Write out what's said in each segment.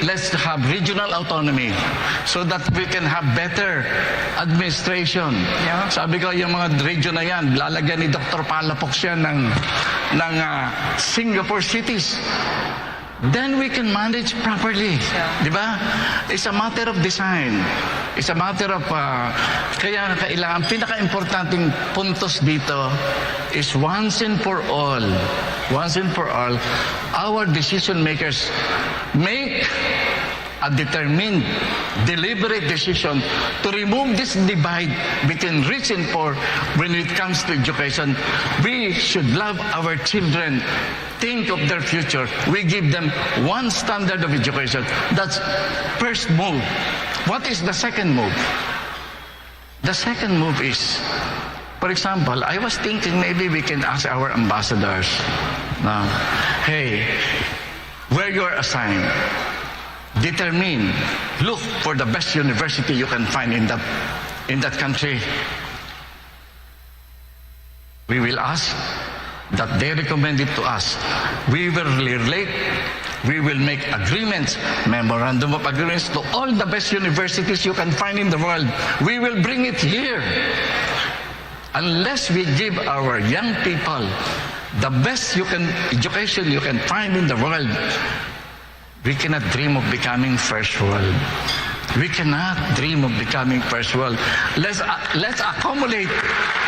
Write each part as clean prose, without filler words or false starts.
let's have regional autonomy so that we can have better administration. Yeah. Sabi ko, yung mga region na yan, lalagyan ni Dr. Palafox yan ng Singapore cities. Then we can manage properly. Di ba? It's a matter of design. It's a matter of... kaya kailangan, pinaka-importanting puntos dito is once and for all, our decision makers make a determined, deliberate decision to remove this divide between rich and poor when it comes to education. We should love our children, think of their future. We give them one standard of education. That's first move. What is the second move? The second move is, for example, I was thinking maybe we can ask our ambassadors, hey, where you are assigned, determine, look for the best university you can find in that country. We will ask that they recommend it to us. We will relate, we will make agreements, memorandum of agreements to all the best universities you can find in the world. We will bring it here. Unless we give our young people the best education you can find in the world, we cannot dream of becoming first world. We cannot dream of becoming first world. Let's accumulate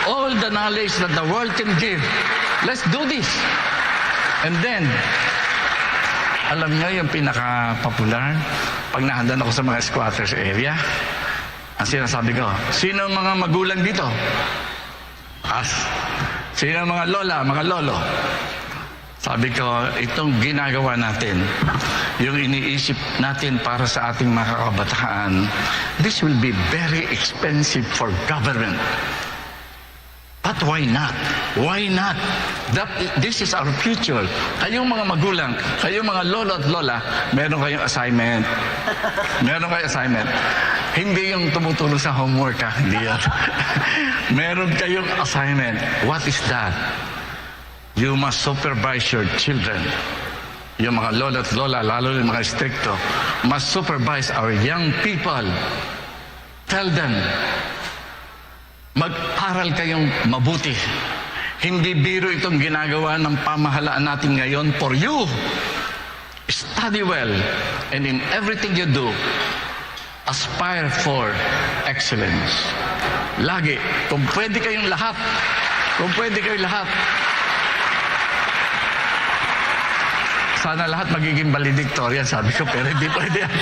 all the knowledge that the world can give. Let's do this. And then, alam nyo yung pinaka-popular, pag nahandan ako sa mga squatters area, ang sinasabi ko, sino ang mga magulang dito? Us. Sino ang mga lola, mga lolo? Sabi ko, itong ginagawa natin, yung iniisip natin para sa ating mga kabataan, this will be very expensive for government. But why not? Why not? This is our future. Kayong mga magulang, kayong mga lolo at lola, meron kayong assignment. Meron kayong assignment. Hindi yung tumutulong sa homework, ha? Hindi yan. Meron kayong assignment. What is that? You must supervise your children. Yung mga lola at lola, lalo yung mga stricto, must supervise our young people. Tell them, mag-aral kayong mabuti. Hindi biro itong ginagawa ng pamahalaan natin ngayon for you. Study well, and in everything you do, aspire for excellence. Lagi, kung pwede kayong lahat, sana lahat magiging valedictorian, sabi ko, pero hindi pwede yan.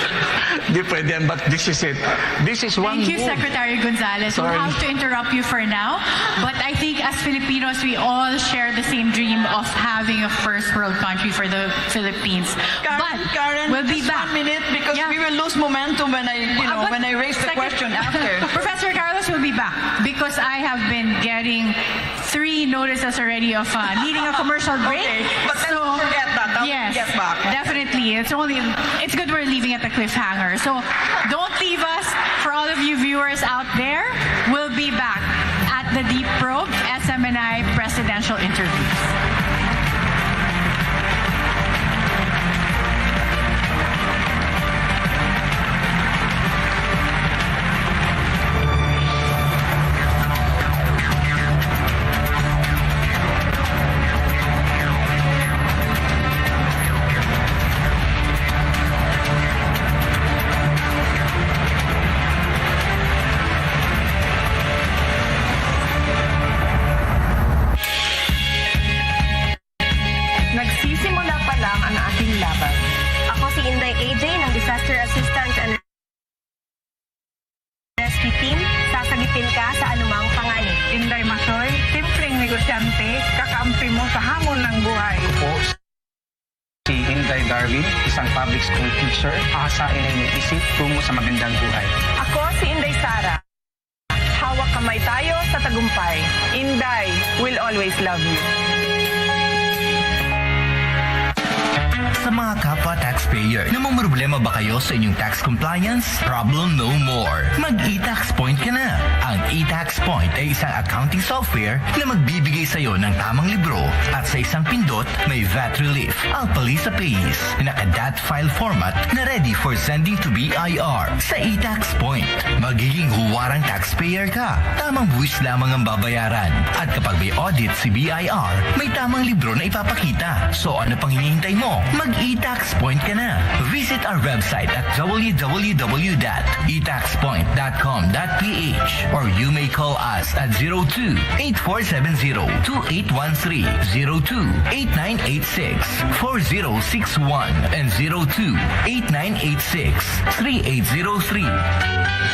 Hindi pwede yan, but this is it. This is one Thank you, move. Secretary Gonzales. We'll have to interrupt you for now, but I think as Filipinos, we all share the same dream of having a first world country for the Philippines. Karen, we'll be just back. 1 minute, because we will lose momentum when I raise the question after. Professor Carlos will be back because I have been getting 3 notices already of needing a commercial break. Okay, but then don't forget that. Yes, Get back. definitely. It's good we're leaving at the cliffhanger. So don't leave us. For all of you viewers out there, we'll be back at the Deep Probe SMNI presidential interviews. Nagsisimula pa lang ang ating laban. Ako si Inday AJ ng Disaster Assistance and Rescue Team. Sasagitin ka sa anumang panganib. Inday Masoy, simpleng negosyante, kakampi mo sa hamon ng buhay. Po si Inday Darwin, isang public school teacher, asa inyong isip tungo sa magandang buhay. Ako si Inday Sara. Hawak kamay tayo sa tagumpay. Inday will always love you. Sa mga kapwa taxpayer, namumroblema ba kayo sa inyong tax compliance? Problem no more. Mag-e-tax point ka na. Ang e-tax point ay isang accounting software na magbibigay sa iyo ng tamang libro at sa isang pindot may VAT relief. Ang palisa pays, naka-DAT file format na ready for sending to BIR. Sa e-tax point, magiging huwarang taxpayer ka. Tamang buwis lamang ang babayaran. At kapag may audit si BIR, may tamang libro na ipapakita. So ano pang hinihintay mo? Mag-e-tax point ka na. Visit our website at www.etaxpoint.com.ph or you may call us at 02-8470-2813, 02-8986-4061, and 02-8986-3803.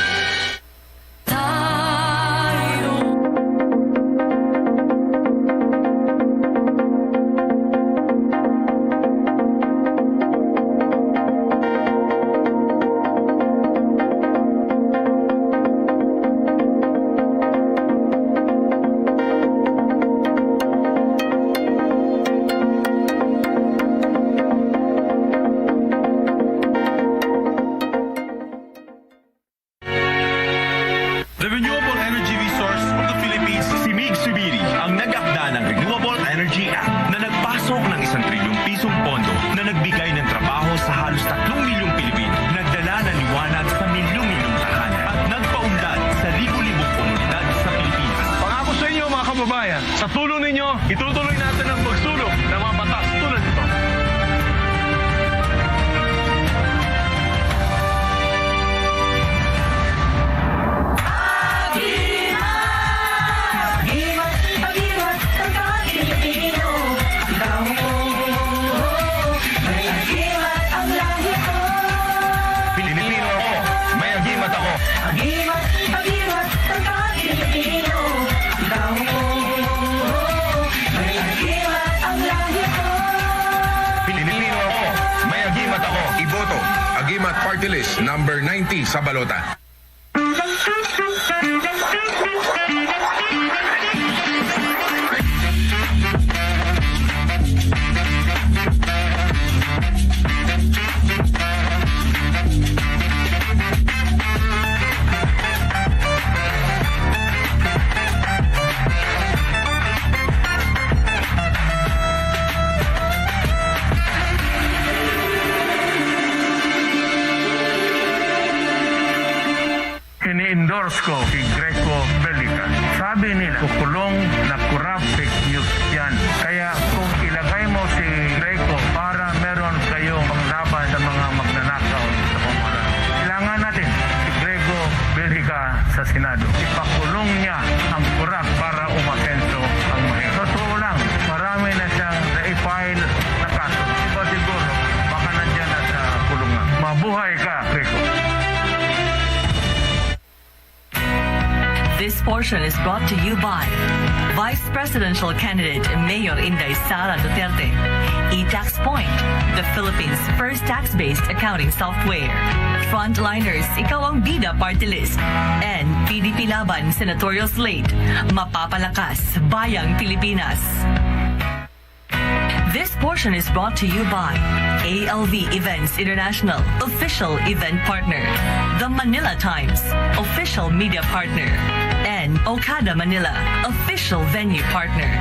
The renewable energy resource of the Philippines, si Smni, ang nag-akda ng Renewable Energy Act na nagpasok ng 1 trilyong pisong pondo na nagbigay ng trabaho sa halos 3 milyong Pilipino, nagdala ng liwanag sa milyong-milyong tahanan at nagpaunlad sa libu-libong komunidad sa Pilipinas. Pangako sa inyo mga kababayan, sa tulong ninyo, itutuloy natin ang pagsulong ng mga batas tulad nito. Agimat Party List number 90 sa balota. Ini-endorse ko si Greco Belica. Sabi nila, kukulong na corrupt fake news yan. Kaya kung ilagay mo si Greco para meron kayong panglaban sa mga magnanakaw sa pamahalaan, kailangan natin si Greco Belica sa Senado. Ipakulong niya ang corrupt para umasenso ang mahirap. Totoo lang, marami na siyang na-file na kaso. Iba siguro, baka nandyan na sa kulungan. Mabuhay ka, Greco. This portion is brought to you by Vice Presidential Candidate Mayor Inday Sara Duterte, eTax Point, the Philippines' first tax-based accounting software, Frontliners, ikaw ang bida party list, and PDP Laban Senatorial Slate, mapapalakas bayang Pilipinas. This portion is brought to you by ALV Events International, official event partner, The Manila Times, official media partner, and Okada Manila, official venue partner.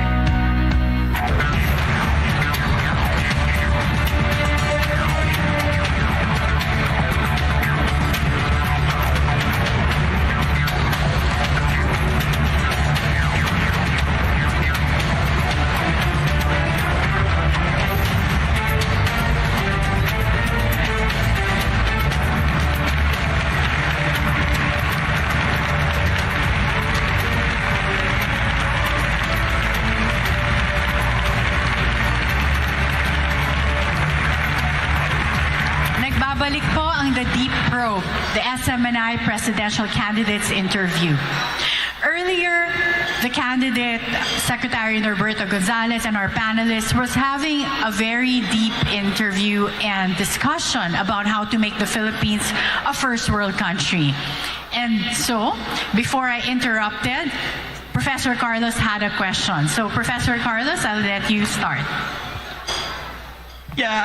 Nagbabalik po ang The Deep Probe, the SMNI presidential candidates interview. Earlier, the candidate, Secretary Norberto Gonzales, and our panelists was having a very deep interview and discussion about how to make the Philippines a first world country. And so, before I interrupted, Professor Carlos had a question. So, Professor Carlos, I'll let you start. Yeah,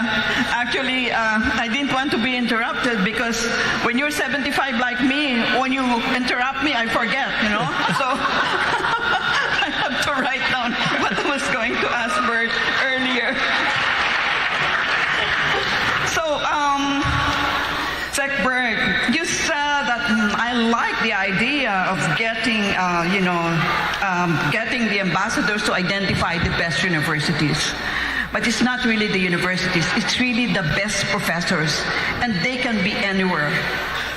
actually, I didn't want to be interrupted because when you're 75 like me, when you interrupt me, I forget, you know? So I have to write down what I was going to ask Bert earlier. So, Sec Bert, you said that I like the idea of getting, getting the ambassadors to identify the best universities. But it's not really the universities, it's really the best professors, and they can be anywhere.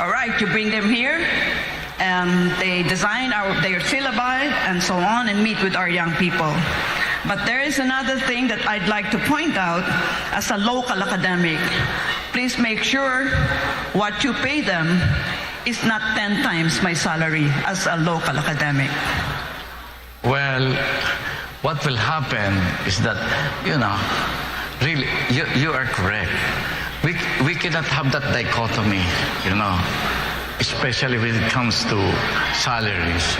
All right, you bring them here, and they design their syllabi and so on, and meet with our young people. But there is another thing that I'd like to point out as a local academic. Please make sure what you pay them is not 10 times my salary as a local academic. Well, what will happen is that, really, you are correct. We cannot have that dichotomy, especially when it comes to salaries.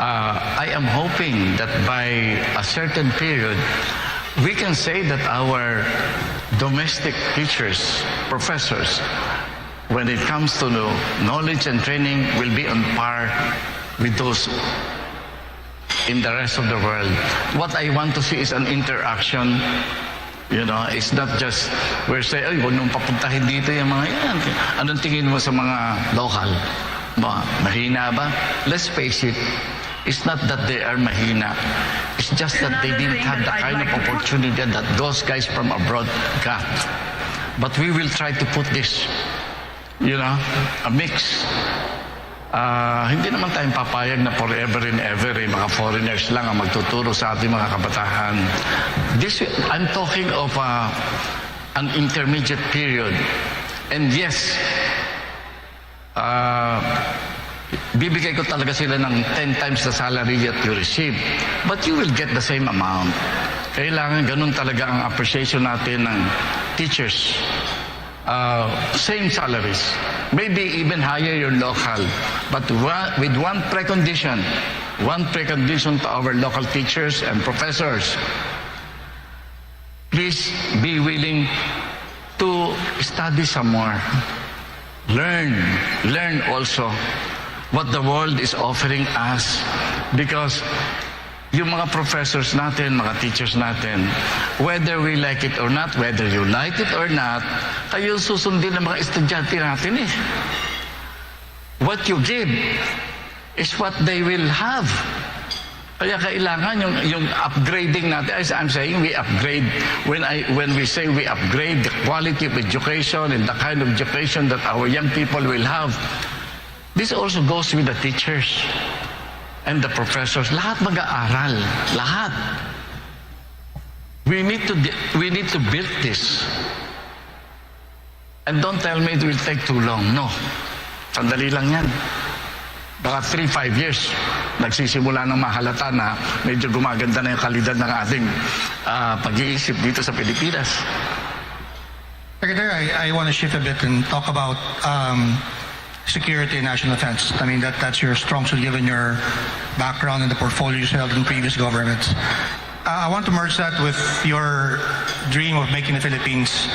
I am hoping that by a certain period, we can say that our domestic teachers, professors, when it comes to knowledge and training, will be on par with those in the rest of the world. What I want to see is an interaction. It's not just we're saying, ay, huwag nung papuntahin dito yung mga yan. Anong tingin mo sa mga local? Mahina ba? Let's face it, it's not that they are mahina. It's just that they didn't have the kind of opportunity that those guys from abroad got. But we will try to put this, a mix. Hindi naman tayong papayag na forever and ever mga foreigners lang ang magtuturo sa ating mga kabataan. I'm talking of an intermediate period. And yes, bibigay ko talaga sila ng 10 times the salary that you receive. But you will get the same amount. Kailangan ganun talaga ang appreciation natin ng teachers. Same salaries. Maybe even higher your local. But with one precondition to our local teachers and professors. Please be willing to study some more. Learn also what the world is offering us. Because yung mga professors natin, mga teachers natin, whether we like it or not, whether you like it or not, kayo susundin ng mga estudyante natin eh. What you give is what they will have. Kaya kailangan yung upgrading natin, as I'm saying, we upgrade. When we say we upgrade the quality of education and the kind of education that our young people will have, this also goes with the teachers and the professors. Lahat mag-aaral. Lahat. We need to build this. And don't tell me it will take too long. No. Sandali lang yan. Baka 3-5 years, nagsisimula ng mahalata na medyo gumaganda na yung kalidad ng ating pag-iisip dito sa Pilipinas. Secretary, I want to shift a bit and talk about security and national defense. I mean, that's your strong suit given your background and the portfolios held in previous governments. I want to merge that with your dream of making the Philippines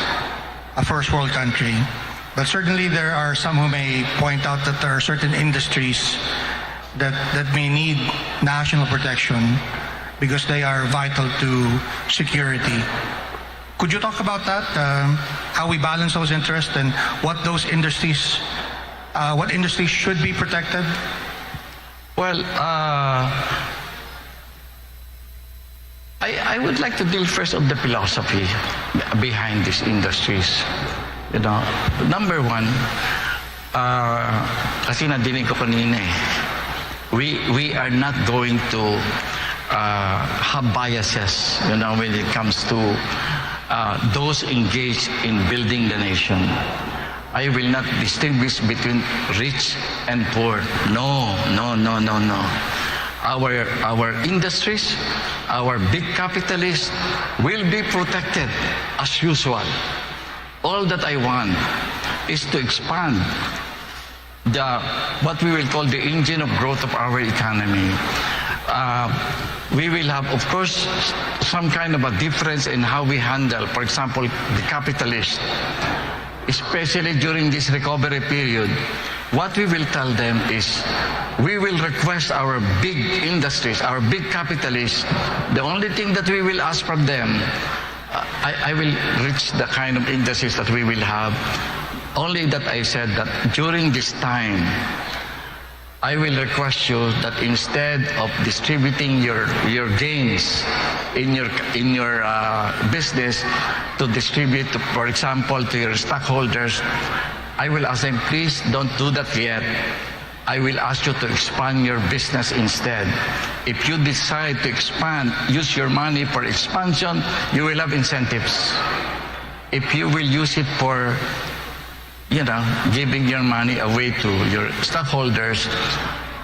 a first world country. But certainly there are some who may point out that there are certain industries that may need national protection because they are vital to security. Could you talk about that? How we balance those interests and what industries should be protected? Well, I would like to deal first of the philosophy behind these industries. Number one, kasi nadinig ko kanina we are not going to have biases, when it comes to those engaged in building the nation. I will not distinguish between rich and poor. No. Our industries, our big capitalists will be protected as usual. All that I want is to expand what we will call the engine of growth of our economy. we will have, of course, some kind of a difference in how we handle, for example, the capitalists. Especially during this recovery period, what we will tell them is, we will request our big industries, our big capitalists, the only thing that we will ask from them, I will reach the kind of industries that we will have. Only that I said that during this time, I will request you that instead of distributing your gains in your business to distribute, for example, to your stockholders, I will ask them, please don't do that yet. I will ask you to expand your business instead. If you decide to expand, use your money for expansion, you will have incentives. If you will use it for, giving your money away to your stockholders,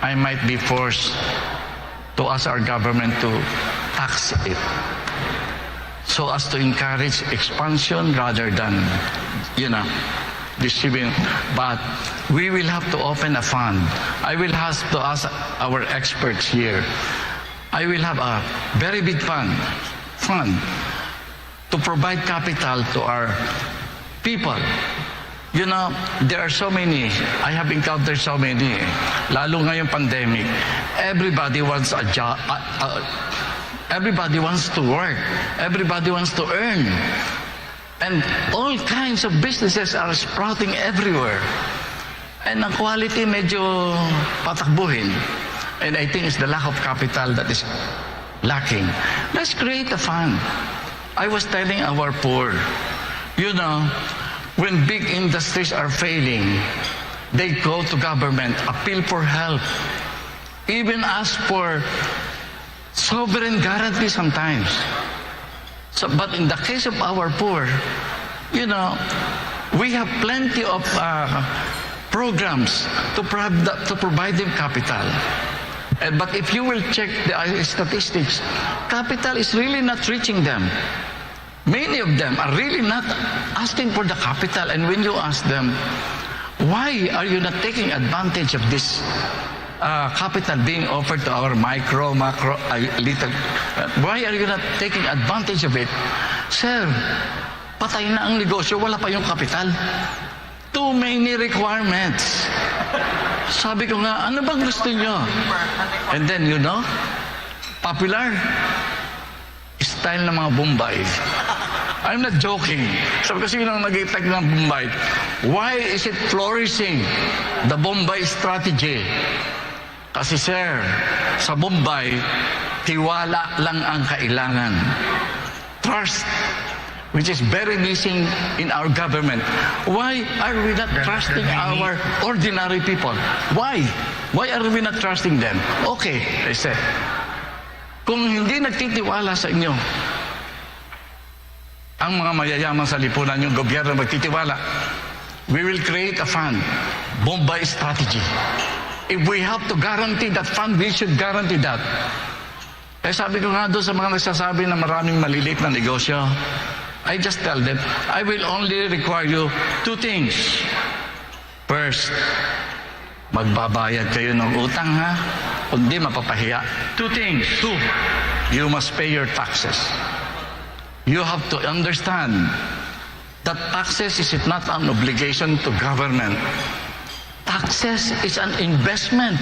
I might be forced to ask our government to tax it, so as to encourage expansion rather than, distributing. But we will have to open a fund. I will have to ask our experts here. I will have a very big fund to provide capital to our people. There are so many. I have encountered so many. Lalo ngayong pandemic. Everybody wants a job. Everybody wants to work. Everybody wants to earn. And all kinds of businesses are sprouting everywhere. And ang quality medyo patakbuhin. And I think it's the lack of capital that is lacking. Let's create a fund. I was telling our poor, when big industries are failing, they go to government, appeal for help, even ask for sovereign guarantee sometimes. But in the case of our poor, we have plenty of programs to provide them capital. But if you will check the statistics, capital is really not reaching them. Many of them are really not asking for the capital. And when you ask them, why are you not taking advantage of this capital being offered to our macro, little, why are you not taking advantage of it? Sir, patay na ang negosyo, wala pa yung kapital. Too many requirements. Sabi ko nga, ano bang gusto nyo? And then, popular style ng mga Bombay. I'm not joking. Sabi ko, sino ang nag-itag ng Bombay? Why is it flourishing? The Bombay strategy. Kasi sir, sa Bombay, tiwala lang ang kailangan. Trust, which is very missing in our government. Why are we not trusting our ordinary people? Why? Why are we not trusting them? Okay, I said, kung hindi nagtitiwala sa inyo, ang mga mayayaman sa lipunan, yung gobyerno magtitiwala, we will create a fund, Bombay strategy. If we have to guarantee that fund, we should guarantee that. Sabi ko nga doon sa mga nagsasabi na maraming maliliit na negosyo, I just tell them, I will only require you two things. First, magbabayad kayo ng utang ha, kundi mapapahiya. Two things. Two, you must pay your taxes. You have to understand that taxes is not an obligation to government. Taxes is an investment.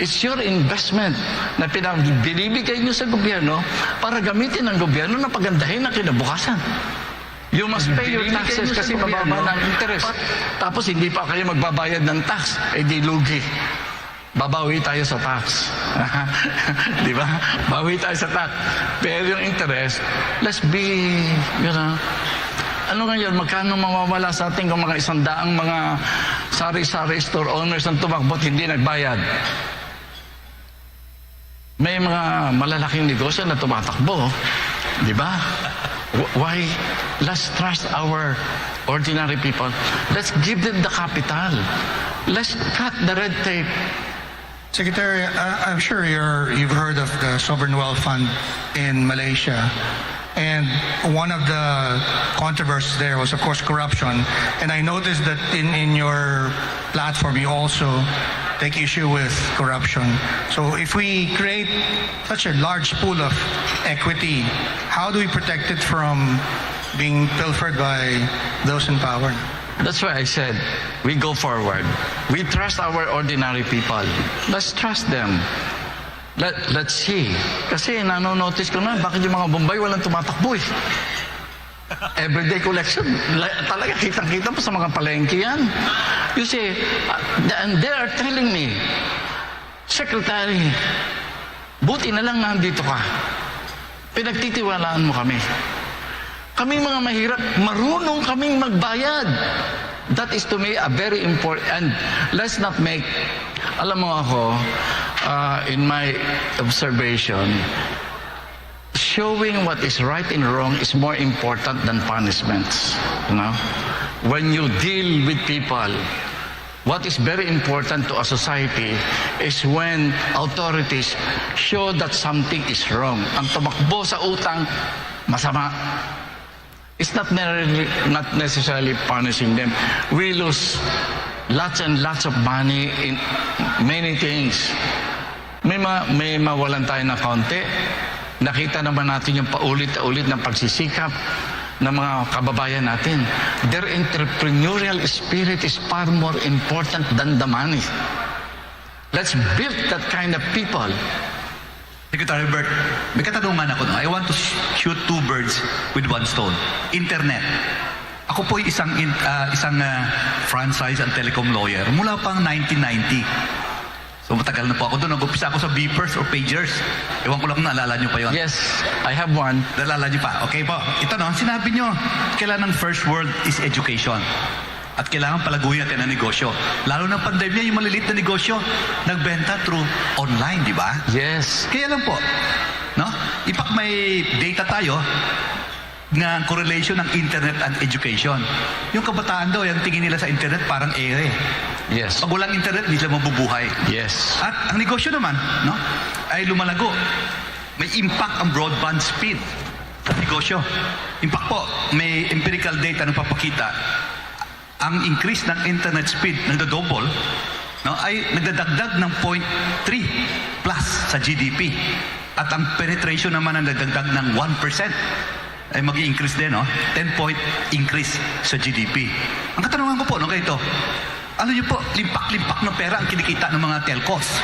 It's your investment na binibigay nyo sa gobyerno para gamitin ng gobyerno na pagandahin ang kinabukasan. You must pay your taxes kasi mababa ng interest. Tapos hindi pa kayo magbabayad ng tax, di lugi. Babawi tayo sa tax. Di ba? Bawi tayo sa tax. Pero yung interest, let's be, ano ngayon, magkano mawawala sa ating kung mga 100 mga sari-sari store owners ang tumakbot, hindi nagbayad. May mga malalaking negosyo na tumatakbo. Di ba? Why? Let's trust our ordinary people. Let's give them the capital. Let's cut the red tape. Secretary, I'm sure you've heard of the Sovereign Wealth Fund in Malaysia. And one of the controversies there was, of course, corruption. And I noticed that in your platform, you also take issue with corruption. So if we create such a large pool of equity, how do we protect it from being pilfered by those in power? That's why I said, we go forward. We trust our ordinary people. Let's trust them. Let's see. Kasi nanonotice ko na, bakit yung mga Bombay walang tumatakbo eh. Everyday collection. Talaga kitang-kita po sa mga palengke yan. You see, and they are telling me, Secretary, buti na lang nandito ka. Pinagtitiwalaan mo kami. Kaming mga mahirap, marunong kaming magbayad. That is to me a very important, and let's not make, alam mo ako, in my observation, showing what is right and wrong is more important than punishments. You know? When you deal with people, what is very important to a society is when authorities show that something is wrong. Ang tumakbo sa utang, masama. It's not necessarily punishing them. We lose lots and lots of money in many things. May mawalan tayo na konti. Nakita naman natin yung paulit-ulit ng pagsisikap ng mga kababayan natin. Their entrepreneurial spirit is far more important than the money. Let's build that kind of people. Secretary Bert, may katanungan ako. No? I want to shoot two birds with one stone. Internet. Ako po isang franchise and telecom lawyer mula pang 1990. So matagal na po ako doon. Nag-upisa ako sa beepers or pagers. Ewan ko lang kung naalala nyo pa yun. Yes, I have one. Naalala nyo pa? Okay po. Ito no, sinabi nyo, kailangan ng first world is education. At kailangan palaguhin natin ang negosyo. Lalo ng pandemya, yung maliliit na negosyo, nagbenta through online, di ba? Yes. Kaya lang po, no? Ipak may data tayo ng correlation ng internet and education. Yung kabataan daw, yung tingin nila sa internet parang ere. Yes. Pag walang internet, hindi sila mabubuhay. Yes. At ang negosyo naman, no, ay lumalago. May impact ang broadband speed sa negosyo. Impact po, may empirical data na papakita ang increase ng internet speed nagdo-double, no, ay nagdadagdag ng 0.3 plus sa GDP. At ang penetration naman ang nagdadagdag ng 1% ay mag-i-increase din, no? 10-point increase sa GDP. Ang katanungan ko po, no, kaya ito, ano nyo po, limpak-limpak ng pera ang kinikita ng mga telcos.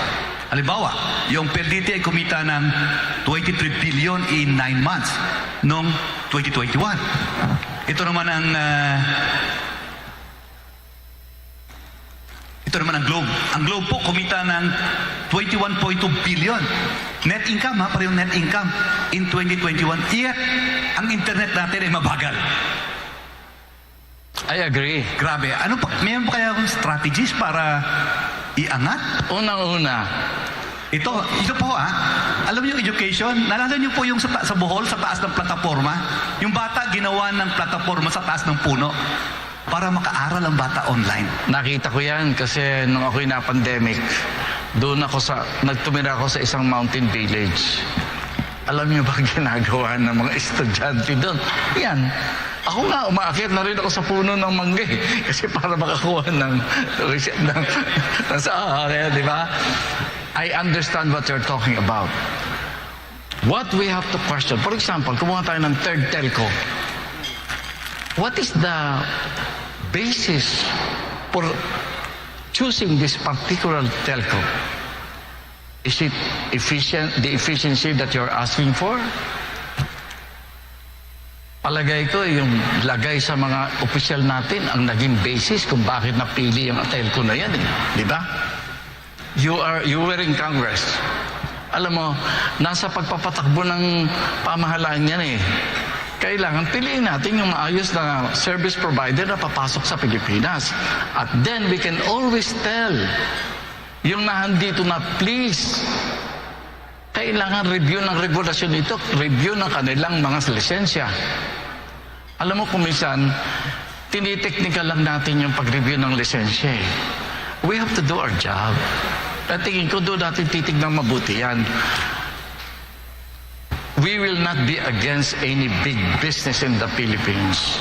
Halimbawa, yung PLDT ay kumita ng 23 billion in 9 months noong 2021. Ito naman ang Globe. Ang Globe po kumita ng 21.2 billion. Net income, ha? Parehong net income in 2021. Yet, ang internet natin ay mabagal. I agree. Grabe. Ano pa? Mayroon pa kaya akong strategies para iangat? Unang-una, ito po ha. Alam niyo yung education, naalala niyo po yung sa Bohol, sa taas ng plataforma? Yung bata ginawa ng plataforma sa taas ng puno para makaaral ang bata online. nakita ko yan kasi nung ako'y na-pandemic, doon ako nagtumira ako sa isang mountain village. Alam niyo ba ginagawa ng mga estudyante doon? Yan. Ako nga, umaakyat na rin ako sa puno ng mangga kasi para makakuha ng di ba? I understand what you're talking about. What we have to question, for example, kumuha tayo ng third telco. What is the basis for choosing this particular telco? Is it the efficiency that you're asking for? Palagay ko, yung lagay sa mga opisyal natin ang naging basis kung bakit napili yung telco na yan. Di ba? You were in Congress. Alam mo, nasa pagpapatakbo ng pamahalaan yan eh. Kailangan piliin natin yung maayos na service provider na papasok sa Pilipinas. At then we can always tell yung nahandito na, please, kailangan review ng regulasyon ito, review ng kanilang mga lisensya. Alam mo kung minsan, tiniteknikal lang natin yung pag-review ng lisensya. We have to do our job. At tingin ko doon natin titignan mabuti yan. We will not be against any big business in the Philippines,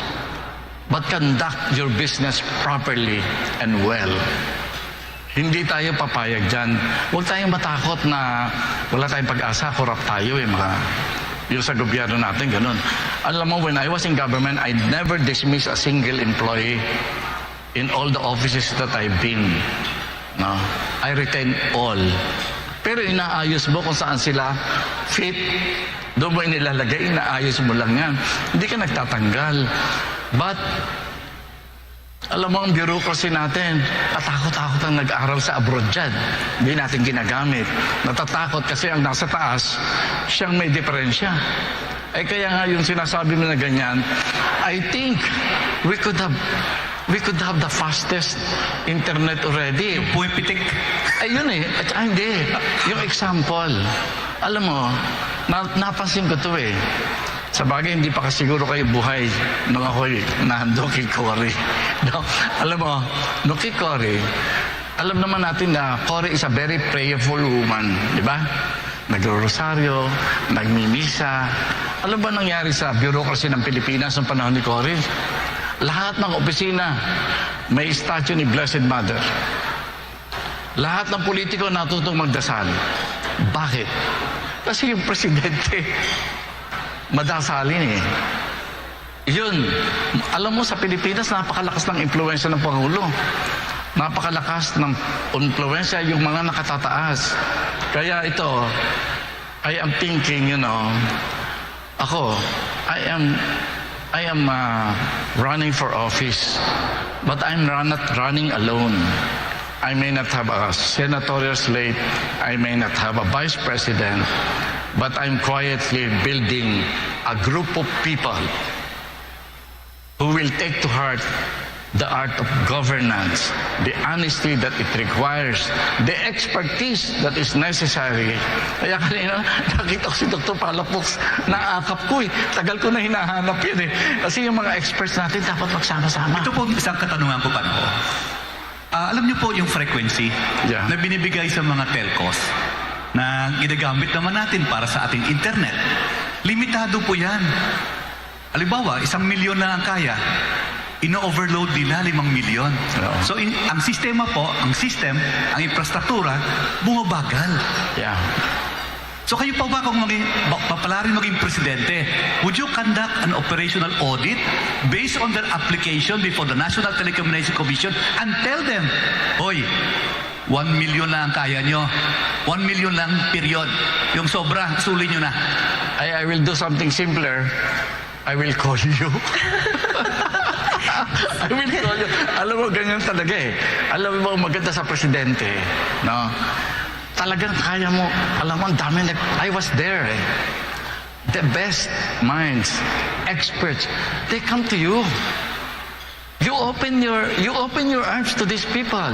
but conduct your business properly and well. Hindi tayo papayag dyan. Huwag tayong matakot na wala tayong pag-asa, corrupt tayo yung sa gobyerno natin, ganun. Alam mo, when I was in government, I never dismissed a single employee in all the offices that I've been. No? I retain all. Pero inaayos mo kung saan sila fit. Doon mo inilalagay, inaayos mo lang yan. Hindi ka nagtatanggal. But, alam mo ang bureaucracy natin, katakot-takot ang nag-aaral sa abroad dyan. Hindi natin ginagamit. Natatakot kasi ang nasa taas, siyang may diferensya. Kaya nga yung sinasabi mo na ganyan, I think we could have the fastest internet already. Yung puwipitik. Ayun At hindi. Yung example. Alam mo, napansin ko to Sa bagay, hindi pa siguro kayo buhay nung ako'y nando kay Cory. No? Alam mo, nung kay Cory, alam naman natin na Cory is a very prayerful woman. Di ba? Nagro-rosaryo, nagmimisa. Alam ba nangyari sa bureaucracy ng Pilipinas noong panahon ni Cory? Lahat ng opisina, may statue ni Blessed Mother. Lahat ng politiko natutong magdasal. Bakit? Kasi yung presidente, madasalin Yun. Alam mo, sa Pilipinas, napakalakas ng impluwensya ng Pangulo. Napakalakas ng impluwensya yung mga nakatataas. Kaya ito, I am thinking, ako, I am running for office, but I'm not running alone. I may not have a senatorial slate, I may not have a vice president, but I'm quietly building a group of people who will take to heart the art of governance, the honesty that it requires, the expertise that is necessary. Kaya kanina, nakita ko si Dr. Palafox, naakap ko Tagal ko na hinahanap yun Kasi yung mga experts natin dapat magsama-sama. Ito po isang katanungan ko pa alam niyo po yung frequency na binibigay sa mga telcos na ginagamit naman natin para sa ating internet. Limitado po yan. Halimbawa, 1 milyon na ang kaya. Ino-overload nila 5 milyon. So, ang sistema po, ang infrastruktura, bumabagal. So, kayo pa ba kung papalarin maging presidente, would you conduct an operational audit based on their application before the National Telecommunications Commission and tell them, hoy, 1 milyon lang ang kaya nyo. 1 milyon lang, period. Yung sobra, suli nyo na. I will do something simpler. I will call you. I will call you. Alam mo, ganyan talaga Alam mo, maganda sa presidente. No? Talagang kaya mo. Alam mo, ang dami I was there The best minds, experts, they come to you. You open your arms to these people.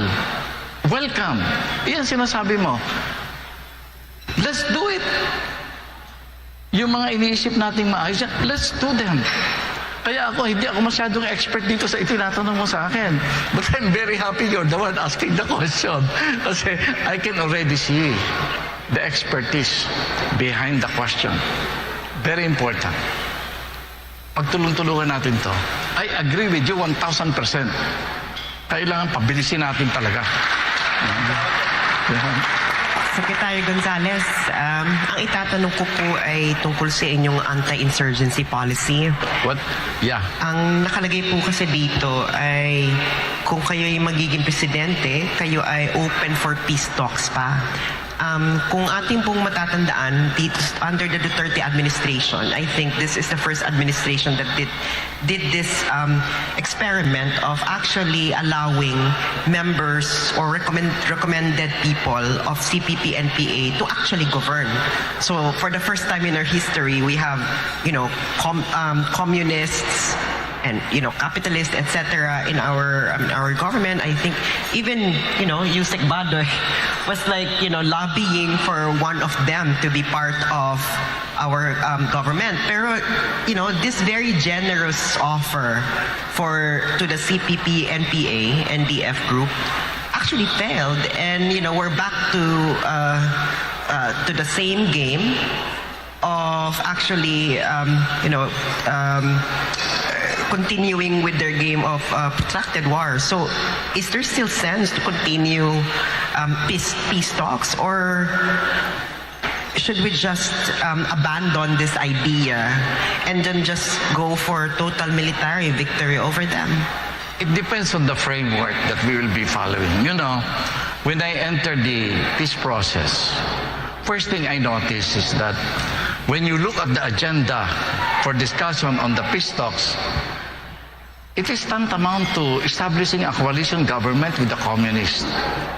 Welcome. Iyan sinasabi mo. Let's do it. Yung mga iniisip nating maayos, let's do them. Kaya hindi ako masyadong expert dito sa itinatanong mo sa akin. But I'm very happy you're the one asking the question. Kasi I can already see the expertise behind the question. Very important. Pagtulong-tulungan natin to. I agree with you 1,000%. Kailangan pabilisin natin talaga. Secretary Gonzales, ang itatanong ko po ay tungkol sa inyong anti-insurgency policy. What? Yeah. Ang nakalagay po kasi dito ay kung kayo ay magiging presidente, kayo ay open for peace talks pa. Kung ating pong matatandaan dito under the Duterte administration, I think this is the first administration that did this experiment of actually allowing members or recommended people of CPP-NPA to actually govern. So for the first time in our history, we have, communists and capitalists, etc. in our government. I think even Yusek Badoy was lobbying for one of them to be part of our government. Pero this very generous offer to the CPP, NPA, NDF group actually failed, and we're back to the same game of actually continuing with their game of protracted war. So, is there still sense to continue peace talks, or should we just abandon this idea and then just go for total military victory over them? It depends on the framework that we will be following. You know, when I entered the peace process, first thing I noticed is that when you look at the agenda for discussion on the peace talks, it is tantamount to establishing a coalition government with the communists.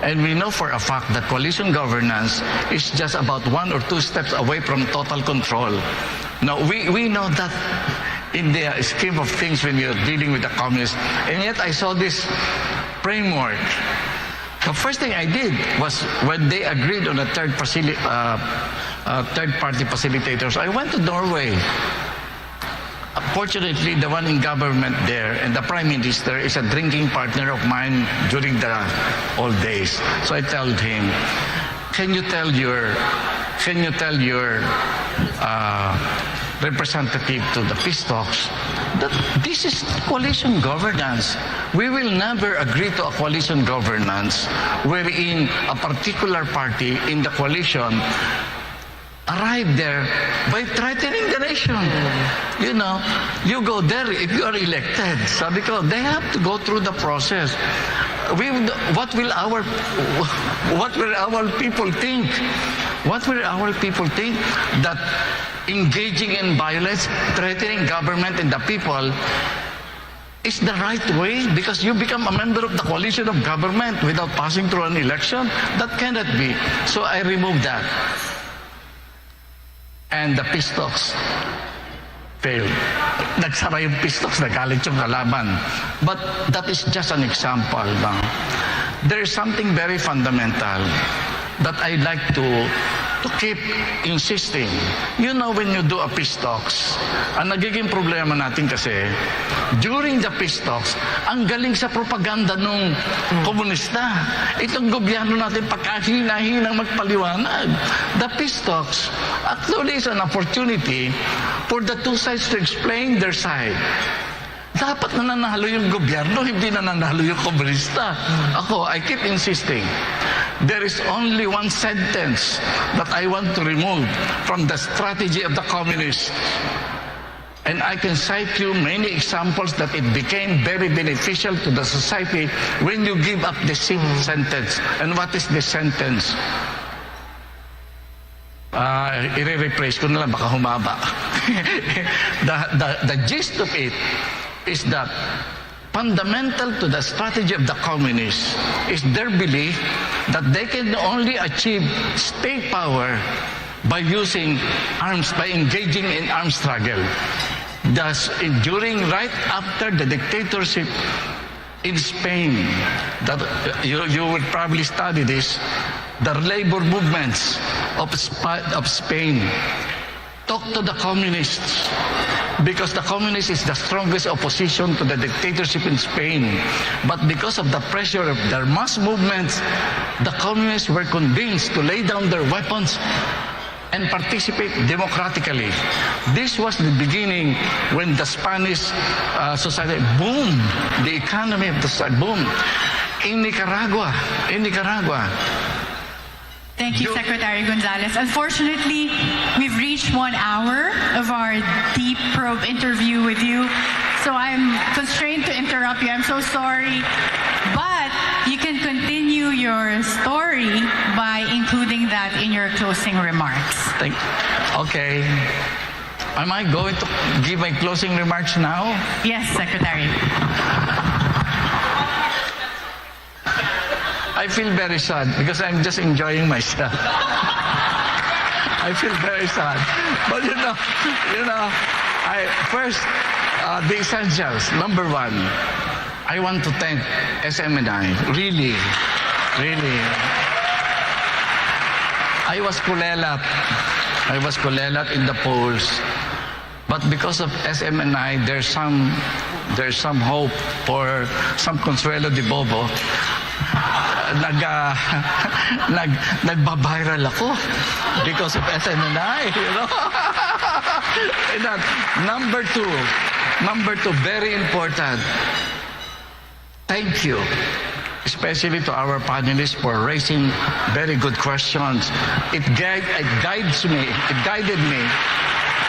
And we know for a fact that coalition governance is just about 1 or 2 steps away from total control. Now, we know that in the scheme of things when you're dealing with the communists. And yet I saw this framework. The first thing I did was when they agreed on a third-party facilitators, I went to Norway. Fortunately, the one in government there and the prime minister is a drinking partner of mine during the old days. So I told him, can you tell your representative to the peace talks that this is coalition governance. We will never agree to a coalition governance wherein a particular party in the coalition arrive there by threatening the nation. You know, you go there if you are elected. Sabi ko, they have to go through the process. What will our people think? What will our people think that engaging in violence, threatening government and the people is the right way because you become a member of the coalition of government without passing through an election? That cannot be. So I removed that. And the peace talks failed. Nagsara yung peace talks, nagalit yung kalaban. But that is just an example. There is something very fundamental that I'd like to keep insisting. You know, when you do a peace talks, ang nagiging problema natin kasi, during the peace talks, ang galing sa propaganda nung komunista. Itong gobyerno natin pagkahina-hinang magpaliwanag. The peace talks actually is an opportunity for the two sides to explain their side. Dapat nananalo yung gobyerno, hindi nananalo yung komunista. Ako, I keep insisting. There is only one sentence that I want to remove from the strategy of the communists. And I can cite you many examples that it became very beneficial to the society when you give up the same sentence. And what is the sentence? I-replace ko na lang, baka humaba. The gist of it is that fundamental to the strategy of the communists is their belief that they can only achieve state power by using arms, by engaging in armed struggle. Thus, right after the dictatorship in Spain, that you will probably study this, the labor movements of Spain talk to the communists because the communists is the strongest opposition to the dictatorship in Spain. But because of the pressure of their mass movements, the communists were convinced to lay down their weapons and participate democratically. This was the beginning when the Spanish society boomed, the economy of the society boomed. In Nicaragua, Thank you, Secretary Gonzales. Unfortunately, we've reached 1 hour of our deep probe interview with you. So I'm constrained to interrupt you. I'm so sorry. But you can continue your story by including that in your closing remarks. Okay. Am I going to give my closing remarks now? Yes, Secretary. I feel very sad because I'm just enjoying myself. I feel very sad. But you know, first, the essentials. Number one, I want to thank SMNI. Really. I was kulelat in the polls. But because of SMNI, there's some hope for some Consuelo de Bobo. Nagba-viral ako because of SMNI, you know. And number two, Number two, very important. Thank you, especially to our panelists for raising very good questions. It guides me. It guided me.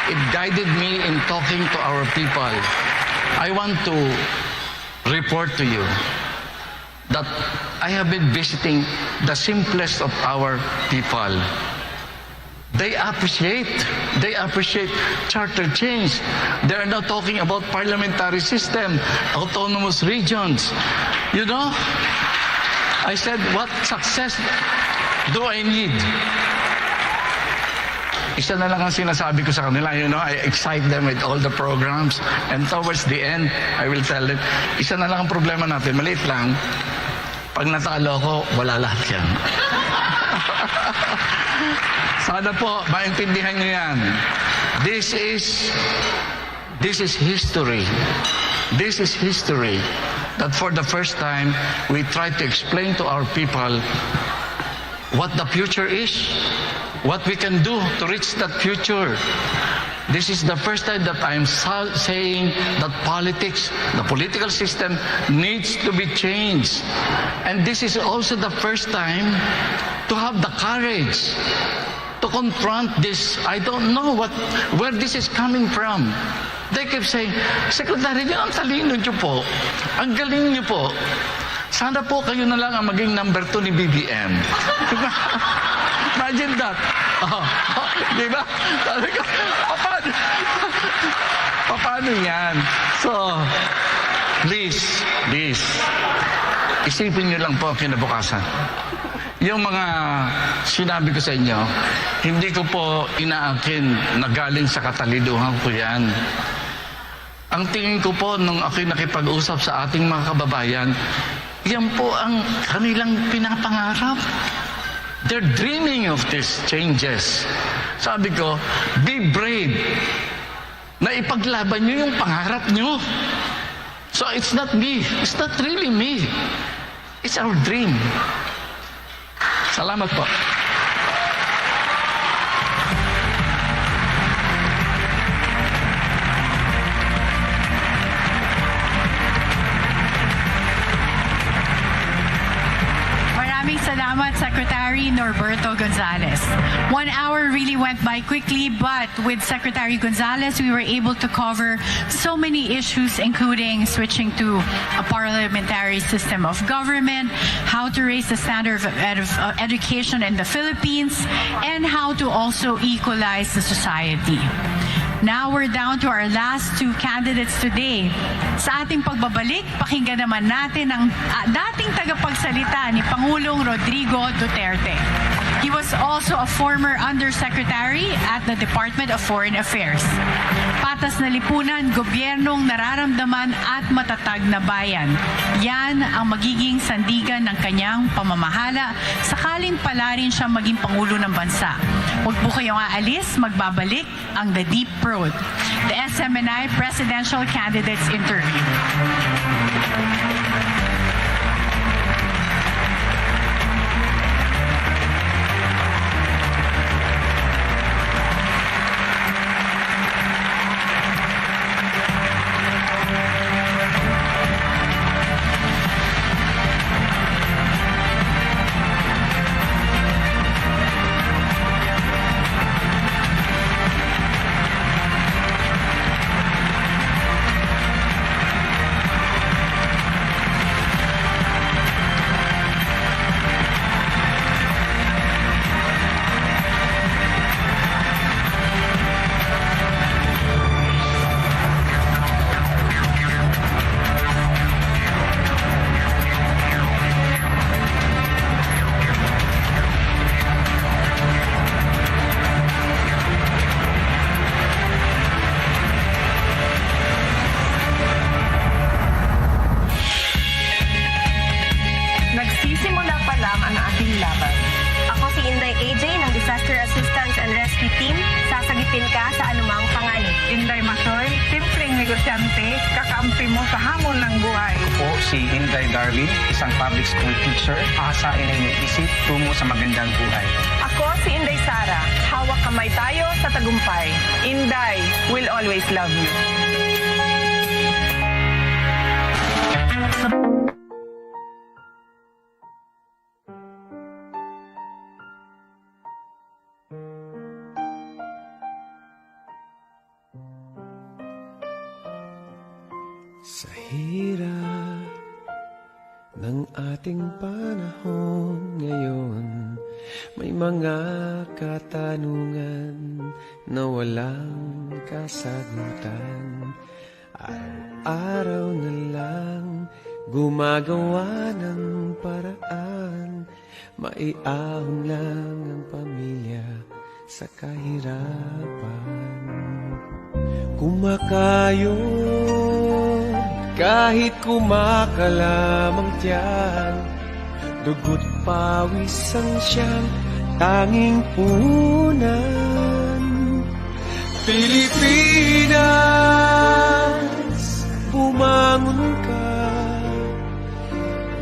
It guided me in talking to our people. I want to report to you that I have been visiting the simplest of our people. They appreciate charter change. They are not talking about parliamentary system, autonomous regions. You know, I said, what success do I need? Isa na lang ang sinasabi ko sa kanila, you know, I excite them with all the programs, and towards the end, I will tell them, isa na lang ang problema natin, maliit lang, pag natalo ako, wala lahat yan. Sana po, maintindihan niyo yan. This is history. This is history. That for the first time, we try to explain to our people what the future is, what we can do to reach that future. This is the first time that I'm saying that politics, the political system, needs to be changed. And this is also the first time to have the courage to confront this. I don't know where this is coming from. They keep saying, Secretary, ang talino niyo po. Ang galing niyo po. Sana po kayo na lang ang maging number 2 ni BBM. Imagine that. Di ba? Sabi ko, paano yan? So, please, isipin niyo lang po ang kinabukasan. Yung mga sinabi ko sa inyo, hindi ko po inaakin na galing sa katalinuhan ko yan. Ang tingin ko po nung ako'y nakipag-usap sa ating mga kababayan, yan po ang kanilang pinapangarap. They're dreaming of these changes. Sabi ko, be brave na ipaglaban nyo yung pangarap nyo. So it's not me. It's not really me. It's our dream. Salamat po. Maraming salamat, Secretary Norberto Gonzales. 1 hour really went by quickly, but with Secretary Gonzales, we were able to cover so many issues, including switching to a parliamentary system of government, how to raise the standard of education in the Philippines, and how to also equalize the society. Now we're down to our last two candidates today. Sa ating pagbabalik, pakinggan naman natin ang dating tagapagsalita ni Pangulong Rodrigo Duterte. He was also a former undersecretary at the Department of Foreign Affairs. Patas na lipunan, gobyernong nararamdaman at matatag na bayan. Yan ang magiging sandigan ng kanyang pamamahala sakaling pala rin siya maging Pangulo ng bansa. Huwag po kayong aalis, magbabalik ang The Deep Road, the SMNI Presidential Candidates Interview. Isang public school teacher, asa iniisip tungo sa magandang buhay. Ako si Inday Sara. Hawak kamay tayo sa tagumpay. Inday will always love you. Sa hirap ng ating panahon ngayon, may mga katanungan na walang kasagutan. Araw-araw na lang gumagawa ng paraan, maiahon lang ang pamilya sa kahirapan. Kumakayod kahit kumakalamang tiyan, dugo't pawis ang siyang tanging punan. Pilipinas, bumangon ka,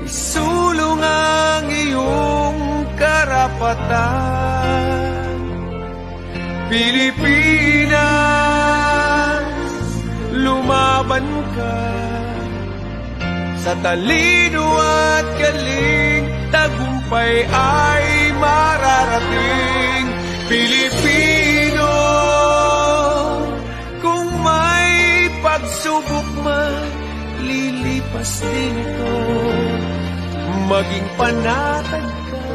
isulong ang iyong karapatan. Pilipinas, lumaban ka, sa talino at galing, tagumpay ay mararating. Pilipino, kung may pagsubok man, lilipas din ito. Maging panatag ka,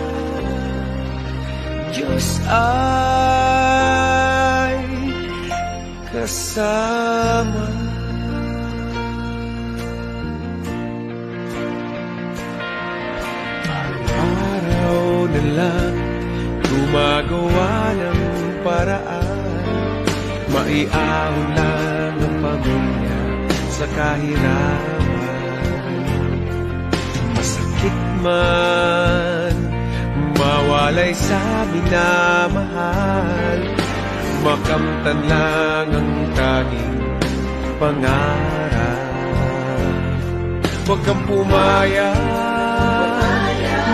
Diyos ay kasama. Araw na lang gumagawa ng paraan, maiahon lang ang pamilya sa kahirapan. Masakit man mawalay sa minamahal, makamtan lang ang tanging pangarap. Huwag kang pumayag,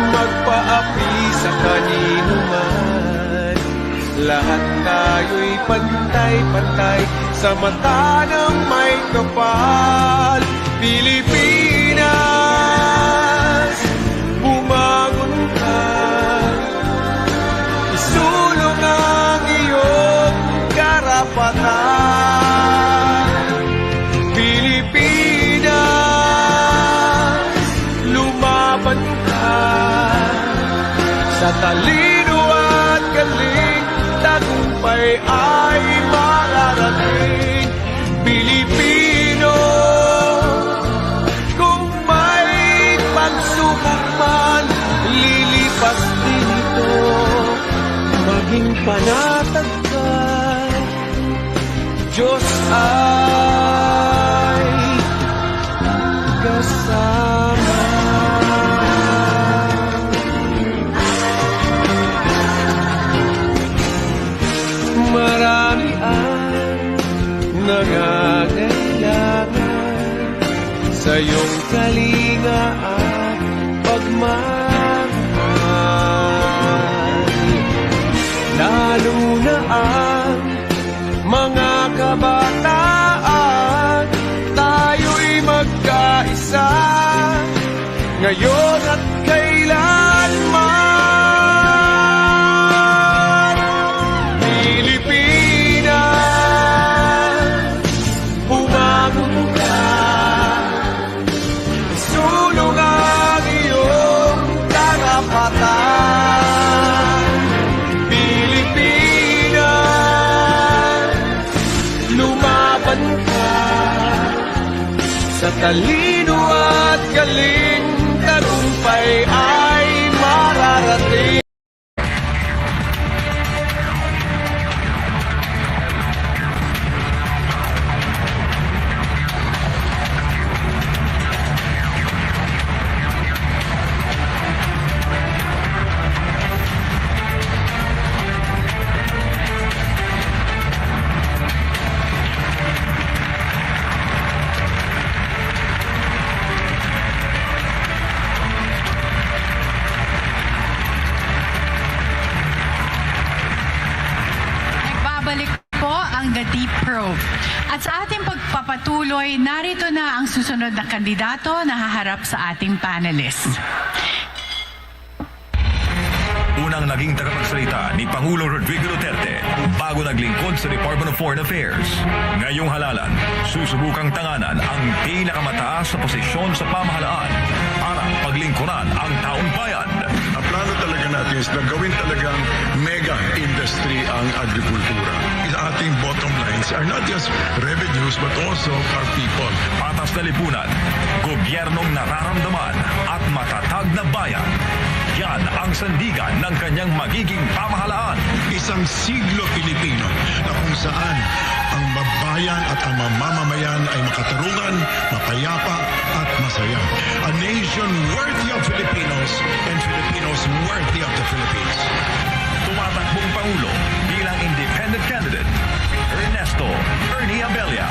magpaapi sa kanino man. Lahat tayo'y pantay-pantay sa mata ng may kapal. Pilipinas, bumangon ka, isulong ang iyong karapatan. Pilipinas, lumaban ka, sa talino at galing, tagumpay ay mararating. Pilipino, kung may pagsubok man, lilipas din ito. Maging panatag ka, Diyos ay kasama. Marami ang nangangailangan sa iyong kalinga at pagmamahal. Lalo na ang mga kabataan, tayo'y magkaisa ngayon at kailanman. Sa talino at galing, tagumpay ay mararating. Balik po ang The Deep Probe. At sa ating magpapatuloy, narito na ang susunod na kandidato na haharap sa ating panelists. Unang naging tagapagsalita ni Pangulong Rodrigo Duterte bago naglingkod sa Department of Foreign Affairs. Ngayong halalan, susubukang tanganan ang pinakamataas na posisyon sa pamahalaan para paglingkuran ang taong bayan. Ang plano talaga natin is na gawin talagang mega industry ang agrikultura. Ating bottom lines are not just revenues but also our people. Patas na lipunan, gobyernong nararamdaman at matatag na bayan. Yan ang sandigan ng kanyang magiging pamahalaan. Isang siglo Pilipino na kung saan ang mabayan at ang mamamayan ay makatarungan, mapayapa at masaya. A nation worthy of Filipinos and Filipinos worthy of the Philippines. Tumatakbong Pangulo bilang independent candidate, Ernie Abella.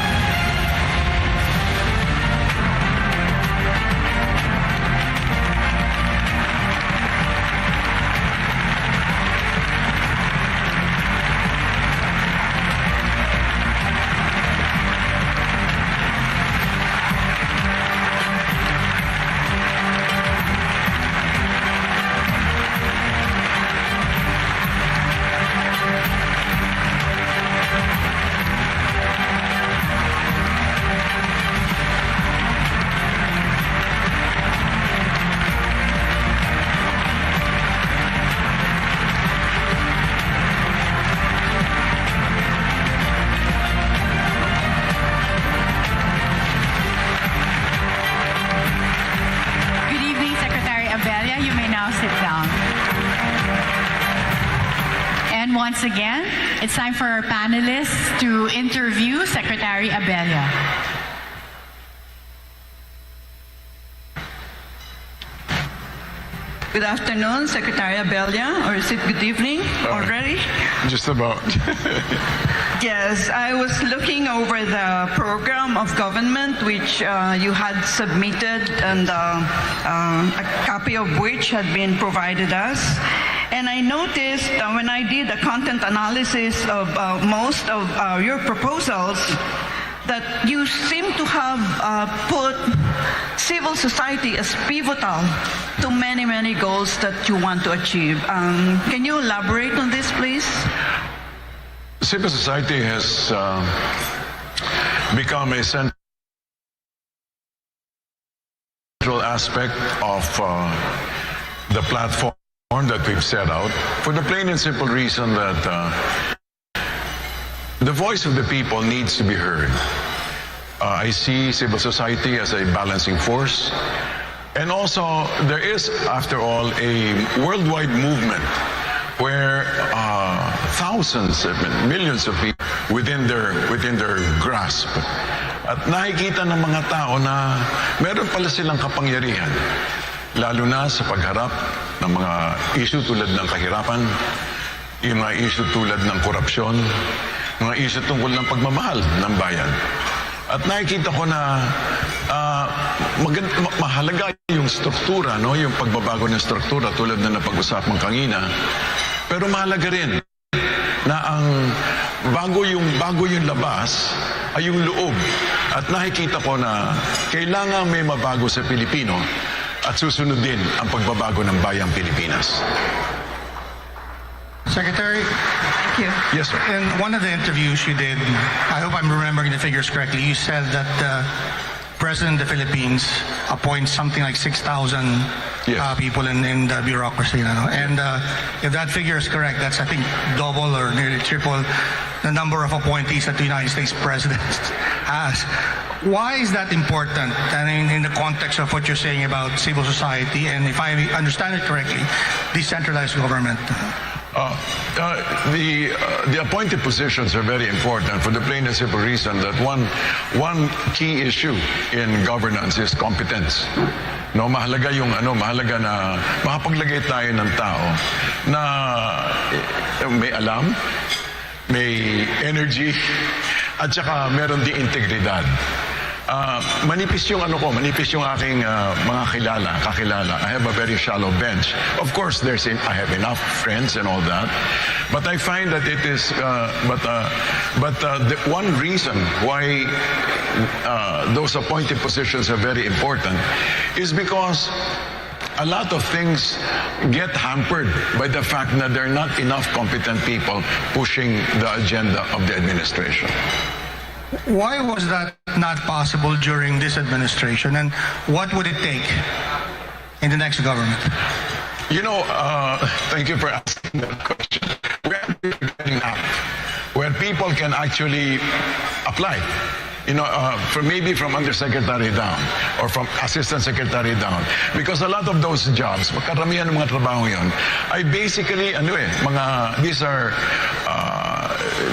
Once again, it's time for our panelists to interview Secretary Abella. Good afternoon, Secretary Abella, or is it good evening already? Just about. Yes, I was looking over the program of government which you had submitted and a copy of which had been provided us. And I noticed when I did a content analysis of most of your proposals that you seem to have put civil society as pivotal to many, many goals that you want to achieve. Can you elaborate on this, please? Civil society has become a central aspect of the platform that we've set out, for the plain and simple reason that the voice of the people needs to be heard. I see civil society as a balancing force, and also there is, after all, a worldwide movement where thousands, millions of people within their grasp. At nakikita ng mga tao na meron pala silang kapangyarihan, lalo na sa pagharap ng mga issue tulad ng kahirapan, yung mga issue tulad ng korupsyon, mga issue tungkol ng pagmamahal ng bayan. At nakikita ko na mahalaga yung struktura, no? Yung pagbabago ng struktura tulad na napag-usapan kanina. Pero mahalaga rin na ang bago yung labas ay yung loob. At nakikita ko na kailangan may mabago sa Pilipino at susunod din ang pagbabago ng bayang Pilipinas. Secretary, Thank you. Yes, sir. in one of the interviews you did, I hope I'm remembering the figures correctly, you said that the President of the Philippines appoints something like 6,000 people in the bureaucracy. And if that figure is correct, that's, I think, double or nearly triple the number of appointees that the United States President has. Why is that important? I mean, in the context of what you're saying about civil society, and if I understand it correctly, decentralized government. The appointed positions are very important for the plain and simple reason that one key issue in governance is competence. No, mahalaga na makapaglagay tayo ng tao na may alam, may energy, at saka meron din integridad. Manipis yung aking mga kakilala. I have a very shallow bench. Of course, I have enough friends and all that, but I find that it is, the one reason why those appointed positions are very important is because a lot of things get hampered by the fact that there are not enough competent people pushing the agenda of the administration. Why was that not possible during this administration, and what would it take in the next government? You know, thank you for asking that question. We are preparing an app where people can actually apply. You know, maybe from undersecretary down or from assistant secretary down. Because a lot of those jobs, karamihan ng mga trabaho yun, ay basically,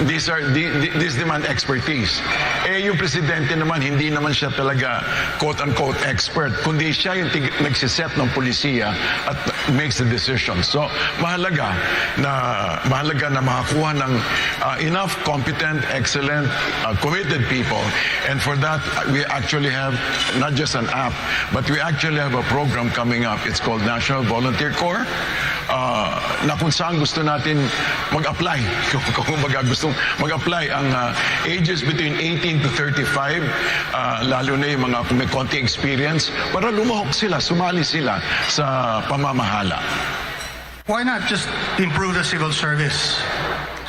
these demand expertise. Yung presidente naman, hindi naman siya talaga quote-unquote expert, kundi siya yung nagsiset ng polisiya at makes the decision. So, mahalaga na makakuha ng enough competent, excellent, committed people. And for that, we actually have not just an app, but we actually have a program coming up. It's called National Volunteer Corps. Na kung saan gusto natin mag-apply. Kung gusto mag-apply ang ages between 18 to 35, lalo na yung mga may konti experience, para lumahok sila, sumali sila sa pamamahala. Why not just improve the civil service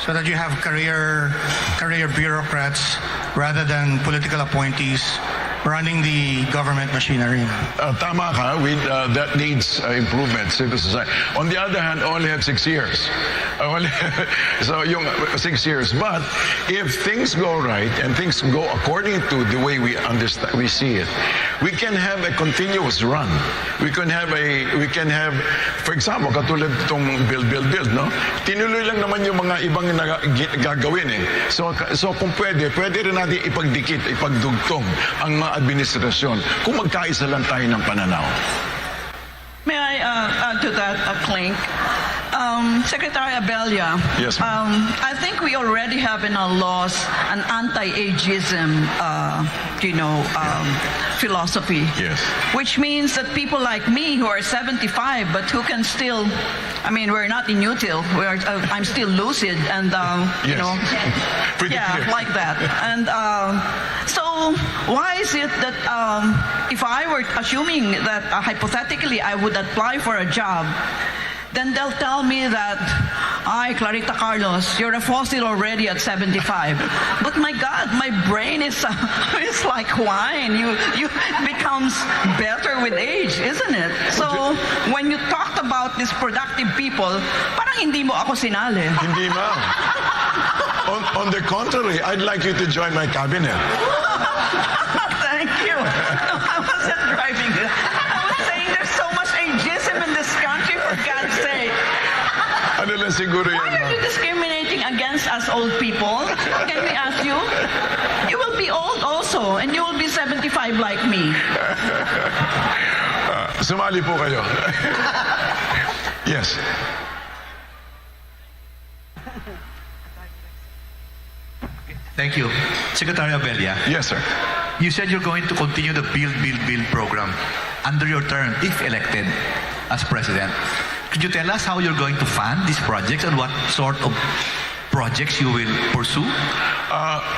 so that you have career bureaucrats rather than political appointees running the government machinery? Tama ka, that needs improvement, civil society. On the other hand, I only have 6 years. So yung 6 years. But if things go right and things go according to the way we understand, we see it, we can have a continuous run. We can have, for example, katulad itong build, no? Tinuloy lang naman yung mga ibang gagawin eh. So kung pwede rin natin ipagdikit, ipagdugtong ang mga administrasyon kung magkaisa lang tayo ng pananaw. May I add to that, Clink? Secretary Abella, yes, I think we already have in our laws an anti-ageism, philosophy. Yes. Which means that people like me who are 75 but who can still, we're not inutil, I'm still lucid and, yes. Like that. And so why is it that if I were assuming that hypothetically I would apply for a job, then they'll tell me that, Clarita Carlos, you're a fossil already at 75. But my God, my brain is like wine. You becomes better with age, isn't it? So when you talked about these productive people, parang hindi mo ako sinali. Hindi ma'am. On the contrary, I'd like you to join my cabinet. Thank you. No, I wasn't driving it. I was saying there's so much ageism in this country, for God's sake. Ano lang siguro yan, Why are you discriminating against us old people? Can we ask you? You will be old also, and you will be 75 like me. Sumali po kayo. Yes. Thank you. Secretary Abella. Yes, sir. You said you're going to continue the Build program under your term, if elected as president. Could you tell us how you're going to fund these projects and what sort of projects you will pursue?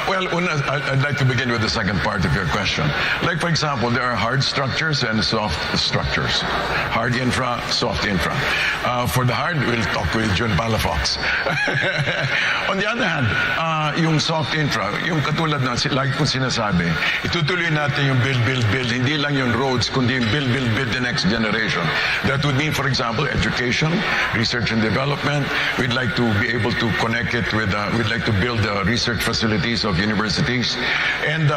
I'd like to begin with the second part of your question. Like, for example, there are hard structures and soft structures. Hard infra, soft infra. For the hard, we'll talk with June Palafox. On the other hand, yung soft infra, yung katulad na, like kung sinasabi, itutuloy natin yung build. Hindi lang yung roads, kundi yung build the next generation. That would mean, for example, education, research and development. We'd like to be able to connect it with, we'd like to build research facilities of universities and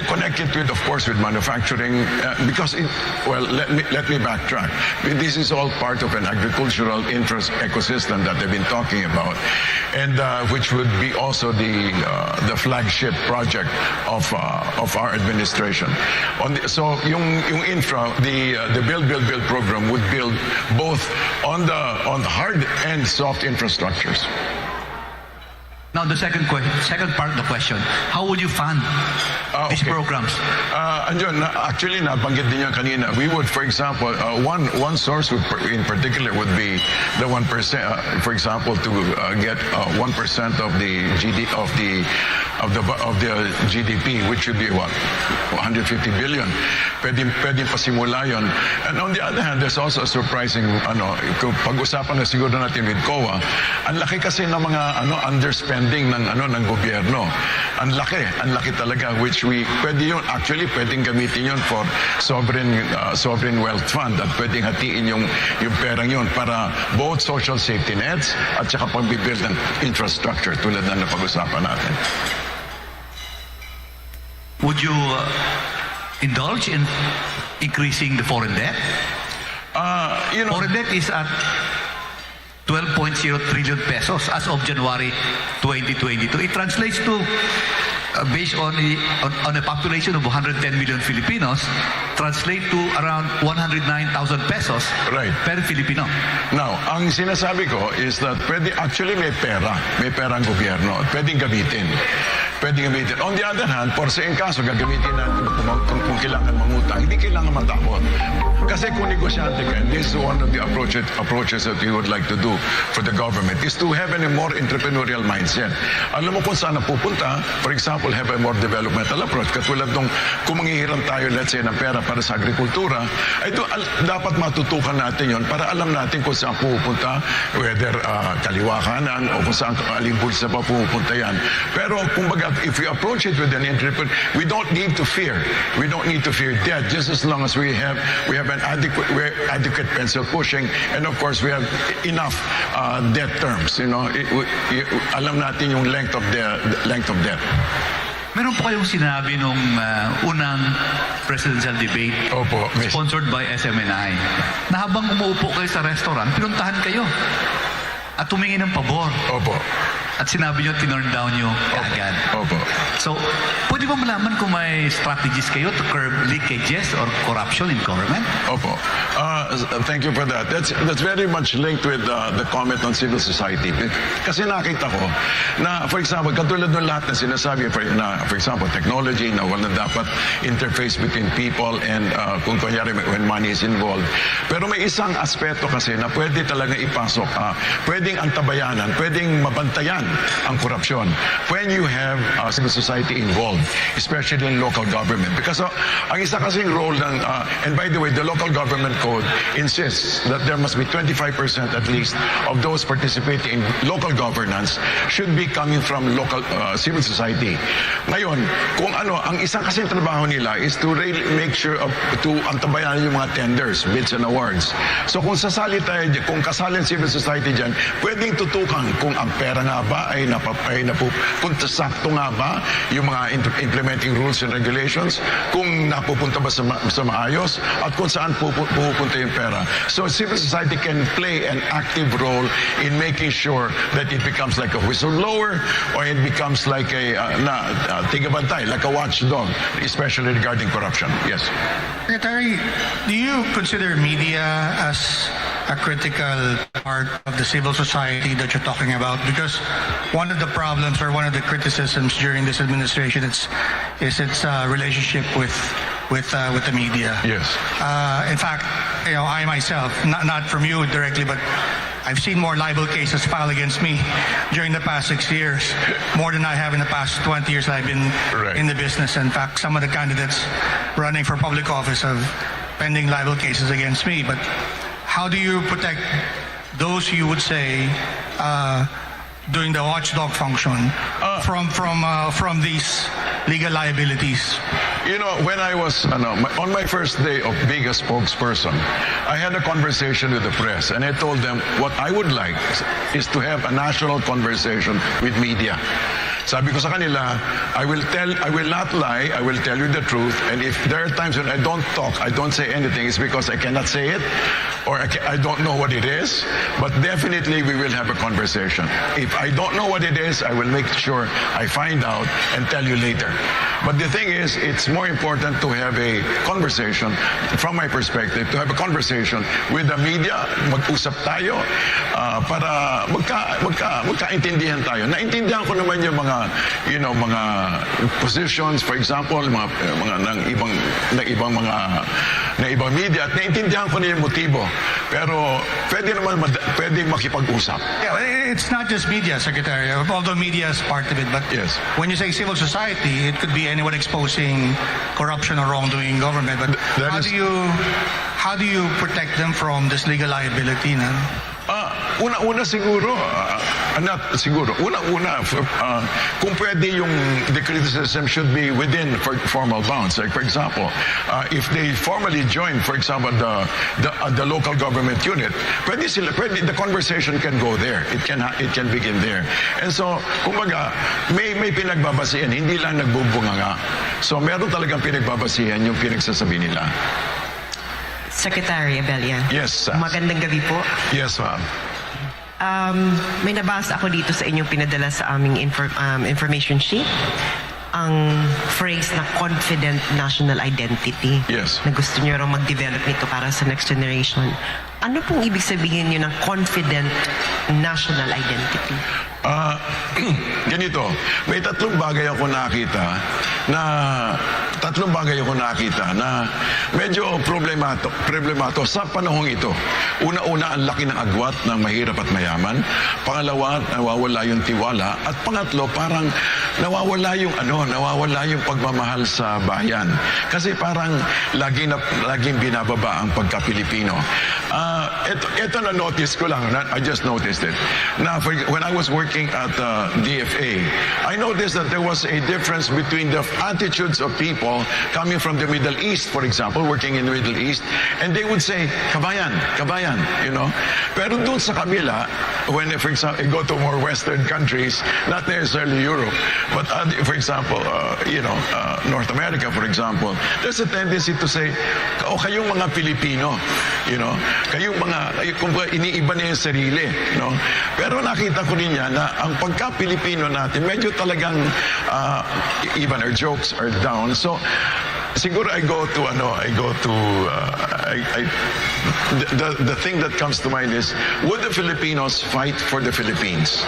connect it with, of course, with manufacturing because let me backtrack. This is all part of an agricultural ecosystem that I've been talking about, and which would be also the flagship project of our administration. So yung infra, the build program would build both on the hard and soft infrastructures. Now, the second part of the question, how would you fund these programs? Andiyan, actually, nabanggit din yan kanina. We would, for example, one source in particular would be the 1%, for example, to get 1% of the GDP, which should be what? 150 billion. Pwedeng pasimula yun. And on the other hand, there's also a surprising, kung pag-usapan na siguro natin with COA, ang laki kasi ng mga underspending ng gobyerno. Ang laki talaga, which pwedeng gamitin yun for sovereign wealth fund at pwedeng hatiin yung perang yun para both social safety nets at saka pag-build ng infrastructure tulad na napag-usapan natin. Would you indulge in increasing the foreign debt? Foreign debt is at 12.0 trillion pesos as of January 2022. It translates to, based on a population of 110 million Filipinos, translate to around 109,000 pesos per Filipino. Now, ang sinasabi ko is that actually may pera ang gobyerno, pwedeng gamitin. On the other hand, in kaso gagamitin natin kung kailangan mangutang, hindi kailangan matakot. Kasi kung negosyante ka, and this is one of the approaches that we would like to do for the government, is to have a more entrepreneurial mindset. Alam mo kung saan pupunta, for example, have a more developmental approach. Katulad nung kung manghihiram tayo, let's say, ng pera para sa agrikultura, dapat matutukan natin yon para alam natin kung saan pupunta, whether kaliwa kanan o kung saan aling bulsa pa pupunta yan. Pero kumbaga, if we approach it with an entrepreneur, we don't need to fear debt, just as long as we have an adequate pencil pushing, and of course we have enough debt terms. Alam natin yung length of debt. Meron po kayong sinabi nung unang presidential debate sponsored by SMNI na habang umuupo kayo sa restaurant, pinuntahan kayo at tumingin ng pabor. Opo. At sinabi nyo, tinurn down nyo agad. Opo. So, pwede ba malaman kung may strategies kayo to curb leakages or corruption in government? Opo. Thank you for that. That's very much linked with the comment on civil society. Kasi nakita ko na, for example, katulad ng lahat na sinasabi, for example, technology, na wala dapat interface between people and kung kunyari when money is involved. Pero may isang aspeto kasi na pwede talaga ipasok. Pwedeng antabayanan, pwedeng mabantayan ang korupsyon when you have civil society involved, especially in local government. Because ang isa kasing role ng, and by the way, the local government code insists that there must be 25% at least of those participating in local governance should be coming from local civil society. Ngayon, kung ang isang kasing trabaho nila is to really make sure to antabayan yung mga tenders, bids and awards. So kung kasali ang civil society dyan, pwedeng tutukan kung ang pera nga ba ay napupunta sakto nga ba yung mga implementing rules and regulations, kung napupunta ba sa maayos, at kung saan pupunta yung pera. So civil society can play an active role in making sure that it becomes like a whistleblower or it becomes like a tigabantay, like a watchdog, especially regarding corruption. Yes. Secretary, do you consider media as a critical part of the civil society that you're talking about? Because one of the problems or one of the criticisms during this administration is its relationship with the media. Yes. In fact, I myself, not from you directly, but I've seen more libel cases filed against me during the past 6 years, more than I have in the past 20 years I've been in the business. In fact, some of the candidates running for public office have pending libel cases against me. But how do you protect those you would say doing the watchdog function from these legal liabilities? When I was on my first day of being a spokesperson, I had a conversation with the press, and I told them what I would like is to have a national conversation with media. Sabi ko sa kanila, I will not lie, I will tell you the truth, and if there are times when I don't talk, I don't say anything, it's because I cannot say it, or I don't know what it is, but definitely we will have a conversation. If I don't know what it is, I will make sure I find out and tell you later. But the thing is, it's more important to have a conversation, from my perspective, to have a conversation with the media, mag-usap tayo, para magkaintindihan tayo. Naintindihan ko naman yung mga mga positions, for example, mga ng ibang media, at naintindihan ko na yung motibo. Pero pwede makipag-usap. Yeah, it's not just media, Secretary. Although media is part of it, but yes, when you say civil society, it could be anyone exposing corruption or wrongdoing in government. But how do you protect them from this legal liability? No? Una siguro, kung pwede yung the criticism should be within formal bounds. Like for example, if they formally join, for example, the local government unit, the conversation can go there. It can begin there. And so, kumbaga, may pinagbabasihan, hindi lang nagbubunganga. So meron talagang pinagbabasihan yung pinagsasabi nila. Secretary Abella. Yes. Magandang gabi po. Yes, ma'am. May nabasa ako dito sa inyong pinadala sa aming information sheet, ang phrase na confident national identity. Yes. Na gusto niyo raw mag-develop nito para sa next generation. Ano pong ibig sabihin niyo ng confident national identity? Ganito, may tatlong bagay ako nakita na medyo problemato sa panahong ito. Una-una, ang laki ng agwat ng mahirap at mayaman. Pangalawa, nawawala yung tiwala. At pangatlo, parang nawawala yung pagmamahal sa bayan. Kasi parang laging binababa ang pagka-Pilipino. Ito na-notice ko lang, I just noticed it. Na when I was working at DFA, I noticed that there was a difference between the attitudes of people coming from the Middle East, for example, working in the Middle East, and they would say, kabayan, you know. Pero doon sa kabila, when, for example, I go to more Western countries, not necessarily Europe, but for example, North America, for example, there's a tendency to say, kayong mga Pilipino, you know, kayong mga, kumbaga, iniiba niya yung sarili, no? Pero nakita ko rin yan na ang pagka-Pilipino natin, medyo talagang even our jokes are down. So, siguro the thing that comes to mind is, would the Filipinos fight for the Philippines?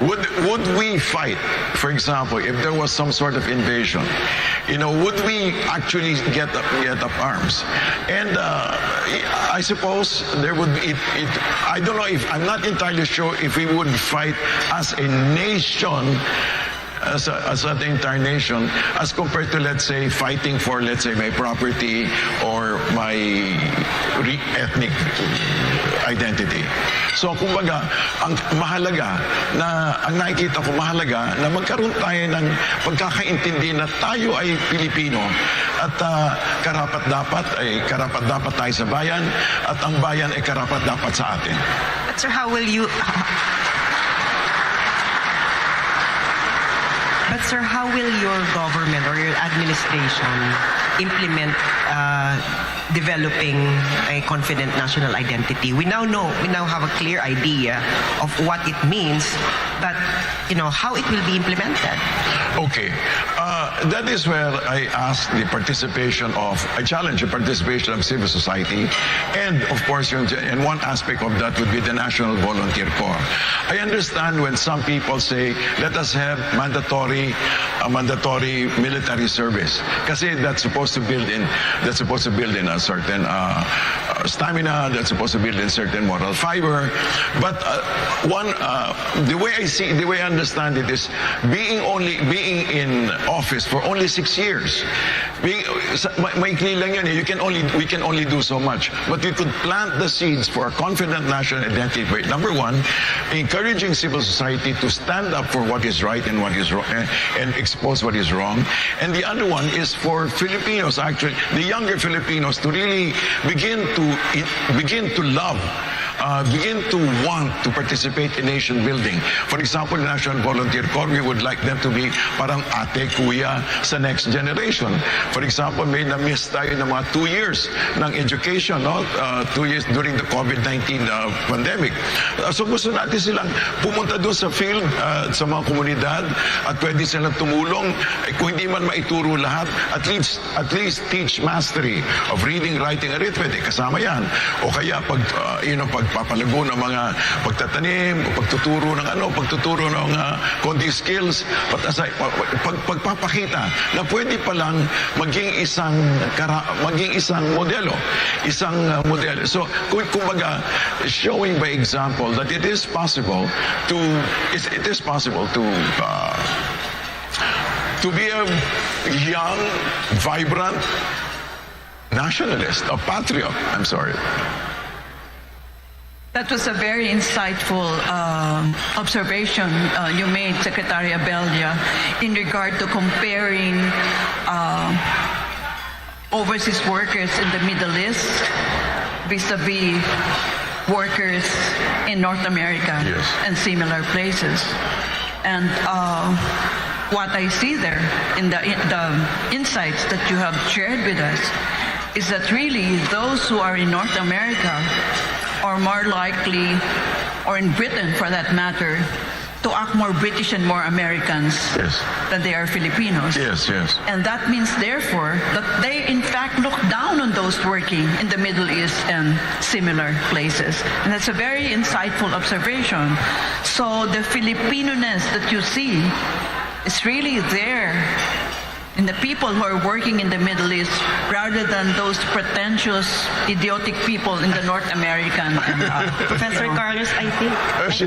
Would we fight, for example, if there was some sort of invasion? You know, would we actually get up arms? And I suppose there would be. I don't know if I'm not entirely sure if we would fight as a nation. As an entire nation, as compared to, let's say, fighting for, let's say, my property or my ethnic identity. So, kumbaga, ang nakikita ko mahalaga na magkaroon tayo ng pagkakaintindi na tayo ay Pilipino at karapat-dapat tayo sa bayan at ang bayan ay karapat-dapat sa atin. But sir, how will your government or your administration implement developing a confident national identity? We now have a clear idea of what it means, but how it will be implemented. Okay, that is where I challenge the participation of civil society, and of course, and one aspect of that would be the National Volunteer Corps. I understand when some people say, let us have mandatory military service, kasi that's supposed to build in a certain stamina, that's supposed to build in certain moral fiber. But the way I understand it is being in office for only 6 years. Maikli lang yun. We can only do so much. But we could plant the seeds for a confident national identity. Number one, encouraging civil society to stand up for what is right and what is wrong, and expose what is wrong. And the other one is for Filipinos, actually, the younger Filipinos, to really begin to love, begin to want to participate in nation building. For example, the National Volunteer Corps, we would like them to be parang ate, kuya sa next generation. For example, may na-miss tayo ng mga 2 years ng education, no? 2 years during the COVID-19 pandemic. So gusto natin silang pumunta doon sa field, sa mga komunidad, at pwede silang tumulong. Kung hindi man maituro lahat, at least teach mastery of reading, writing, arithmetic. Kasama yan. O kaya pag pagpapalago ng mga pagtatanim, pagtuturo ng coding skills, pagpapakita na pwede palang maging isang modelo. So, kumbaga, showing by example that it is possible to be a young, vibrant nationalist, a patriot. I'm sorry. That was a very insightful observation you made, Secretary Abella, in regard to comparing overseas workers in the Middle East vis-a-vis workers in North America and similar places. And what I see there in the insights that you have shared with us is that really those who are in North America are more likely, or in Britain for that matter, to act more British and more Americans than they are Filipinos. Yes. And that means, therefore, that they in fact look down on those working in the Middle East and similar places. And that's a very insightful observation. So the Filipino-ness that you see is really there in the people who are working in the Middle East, rather than those pretentious, idiotic people in the North American. Professor Carlos, I think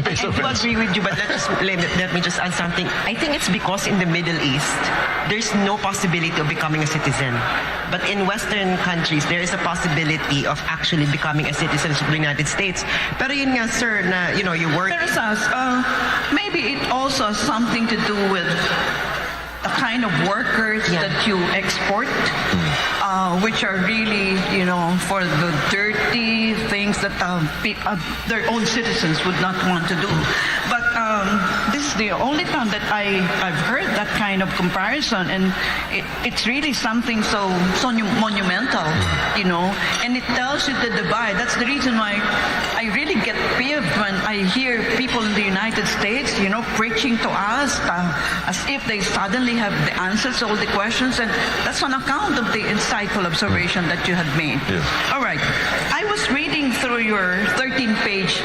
I do agree with you, but let me just add something. I think it's because in the Middle East, there's no possibility of becoming a citizen. But in Western countries, there is a possibility of actually becoming a citizen of the United States. Pero yun nga, sir, na you work. Maybe it also has something to do with the kind of workers that you export, which are really, for the dirty things that their own citizens would not want to do. But this is the only time that I've heard that kind of comparison, and it's really something so monumental, and it tells you the divide. That's the reason why I really get peeved when I hear people in the United States, preaching to us as if they suddenly have the answers to all the questions, and that's on account of the insightful observation that you had made. Yes. All right. I was reading through your 13-page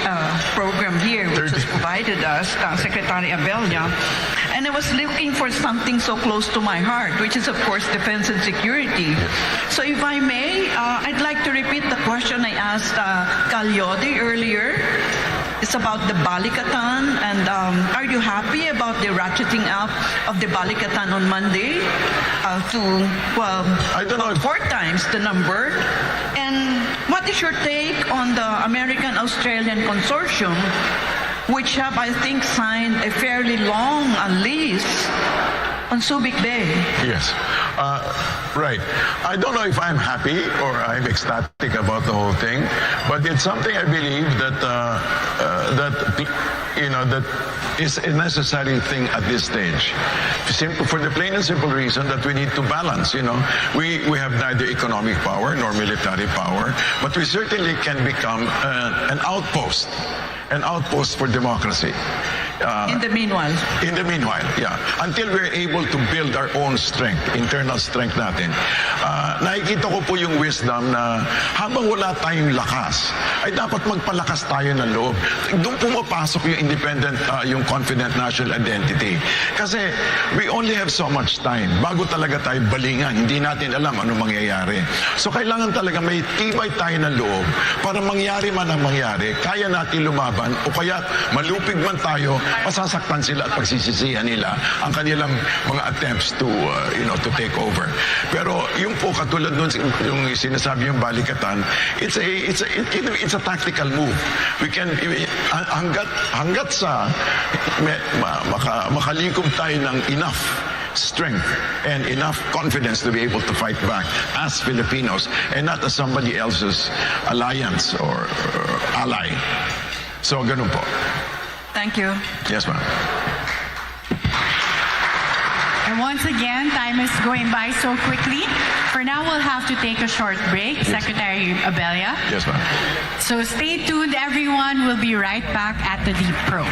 program here, which was provided us, Secretary Abella, and I was looking for something so close to my heart, which is, of course, defense and security. So if I may, I'd like to repeat the question I asked Leody earlier. It's about the Balikatan, and are you happy about the ratcheting up of the Balikatan on Monday to, I don't know, 4 times the number? And what is your take on the American-Australian consortium, which have, I think, signed a fairly long lease on Subic Bay? Yes. Right. I don't know if I'm happy or I'm ecstatic about the whole thing, but it's something I believe that is a necessary thing at this stage. For the plain and simple reason that we need to balance. We have neither economic power nor military power, but we certainly can become an outpost for democracy. In the meanwhile, yeah. Until we're able to build our own strength, internal strength natin. Nakikita ko po yung wisdom na habang wala tayong lakas, ay dapat magpalakas tayo ng loob. Doon pumapasok yung independent, yung confident national identity. Kasi we only have so much time. Bago talaga tayo balingan, hindi natin alam ano mangyayari. So kailangan talaga may tibay tayo ng loob para mangyari man ang mangyari, kaya natin lumaban o kaya malupig man tayo, masasaktan sila at pagsisisihan nila ang kanilang mga attempts to take over. Pero yung po katulad nun yung sinasabi yung Balikatan, it's a tactical move. We can hanggat sa makalikom tayo ng enough strength and enough confidence to be able to fight back as Filipinos and not as somebody else's alliance or ally. So ganun po. Thank you. Yes, ma'am. And once again, time is going by so quickly. For now, we'll have to take a short break. Yes. Secretary Abella. Yes, ma'am. So stay tuned, everyone. We'll be right back at the Deep Probe.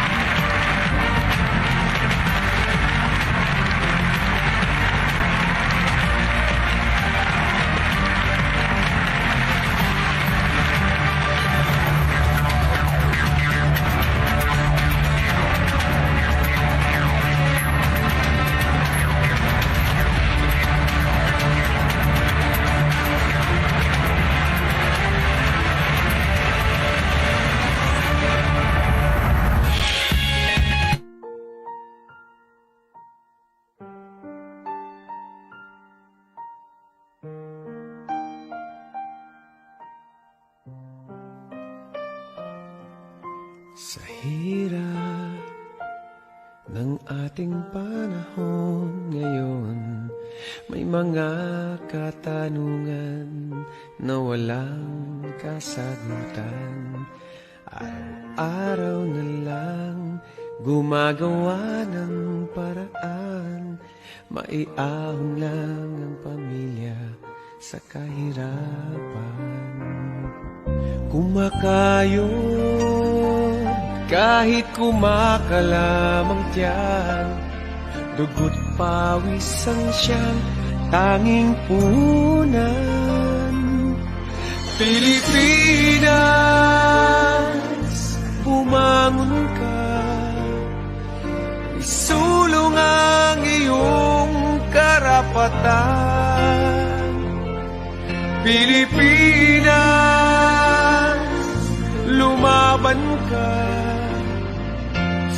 Sa hirap ng ating panahon ngayon, may mga katanungan na walang kasagutan. Araw-araw na lang gumagawa ng paraan, maiahon lang ang pamilya sa kahirapan. Kumakayod kahit kumakalamang tiyan, dugo't pawis ang siyang tanging punan. Pilipinas, bumangon ka, isulong ang iyong karapatan. Pilipinas, lumaban ka,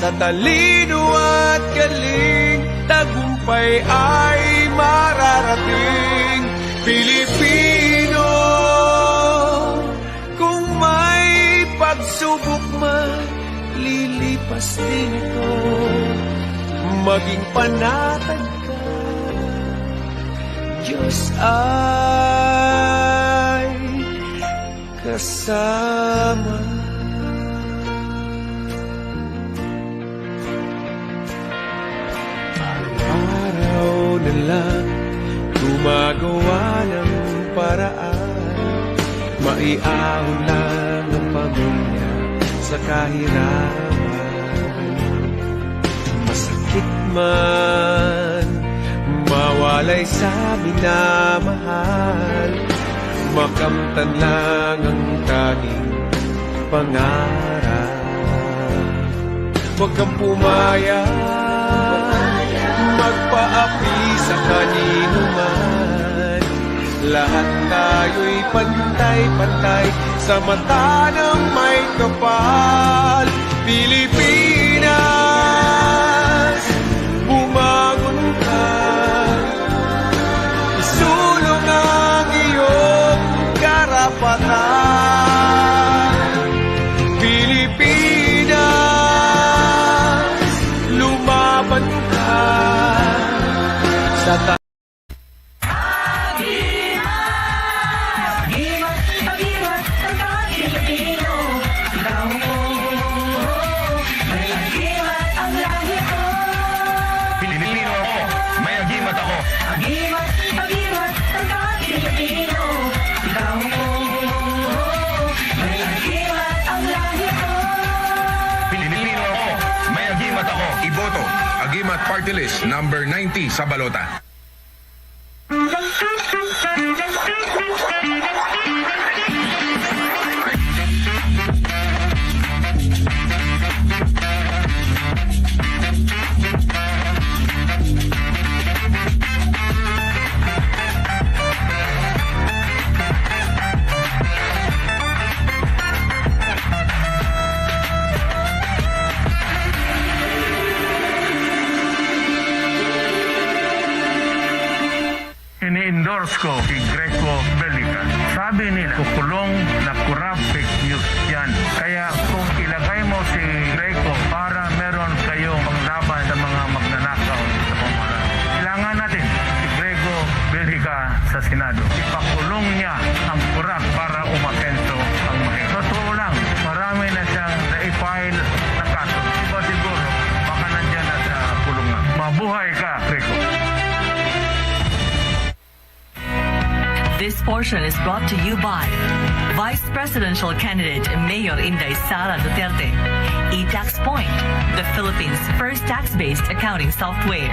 sa talino at galing, tagumpay ay mararating. Pilipino, kung may pagsubok man, lilipas din ito. Maging panatag ka, Diyos ay kasama. Araw na lang gumagawa ng paraan, maiahon lang ang pamilya sa kahirapan. Masakit man mawalay sa minamahal, makamtan lang ang tanging pangarap. Huwag kang pumayag, magpaapi sa kanino man. Lahat tayo'y pantay-pantay sa mata ng may kapal. Pilipinas, bumangon ka, isulong ang iyong karapatan. Pilipinas, lumaban ka sa Iboto, Agimat Party List number 90 sa balota. Ini-endorse ko si Greco Bellica. Sabi nila, kukulong na corrupt fake news yan. Kaya kung ilagay mo si Greco para meron kayong panglaban sa mga magnanakaw sa pamahalaan, kailangan natin si Greco Bellica sa Senado. Ipakulong niya ang corrupt para umasenso ang mahirap. Totoo lang, marami na siyang na-file na kaso. Diba siguro, baka nandyan na sa kulungan. Mabuhay ka, Greco. This portion is brought to you by Vice Presidential Candidate Mayor Inday Sara Duterte, eTax Point, the Philippines' first tax-based accounting software,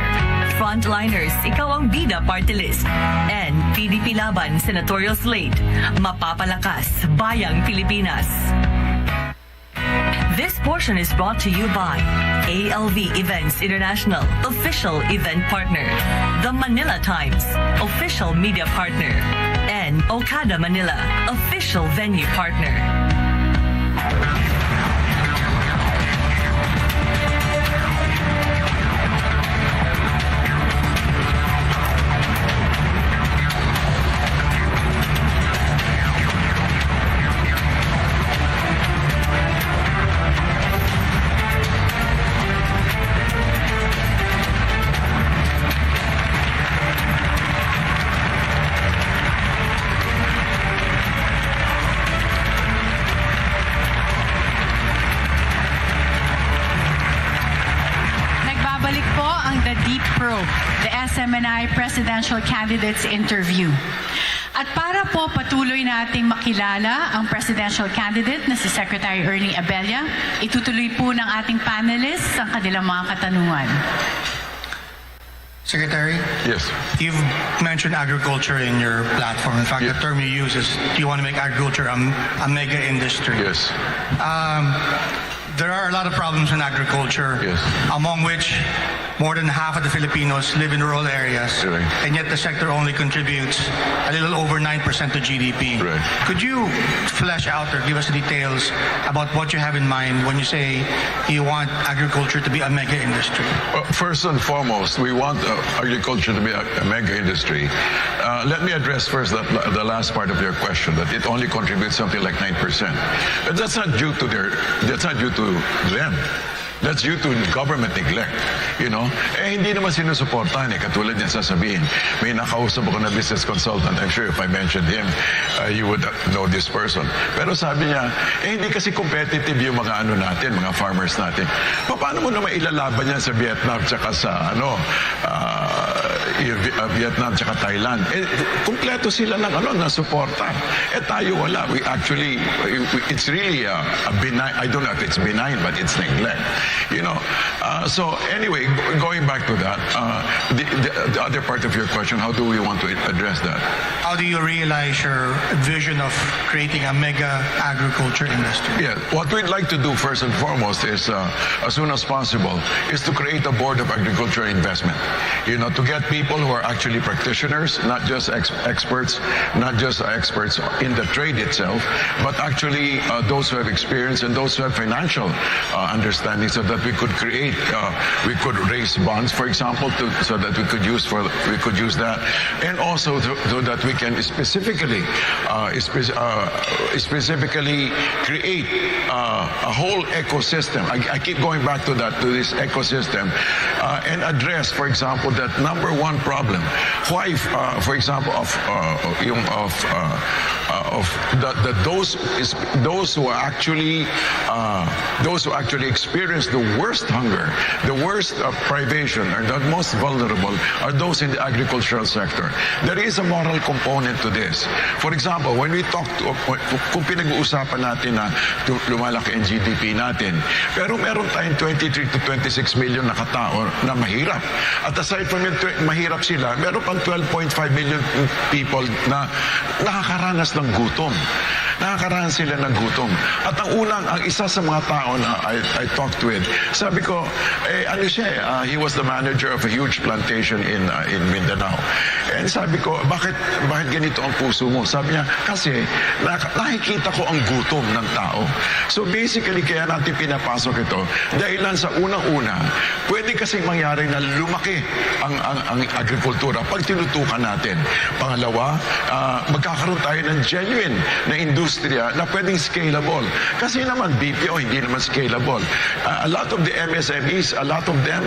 Frontliners, ikaw ang bida party list, and PDP Laban Senatorial Slate, mapapalakas bayang Pilipinas. This portion is brought to you by ALV Events International, official event partner, The Manila Times, official media partner, and Okada Manila, official venue partner. probe, the SMNI Presidential Candidates Interview. At para po patuloy nating makilala ang presidential candidate na si Secretary Ernie Abella, itutuloy po ng ating panelists ang kanilang mga katanungan. Secretary? Yes. You've mentioned agriculture in your platform. In fact, the term you use is you want to make agriculture a mega industry. Yes. There are a lot of problems in agriculture, Yes. among which more than half of the Filipinos live in rural areas, Right. and yet the sector only contributes a little over 9% to GDP. Right. Could you flesh out or give us details about what you have in mind when you say you want agriculture to be a mega industry? First and foremost, we want agriculture to be a mega industry. Let me address first the last part of your question, that it only contributes something like 9%. But that's not due to them. That's due to government neglect. You know? Hindi naman sinusuportahan eh. Katulad niyan sasabihin, may nakausap ako na business consultant. I'm sure if I mentioned him, you would know this person. Pero sabi niya, hindi kasi competitive yung mga natin, mga farmers natin. Paano mo naman ilalaban yan sa Vietnam tsaka sa Vietnam tsaka Thailand? Kumpleto sila ng suporta. Tayo wala. We actually, it's really a benign, I don't know if it's benign, but it's neglect. You know, so anyway, going back to that, the other part of your question, how do we want to address that? How do you realize your vision of creating a mega agriculture industry? Yeah, what we'd like to do first and foremost is, as soon as possible, is to create a board of agricultural investment. You know, to get people who are actually practitioners, not just experts, not just experts in the trade itself, but actually those who have experience and those who have financial understanding, so that we could create, we could raise bonds, for example, so that we could use that, and also so that we can specifically create a whole ecosystem. I keep going back to this ecosystem, and address, for example, that number one problem. Why, for example, those who actually experience the worst hunger, the worst privation, or the most vulnerable are those in the agricultural sector. There is a moral component to this. For example, when we talk to, kung pinag-uusapan natin na lumalaki ang GDP natin, pero meron tayong 23 to 26 million na katao na mahirap. At aside from yung mahirap sila, meron pang 12.5 million people na nakakaranas ng gutom. Nakakaranas sila ng gutom. At ang isa sa mga tao na I talked with, sabi ko, he was the manager of a huge plantation in Mindanao. And sabi ko, bakit ganito ang puso mo? Sabi niya, kasi nakikita ko ang gutom ng tao. So basically, kaya natin pinapasok ito, dahil lang sa unang-una, pwede kasing mangyari na lumaki ang agrikultura pag tinutukan natin. Pangalawa, magkakaroon tayo ng genuine na industriya na pwedeng scalable. Kasi naman BPO, hindi naman scalable. A lot of the MSMEs, a lot of them,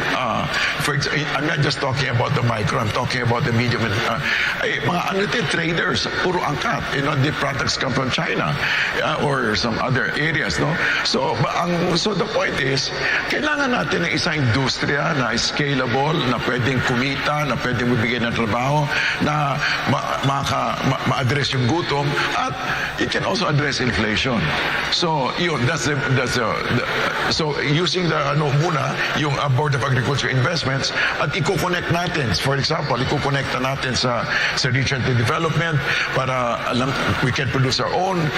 I'm not just talking about the micro, I'm talking about the medium. Mga traders, puro angkat. You know, the products come from China or some other areas, no? So the point is, kailangan natin ng isang industriya na scalable, na pwedeng kumita, na pwedeng bibigyan ng trabaho, na ma-address yung gutom, at it can also address inflation. So, yun, so using yung Board of Agriculture Investments, at i-connect natin, for example, i-connect natin sa research and development para we can produce our own,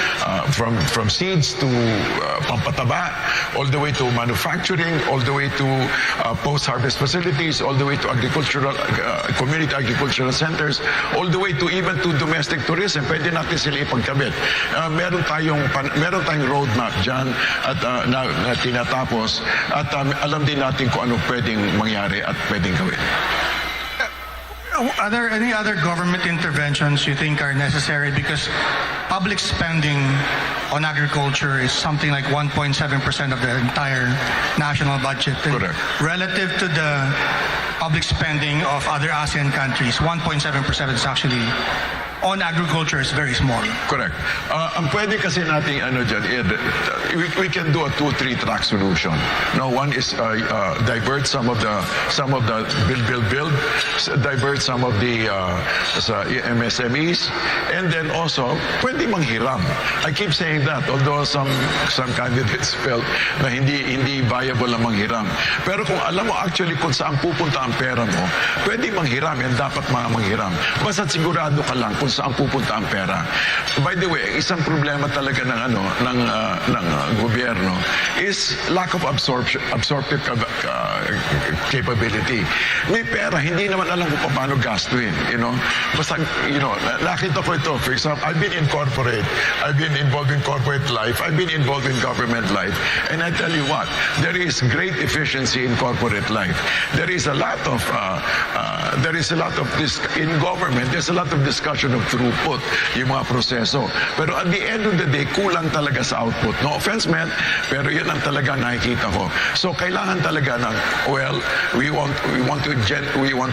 from seeds to pampataba, all the way to manufacturing, all the way to post-harvest facilities, all the way to community agricultural centers, all the way to even to domestic tourism. Pwede natin sila ipagkabit. Meron tayong roadmap dyan at na tinatapos, at alam din natin kung ano pwedeng mangyari at pwedeng gawin. Are there any other government interventions you think are necessary? Because public spending on agriculture is something like 1.7% of the entire national budget. Correct. Relative to the public spending of other ASEAN countries, 1.7% is actually on agriculture is very small. Correct. Ang pwede kasi nating dyan, we can do a 2-3 track solution. No, one is divert some of the build, divert some of the sa MSMEs, and then also pwede manghiram. I keep saying that, although some candidates felt na hindi viable ang manghiram. Pero kung alam mo actually kung saan pupunta ang pera mo, pwede manghiram, yan dapat manghiram. Basta sigurado ka lang kung saan pupunta ang pera. By the way, isang problema talaga ng gobyerno is lack of absorptive capability. May pera, hindi naman alam kung paano gastuin, Basta, nakita ko ito. For example, I've been in corporate, I've been involved in corporate life, I've been involved in government life, and I tell you what, there is great efficiency in corporate life. There is a lot of in government, there's a lot of discussion of throughput, yung mga proseso. Pero at the end of the day, kulang talaga sa output. No offense, man, pero yun ang talaga nakikita ko. So kailangan talaga ng, we want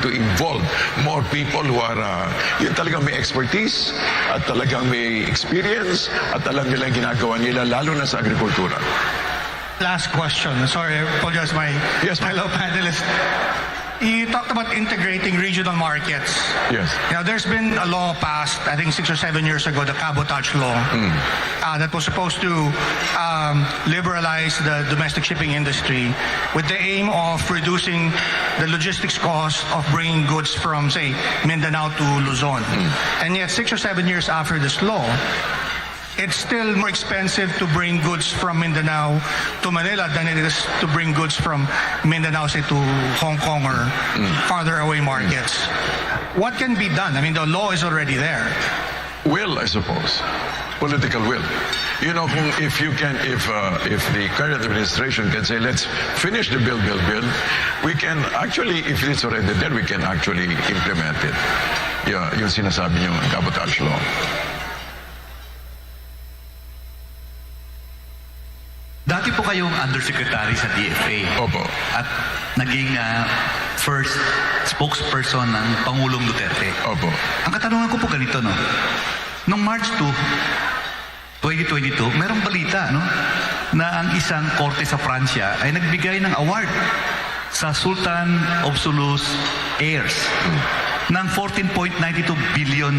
to involve more people who are yun talagang may expertise at talagang may experience at alam nila ginagawa nila, lalo na sa agrikultura. Last question. Sorry, I apologize my fellow panelists. You talked about integrating regional markets. Yes. There's been a law passed, I think 6 or 7 years ago, the cabotage law, that was supposed to liberalize the domestic shipping industry with the aim of reducing the logistics cost of bringing goods from, say, Mindanao to Luzon. And yet, 6 or 7 years after this law, it's still more expensive to bring goods from Mindanao to Manila than it is to bring goods from Mindanao, say, to Hong Kong or farther away markets. What can be done? I mean, the law is already there. Will, I suppose. Political will. If the current administration can say, let's finish the bill, we can actually, if it's already there, we can actually implement it. Yung sinasabi nyo, cabotage law. Dati po kayong undersecretary sa DFA. Opo. At naging first spokesperson ng Pangulong Duterte. Opo. Ang katanungan ko po ganito, Noong March 2, 2022, merong balita, na ang isang korte sa Pransya ay nagbigay ng award sa Sultan of Sulu's heirs ng $14.92 billion.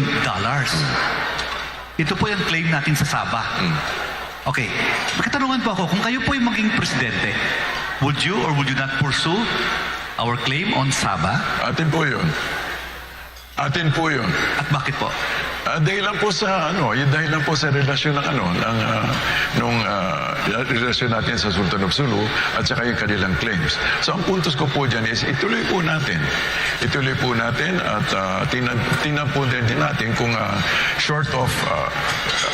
Ito po yung claim natin sa Sabah. Okay, magkatanungan po ako, kung kayo po yung maging presidente, would you or would you not pursue our claim on Sabah? Atin po yun. At bakit po? Dahil lang po sa relasyon ng relasyon natin sa Sultan of Sulu at saka yung kanilang claims. So ang puntos ko po dyan is ituloy po natin at tingnan po din natin kung short of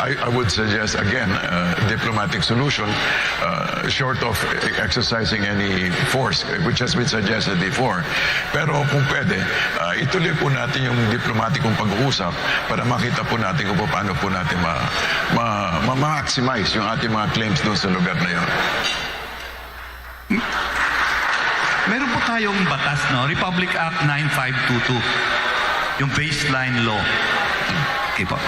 I would suggest again diplomatic solution, short of exercising any force which has been suggested before. Pero kung pwede, ituloy po natin yung diplomatikong pag-uusap para makita po natin kung paano po natin ma-maximize yung ating mga claims doon sa lugar na yun. Meron po tayong batas, Republic Act 9522, yung baseline law. Okay po.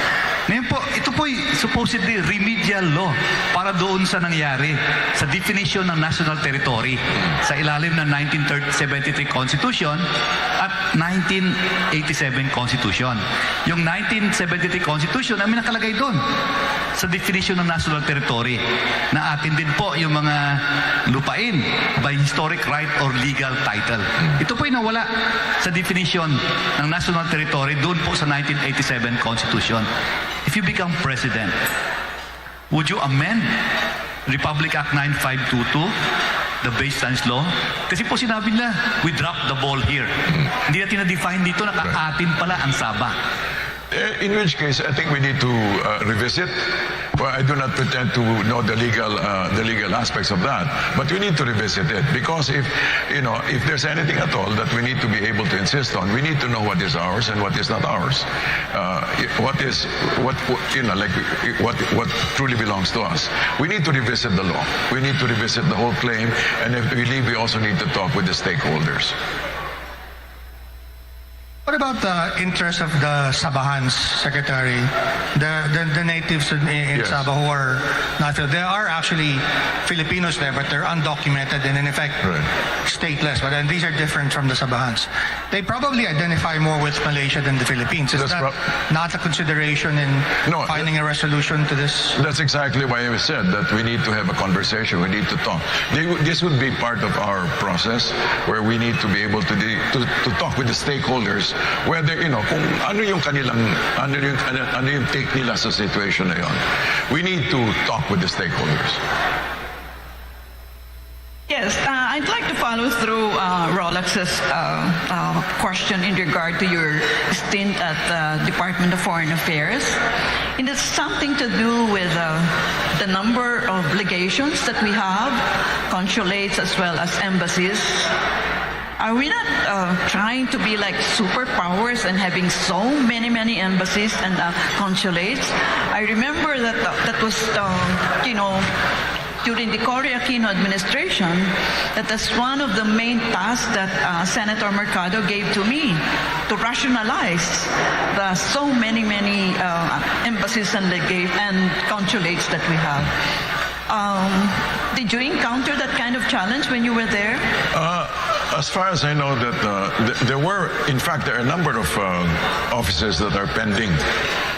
Ngayon po, ito po supposedly remedial law para doon sa nangyari sa definition ng national territory sa ilalim ng 1973 Constitution at 1987 Constitution. Yung 1973 Constitution, may nakalagay doon sa definition ng national territory na atin din po yung mga lupain by historic right or legal title. Ito po yung nawala sa definition ng national territory doon po sa 1987 Constitution. If you become president, would you amend Republic Act 9522, the baseline law? Kasi po sinabi nila, we dropped the ball here. Hindi natin na-define dito na kaatin pala ang Sabah. In which case, I think we need to revisit. Well, I do not pretend to know the legal aspects of that, but we need to revisit it because if there's anything at all that we need to be able to insist on, we need to know what is ours and what is not ours. What truly belongs to us. We need to revisit the law. We need to revisit the whole claim, and if we leave, we also need to talk with the stakeholders. What about the interest of the Sabahans, Secretary? The natives in Yes. Sabah who are not, there are actually Filipinos there, but they're undocumented and in effect stateless. But then these are different from the Sabahans. They probably identify more with Malaysia than the Philippines. Is that not a consideration in finding a resolution to this? That's exactly why I said that we need to have a conversation. We need to talk. This would be part of our process where we need to be able to talk with the stakeholders, whether, kung ano yung kanilang, ano yung take nila sa situation na yon. We need to talk with the stakeholders. Yes, I'd like to follow through Rolex's question in regard to your stint at the Department of Foreign Affairs. It has something to do with the number of legations that we have, consulates as well as embassies. Are we not trying to be like superpowers and having so many embassies and consulates? I remember that was, during the Cory Aquino administration, that is one of the main tasks that Senator Mercado gave to me, to rationalize the so many embassies and consulates that we have. Did you encounter that kind of challenge when you were there? As far as I know, that there are a number of offices that are pending,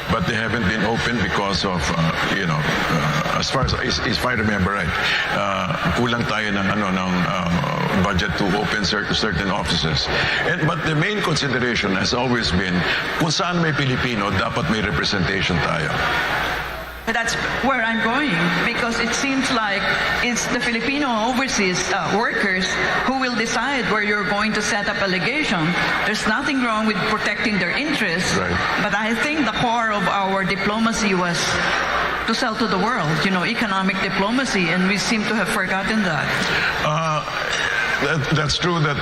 but they haven't been opened because of, as far as if I remember right, kulang tayo ng budget to open certain offices. But the main consideration has always been, kung saan may Pilipino, dapat may representation tayo. That's where I'm going, because it seems like it's the Filipino overseas workers who will decide where you're going to set up a legation. There's nothing wrong with protecting their interests, but I think the core of our diplomacy was to sell to the world, economic diplomacy, and we seem to have forgotten that. That's true that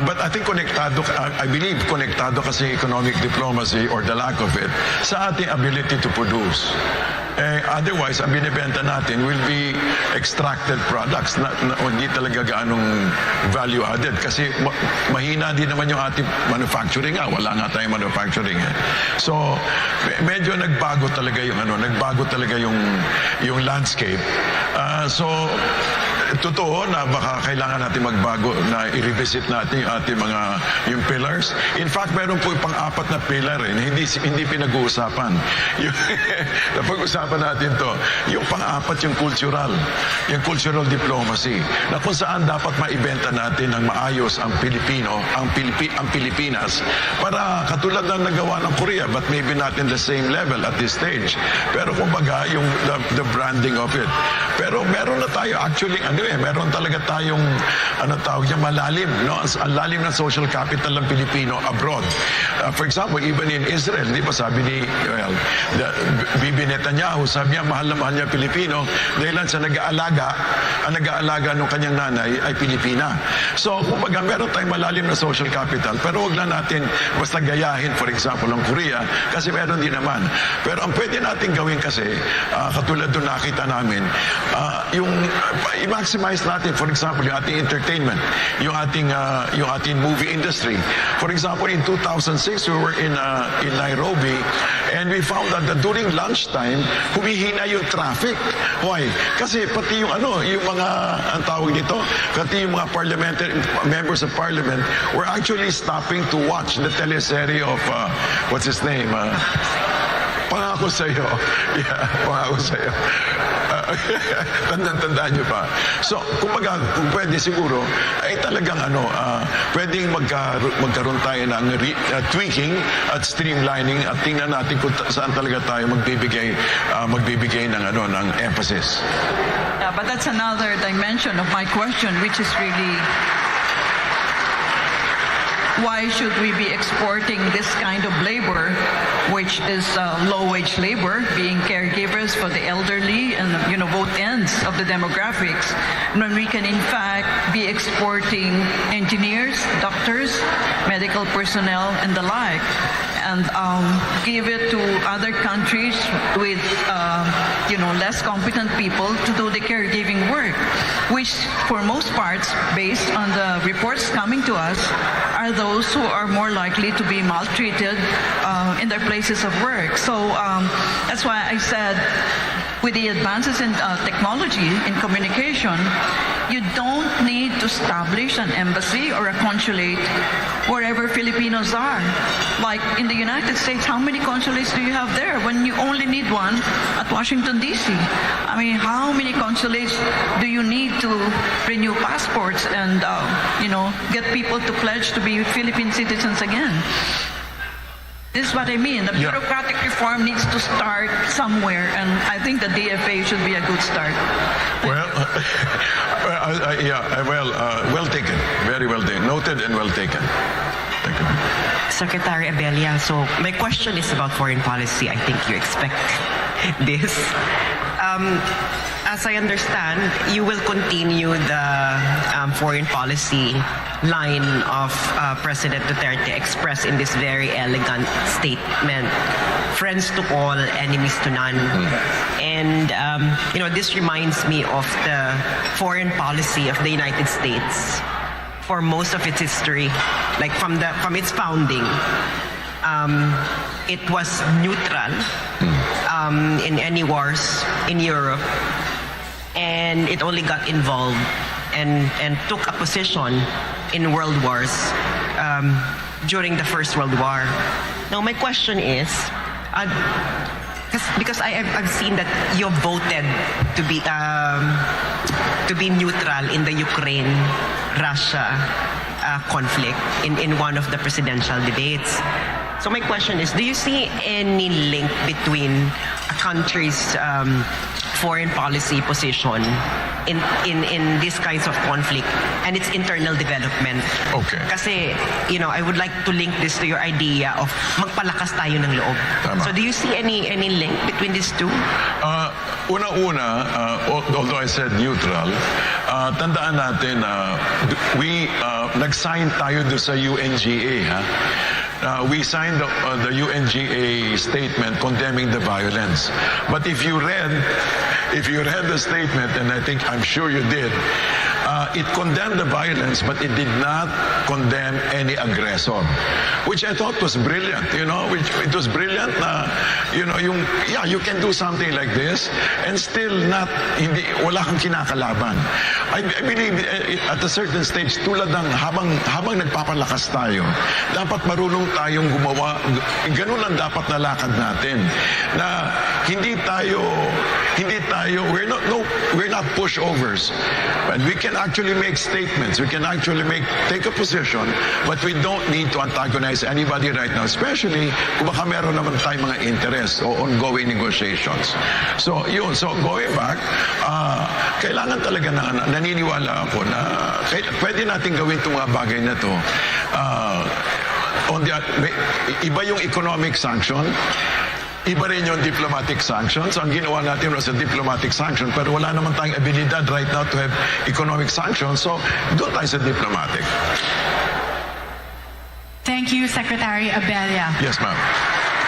but I think I believe konektado kasi economic diplomacy or the lack of it sa ating ability to produce. Otherwise, ang binibenta natin will be extracted products na hindi talaga gaanong value added kasi mahina din naman yung ating manufacturing wala nga tayong manufacturing So medyo nagbago talaga yung landscape. So totoo na baka kailangan natin magbago na i-revisit natin yung ating yung pillars. In fact, meron po pang-apat na pillar na hindi pinag-uusapan. Napag-usapan natin to. Yung pang-apat, yung cultural diplomacy, na kung saan dapat maibenta natin ng maayos ang Pilipinas para katulad ng nagawa ng Korea, but maybe not in the same level at this stage. Pero kumbaga, yung the branding of it. Pero meron na tayo actually meron talaga tayong malalim, ang lalim ng social capital ng Pilipino abroad. For example, even in Israel, di ba sabi ni Bibi Netanyahu, sabi niya mahal na mahal niya Pilipino dahil sa nag-aalaga ng kanyang nanay ay Pilipina. So, kumbaga meron tayong malalim na social capital, pero wag na natin basta gayahin, for example, ang Korea, kasi meron din naman. Pero ang pwede natin gawin kasi, katulad doon nakita namin, yung i-maximize natin, for example, yung ating entertainment, yung ating movie industry. For example, in 2006, we were in Nairobi, and we found that during lunchtime, humihina yung traffic. Why? Kasi pati yung mga, ang tawag nito, pati yung mga members of parliament were actually stopping to watch the teleserye of, what's his name? Pangako sa'yo. Yeah, Pangako sa'yo. Tandaan nyo pa. So, kumbaga, kung pwede siguro, ay talagang pwedeng magkaroon tayo ng tweaking at streamlining at tingnan natin kung saan talaga tayo magbibigay ng emphasis. Yeah, but that's another dimension of my question, which is really, why should we be exporting this kind of labor, which is low-wage labor, being caregivers for the elderly and both ends of the demographics, when we can in fact be exporting engineers, doctors, medical personnel, and the like, and give it to other countries with less competent people to do the caregiving work, which for most parts, based on the reports coming to us, are are those who are more likely to be maltreated in their places of work. So that's why I said, with the advances in technology, in communication, you don't need to establish an embassy or a consulate wherever Filipinos are. Like in the United States, how many consulates do you have there when you only need one at Washington, D.C.? I mean, how many consulates do you need to renew passports and, get people to pledge to be Philippine citizens again? This is what I mean. The bureaucratic reform needs to start somewhere, and I think the DFA should be a good start. Well, well taken. Very well taken. Noted and well taken. Thank you. Secretary Abella, so my question is about foreign policy. I think you expect this. As I understand, you will continue the foreign policy line of President Duterte expressed in this very elegant statement: friends to all, enemies to none. And this reminds me of the foreign policy of the United States for most of its history, like from its founding. It was neutral in any wars in Europe, and it only got involved and took a position in world wars during the First World War. Now my question is, because I've seen that you voted to be neutral in the Ukraine-Russia conflict in one of the presidential debates. So my question is, do you see any link between a country's foreign policy position in these kinds of conflict and its internal development? Okay. Kasi, I would like to link this to your idea of magpalakas tayo ng loob. Tama. So do you see any link between these two? Una-una, although I said neutral, tandaan natin nag-sign tayo doon sa UNGA, ha? We signed the UNGA statement condemning the violence. But if you read the statement, and I'm sure you did, it condemned the violence, but it did not condemn any aggressor, which I thought was brilliant. It was brilliant. You can do something like this and still wala kang kinakalaban. I believe at a certain stage, tulad ng habang nagpapalakas tayo, dapat marunong tayong gumawa. Ganun ang dapat na lakad natin. Na hindi tayo we're not pushovers. And we can actually make statements. We can actually take a position, but we don't need to antagonize anybody right now, especially kung baka meron naman tayong mga interest o ongoing negotiations. So going back, kailangan talaga naniniwala ako na pwede natin gawin itong mga bagay na to. Iba yung economic sanction, iba rin yung diplomatic sanctions. Ang ginawa natin was a diplomatic sanction, pero wala naman tayong abilidad right now to have economic sanctions. So, doon tayo sa diplomatic. Thank you, Secretary Abella. Yes, ma'am.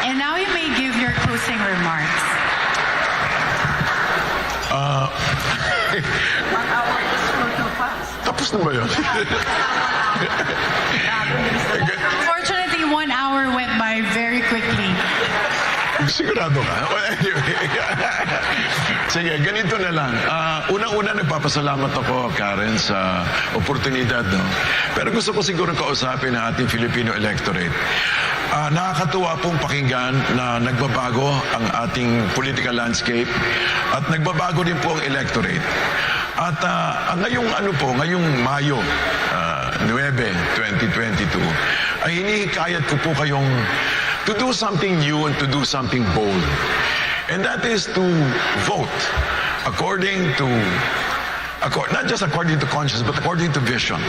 And now you may give your closing remarks. Tapos na ba yun? Unfortunately, 1 hour went by very quickly. Sigurado ka? Sige, ganito na lang. Unang-una, nagpapasalamat ako, Karen, sa oportunidad. No? Pero gusto ko siguro kausapin ang ating Filipino electorate. Nakakatuwa pong pakinggan na nagbabago ang ating political landscape at nagbabago din po ang electorate. At ngayong Mayo 9, 2022, ay hinihikayat ko po kayong to do something new and to do something bold. And that is to vote not just according to conscience, but according to vision.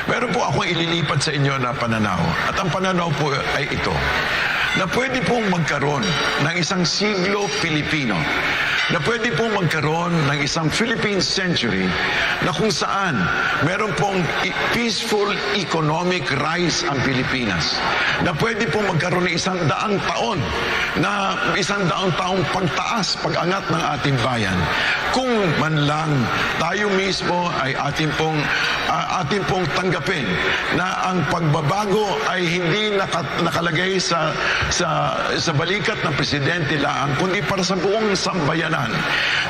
Meron po akong ililipat sa inyo na pananaw. At ang pananaw po ay ito, na pwede pong magkaroon ng isang siglo Pilipino na pwede pong magkaroon ng isang Philippine century na kung saan meron pong peaceful economic rise ang Pilipinas, na pwede pong magkaroon ng 100 taon na 100 taong pagtaas, pagangat ng ating bayan, kung man lang tayo mismo ay ating pong tanggapin na ang pagbabago ay hindi nakalagay sa balikat ng presidente lang, kundi para sa buong sambayanan.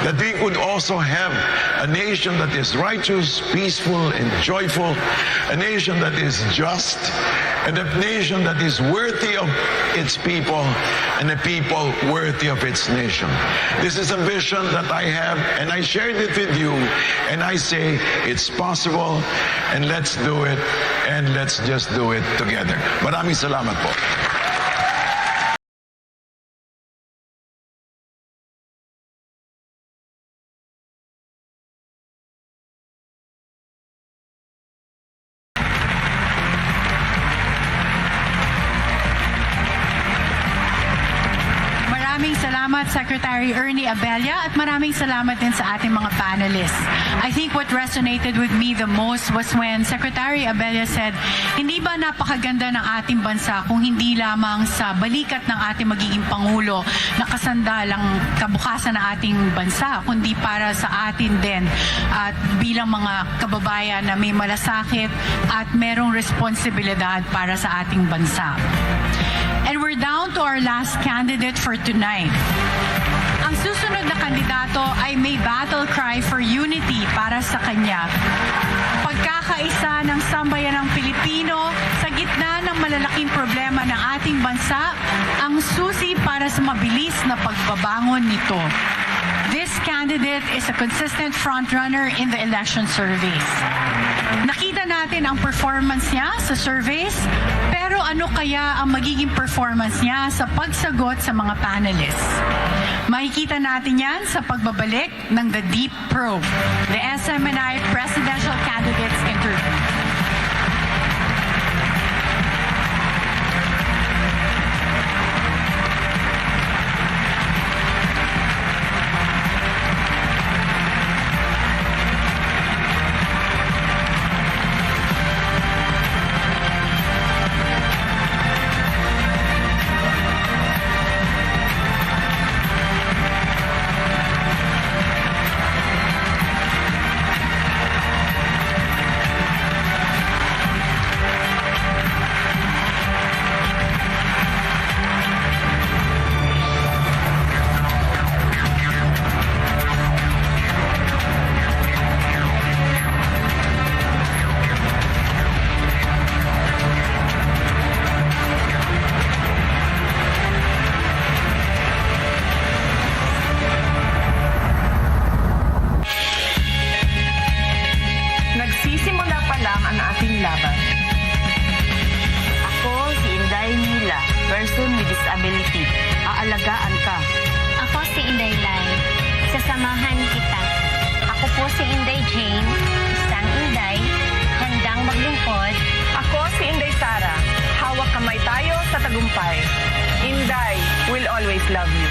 That we could also have a nation that is righteous, peaceful, and joyful, a nation that is just, and a nation that is worthy of its people, and a people worthy of its nation. This is a vision that I have, and I shared it with you, and I say it's possible, and let's do it, and let's just do it together. Maraming salamat po. Maraming salamat, Secretary Ernie Abella, at maraming salamat din sa ating mga panelists. I think what resonated with me the most was when Secretary Abella said, hindi ba napakaganda ng ating bansa kung hindi lamang sa balikat ng ating magiging Pangulo nakasandalang kabukasan ng ating bansa, kundi para sa atin din at bilang mga kababayan na may malasakit at merong responsibilidad para sa ating bansa. And we're down to our last candidate for tonight. Ang susunod na kandidato ay may battle cry for unity para sa kanya. Pagkakaisa ng sambayanang Pilipino sa gitna ng malalaking problema ng ating bansa, ang susi para sa mabilis na pagbabangon nito. This candidate is a consistent frontrunner in the election surveys. Nakita natin ang performance niya sa surveys, pero ano kaya ang magiging performance niya sa pagsagot sa mga panelists? Makikita natin yan sa pagbabalik ng The Deep Probe, the SMNI Presidential Candidates Interview. Nagsisimula pa lang ang ating laban. Ako si Inday Mila, person with disability. Aalagaan ka. Ako si Inday Lai. Sasamahan kita. Ako po si Inday Jane, isang Inday, handang maglingkod. Ako si Inday Sara. Hawak kamay tayo sa tagumpay. Inday will always love you.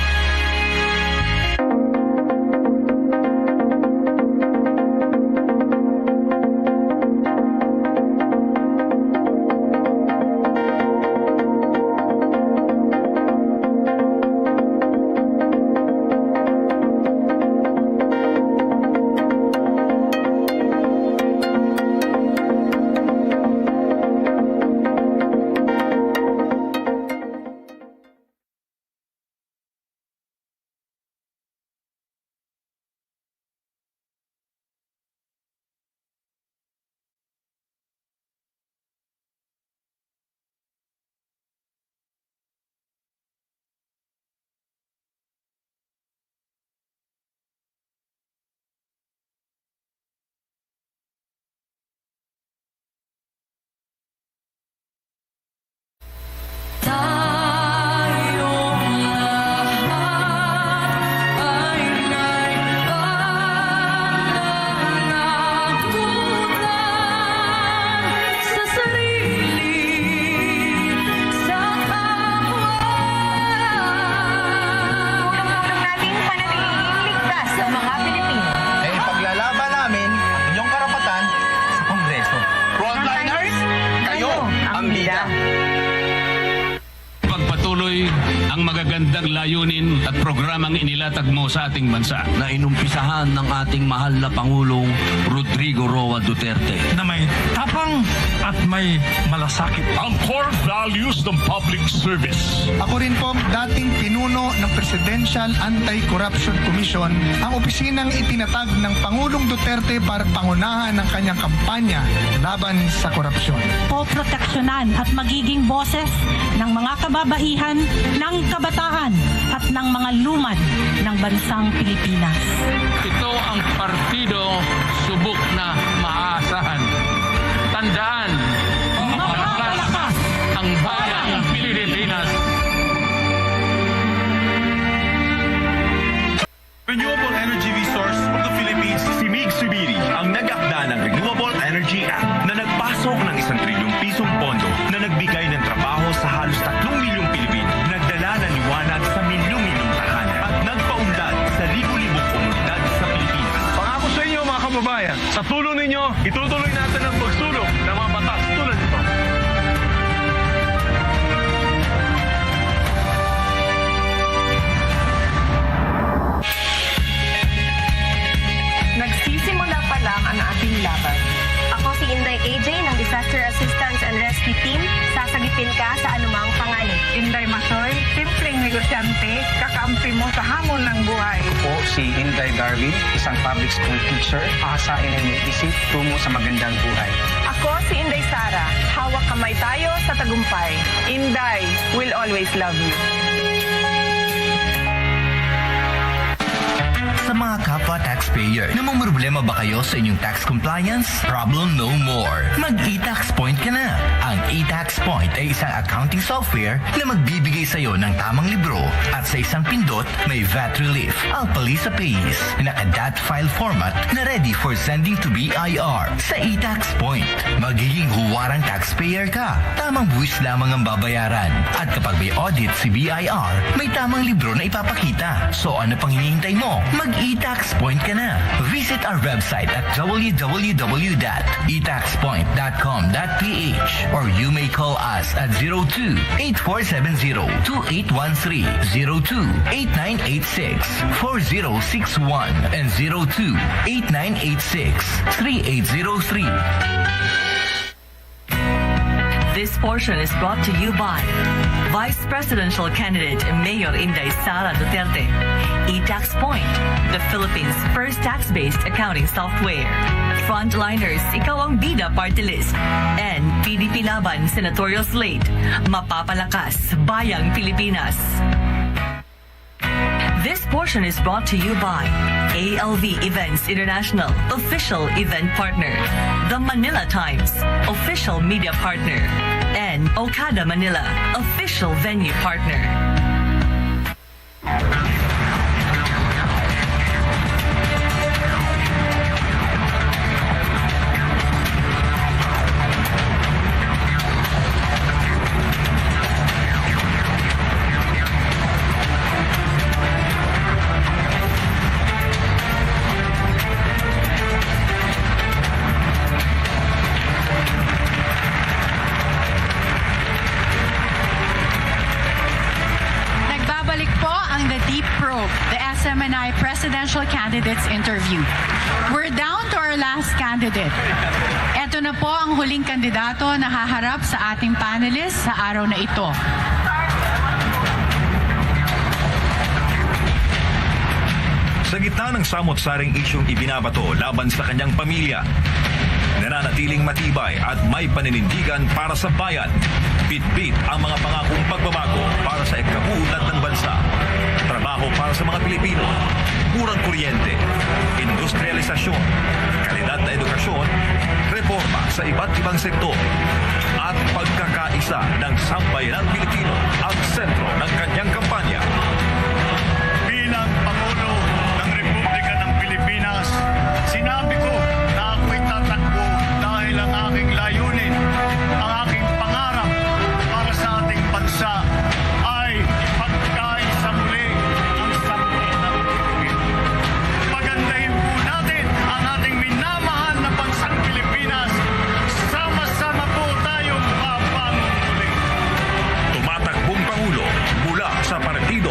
magagandang layunin at programang inilatag mo sa ating bansa. Na inumpisahan ng ating mahal na Pangulong Rodrigo Roa Duterte. Na may tapang at may malasakit. Ang core values ng public service. Ako rin po dating pinuno ng Presidential Anti-Corruption Commission, ang opisinang itinatag ng Pangulong Duterte para pangunahan ng kanyang kampanya laban sa korupsyon. Poproteksyonan at magiging boses ng mga kababaihan, ng kabataan at ng mga lumad ng bansang Pilipinas. Ito ang partido subok na maaasahan. Tandaan, mapapalakas ang bayan ng Pilipinas. Renewable Energy Resource of the Philippines, Smni, ang nag-akda ng Renewable Energy Act na nagpasok ng 1 trilyong pisong pondo na nagbigay ng trabaho sa halos 3 milyong Pilipino, nagdala ng liwanag sa milyong-milyong tahanan at nagpaunlad sa libu-libong komunidad sa Pilipinas. Pangako sa inyo mga kababayan, sa tulong ninyo, itutuloy natin ang pagsulong ng mga batas tulad nito. Nagsisimula pa lang ang ating laban. Ako si Inday AJ ng Disaster Assistance and Rescue Team. Sasagitin ka sa anumang panganib. Inday Masoy, simpleng negosyante, kakampi mo sa hamon ng buhay. Po si Inday Darwin, isang public school teacher, ahasain ang iyong isip tungo sa magandang buhay. Ako si Inday Sara, hawak kamay tayo sa tagumpay. Inday will always love you. Sa mga kapwa taxpayer, namumroblema ba kayo sa inyong tax compliance? Problem no more. Mag-e-tax point ka na. Ang e-tax point ay isang accounting software na magbibigay sa iyo ng tamang libro at sa isang pindot may VAT relief. Alpali sa pays. Naka-DAT file format na ready for sending to BIR. Sa e-tax point, magiging huwarang taxpayer ka. Tamang buwis lamang ang babayaran. At kapag may audit si BIR, may tamang libro na ipapakita. So ano pang hinihintay mo? Mag-e-tax point ka na. Visit our website at www.etaxpoint.com.ph or you may call us at 02-8470-2813, 02-8986-4061, and 02-8986-3803. This portion is brought to you by Vice Presidential Candidate Mayor Inday Sara Duterte, e-Tax Point, the Philippines' first tax-based accounting software. Frontliners, ikaw ang bida party list. And PDP Laban Senatorial Slate, mapapalakas bayang Pilipinas. This portion is brought to you by ALV Events International, official event partner. The Manila Times, official media partner. And Okada Manila, official venue partner. the SMNI Presidential Candidates Interview. We're down to our last candidate. Ito na po ang huling kandidato na haharap sa ating panelists sa araw na ito. Sa gitna ng samot-saring isyong ibinabato laban sa kanyang pamilya, nananatiling matibay at may paninindigan para sa bayan. Bit-bit ang mga pangakong pagbabago para sa ikabuunlad ng bansa. Trabaho para sa mga Pilipino, murang kuryente, industrialisasyon, kalidad na edukasyon, reforma sa iba't ibang sektor, at pagkakaisa ng sambayanang Pilipino ang sentro ng kanyang kampanya. Bilang Pangulo ng Republika ng Pilipinas, sinabi ko na ako'y tatakbo dahil ang aking layunin, ang aking pangarap para sa ating bansa ay ipagkaisa muli ang sambayanang Pilipino. Pagandahin po natin ang ating minamahal na bansang Pilipinas. Sama-sama po tayong mapangulit. Tumatakbong Pangulo mula sa Partido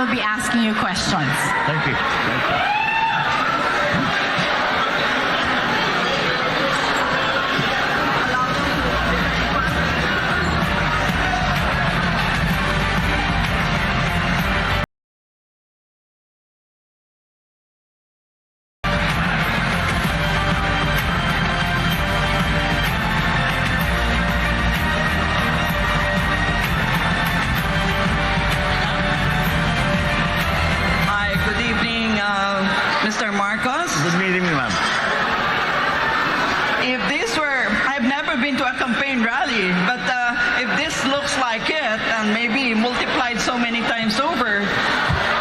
will be asking you questions. Thank you. Hi, good evening, Mr. Marcos. Good meeting, ma'am. If this were, I've never been to a campaign rally, but if this looks like it, and maybe multiplied so many times over,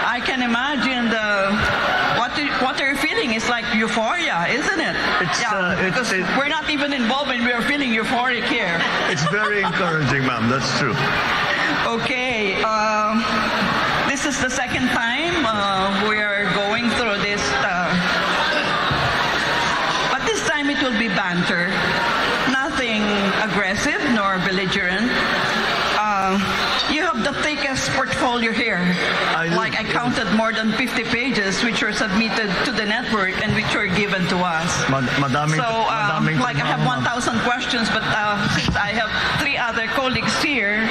I can imagine what you're feeling is like euphoria, isn't it? Because we're not even involved and we're feeling euphoric here. It's very encouraging, ma'am. That's true. Okay, this is the second time we are going through this, but this time it will be banter. Nothing aggressive nor belligerent. You have the thickest portfolio here. I counted more than 50 pages which were submitted to the network and which were given to us. Madaming, I have 1,000 questions, but since I have 3 other colleagues here,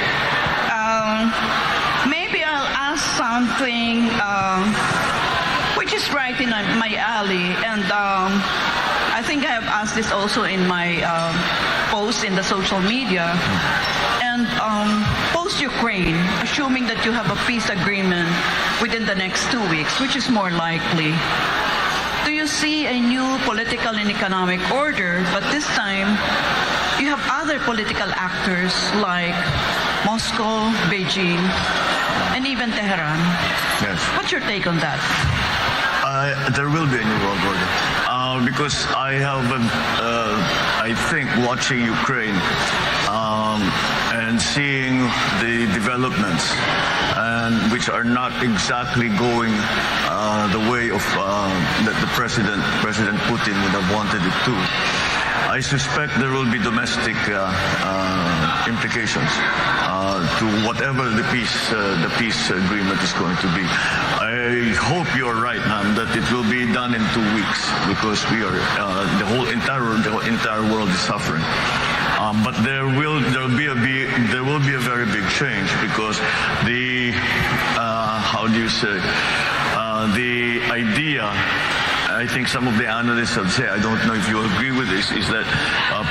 maybe I'll ask something which is right in my alley, and I think I have asked this also in my post in the social media. And post-Ukraine, assuming that you have a peace agreement within the next 2 weeks, which is more likely, do you see a new political and economic order, but this time you have other political actors like Moscow, Beijing, and even Tehran? Yes. What's your take on that? There will be a new world order. Because I have, I think, watching Ukraine and seeing the developments, and which are not exactly going the way of that the President Putin would have wanted it to. I suspect there will be domestic implications to whatever the peace agreement is going to be. I hope you're right, ma'am, that it will be done in 2 weeks, because we are the entire world is suffering. But there will be a very big change, because the the idea, I think some of the analysts have said, I don't know if you agree with this, is that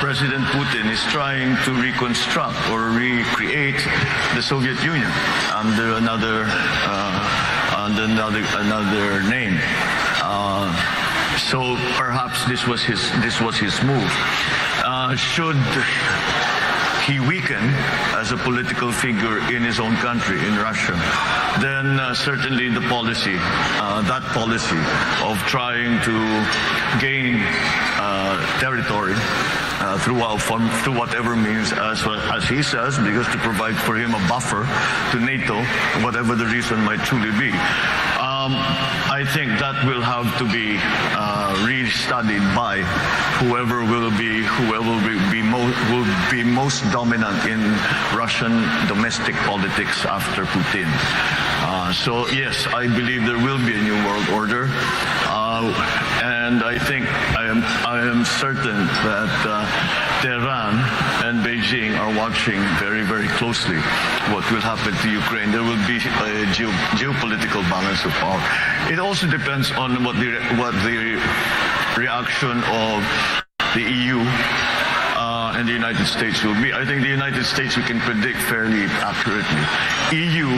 President Putin is trying to reconstruct or recreate the Soviet Union under another name. So perhaps this was his move. Should he weaken as a political figure in his own country, in Russia, then certainly the policy, that policy of trying to gain territory through whatever means, as he says, because to provide for him a buffer to NATO, whatever the reason might truly be. I think that will have to be re-studied by whoever will be most dominant in Russian domestic politics after Putin. So yes, I believe there will be a new world order, and I think I am certain that Tehran and Beijing are watching very, very closely what will happen to Ukraine. There will be a geopolitical balance of power. It also depends on what the reaction of the EU and the United States will be. I think the United States we can predict fairly accurately. EU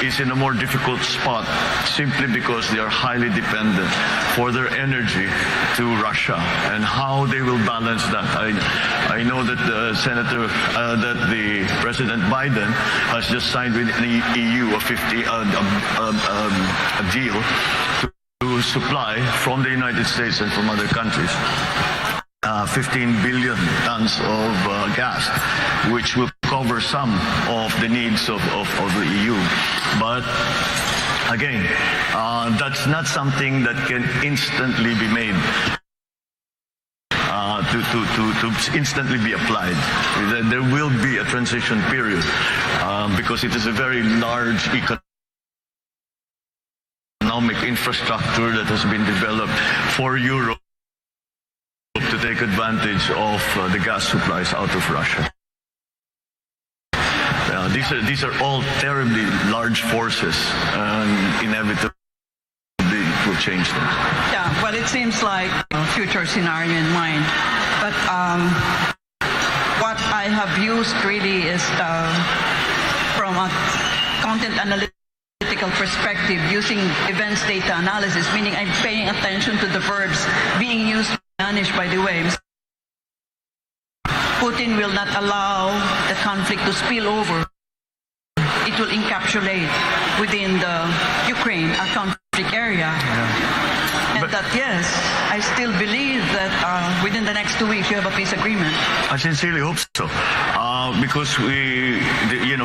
is in a more difficult spot simply because they are highly dependent for their energy to Russia, and how they will balance that. I know that the President Biden has just signed with the EU a deal to supply from the United States and from other countries 15 billion tons of gas, which will cover some of the needs of the EU. But again, that's not something that can instantly be made, to instantly be applied. There will be a transition period because it is a very large economic economic infrastructure that has been developed for Europe to take advantage of the gas supplies out of Russia. These are all terribly large forces, and inevitably it will change them. Yeah, well, it seems like a future scenario in mind. But what I have used really is from a content analytical perspective, using events data analysis, meaning I'm paying attention to the verbs being used in Spanish, by the way. Putin will not allow the conflict to spill over. It will encapsulate within the Ukraine, a conflict area. And that, yes, I still believe that within the next 2 weeks you have a peace agreement. I sincerely hope so, because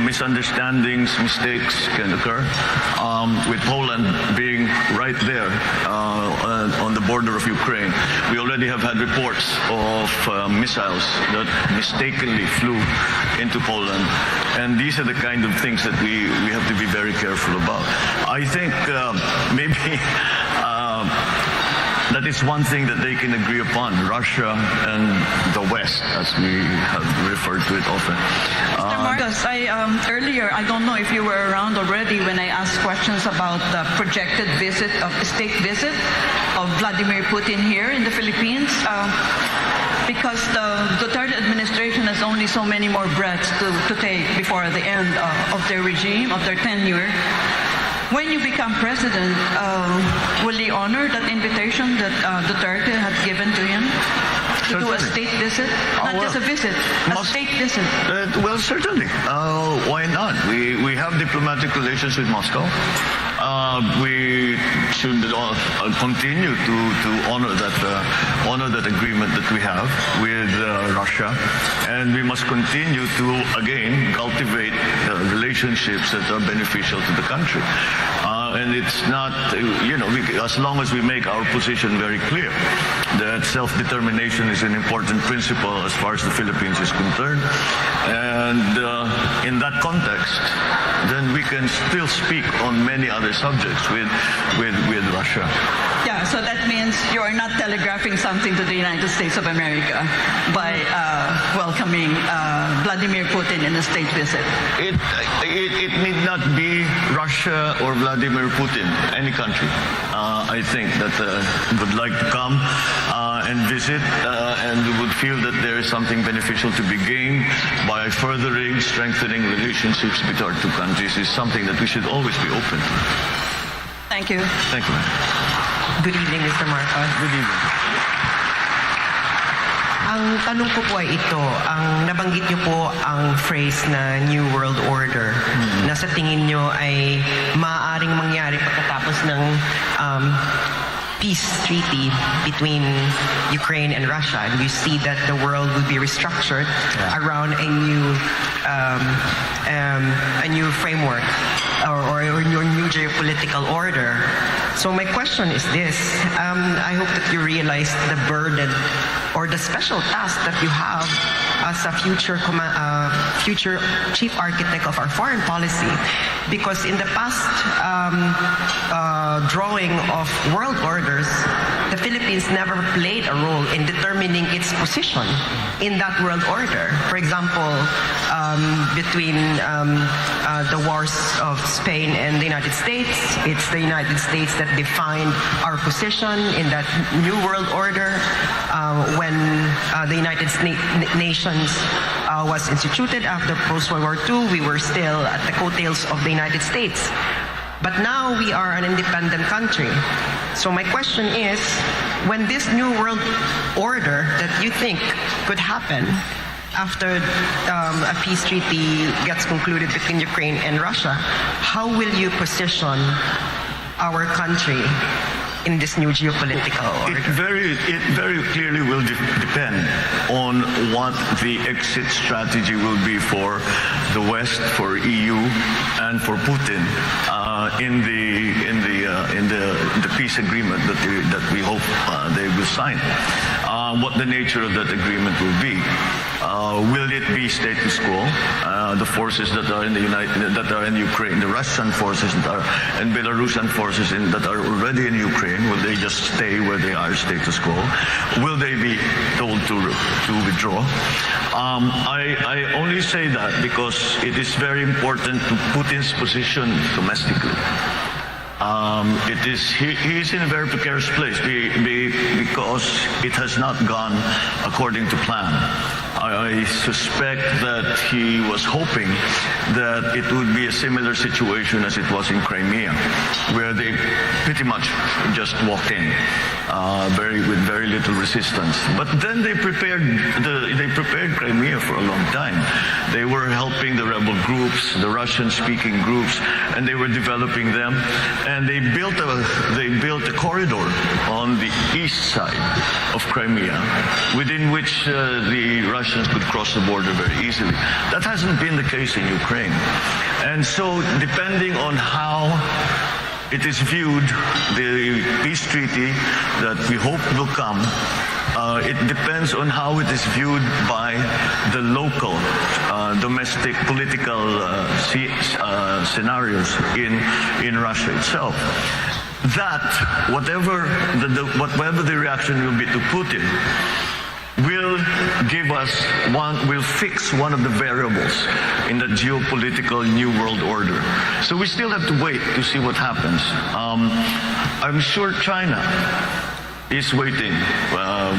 misunderstandings, mistakes can occur. With Poland being right there on the border of Ukraine, we already have had reports of missiles that mistakenly flew into Poland, and these are the kind of things that we have to be very careful about. I think maybe that is one thing that they can agree upon, Russia and the West, as we have referred to it often. Mr. Marcos, earlier, I don't know if you were around already when I asked questions about the projected state visit of Vladimir Putin here in the Philippines. Because the Duterte administration has only so many more breaths to take before the end of their regime, of their tenure. When you become president, will he honor that invitation that Duterte had given to him to do a state visit? Not just a visit, a state visit. Well, certainly. Why not? We have diplomatic relations with Moscow. We should continue to honor that agreement that we have with Russia, and we must continue to again cultivate relationships that are beneficial to the country. And it's not, as long as we make our position very clear that self-determination is an important principle as far as the Philippines is concerned, and in that context, then we can still speak on many other subjects with Russia. Yeah, so that means you are not telegraphing something to the United States of America by welcoming Vladimir Putin in a state visit. It need not be Russia or Vladimir Putin, any country. I think that would like to come and visit and would feel that there is something beneficial to be gained by furthering, strengthening relationships between our two countries is something that we should always be open to. Thank you. Thank you, ma'am. Good evening, Mr. Marcos. Good evening. Ang tanong ko po ay ito, ang nabanggit niyo po ang phrase na New World Order na sa tingin niyo ay maaaring mangyari pagkatapos ng peace treaty between Ukraine and Russia, and you see that the world will be restructured around a new framework or a new geopolitical order. So my question is this: I hope that you realize the burden or the special task that you have as a future chief architect of our foreign policy, because in the past drawing of world orders, the Philippines never played a role in determining its position in that world order. For example, between the wars of Spain and the United States, it's the United States that defined our position in that new world order. When the United Nations was instituted after post-World War II, we were still at the coattails of the United States. But now we are an independent country. So my question is, when this new world order that you think could happen after a peace treaty gets concluded between Ukraine and Russia, how will you position our country in this new geopolitical order? It very clearly will depend on what the exit strategy will be for the West, for EU, and for Putin in the peace agreement that we hope they will sign. What the nature of that agreement will be. Will it be status quo? The forces that are in Ukraine, the Russian forces and Belarusian forces that are already in Ukraine, will they just stay where they are, status quo? Will they be told to withdraw? I only say that because it is very important to Putin's position domestically. He is in a very precarious place because it has not gone according to plan. I suspect that he was hoping that it would be a similar situation as it was in Crimea, where they pretty much just walked in with very little resistance. But then they prepared Crimea for a long time. They were helping the rebel groups, the Russian-speaking groups, and they were developing them. And they built a corridor on the east side of Crimea, within which the Russians could cross the border very easily. That hasn't been the case in Ukraine. And so, depending on how it is viewed, the peace treaty that we hope will come, it depends on how it is viewed by the local domestic political scenarios in Russia itself. That, whatever the reaction will be to Putin, will fix one of the variables in the geopolitical new world order. So we still have to wait to see what happens. I'm sure China is waiting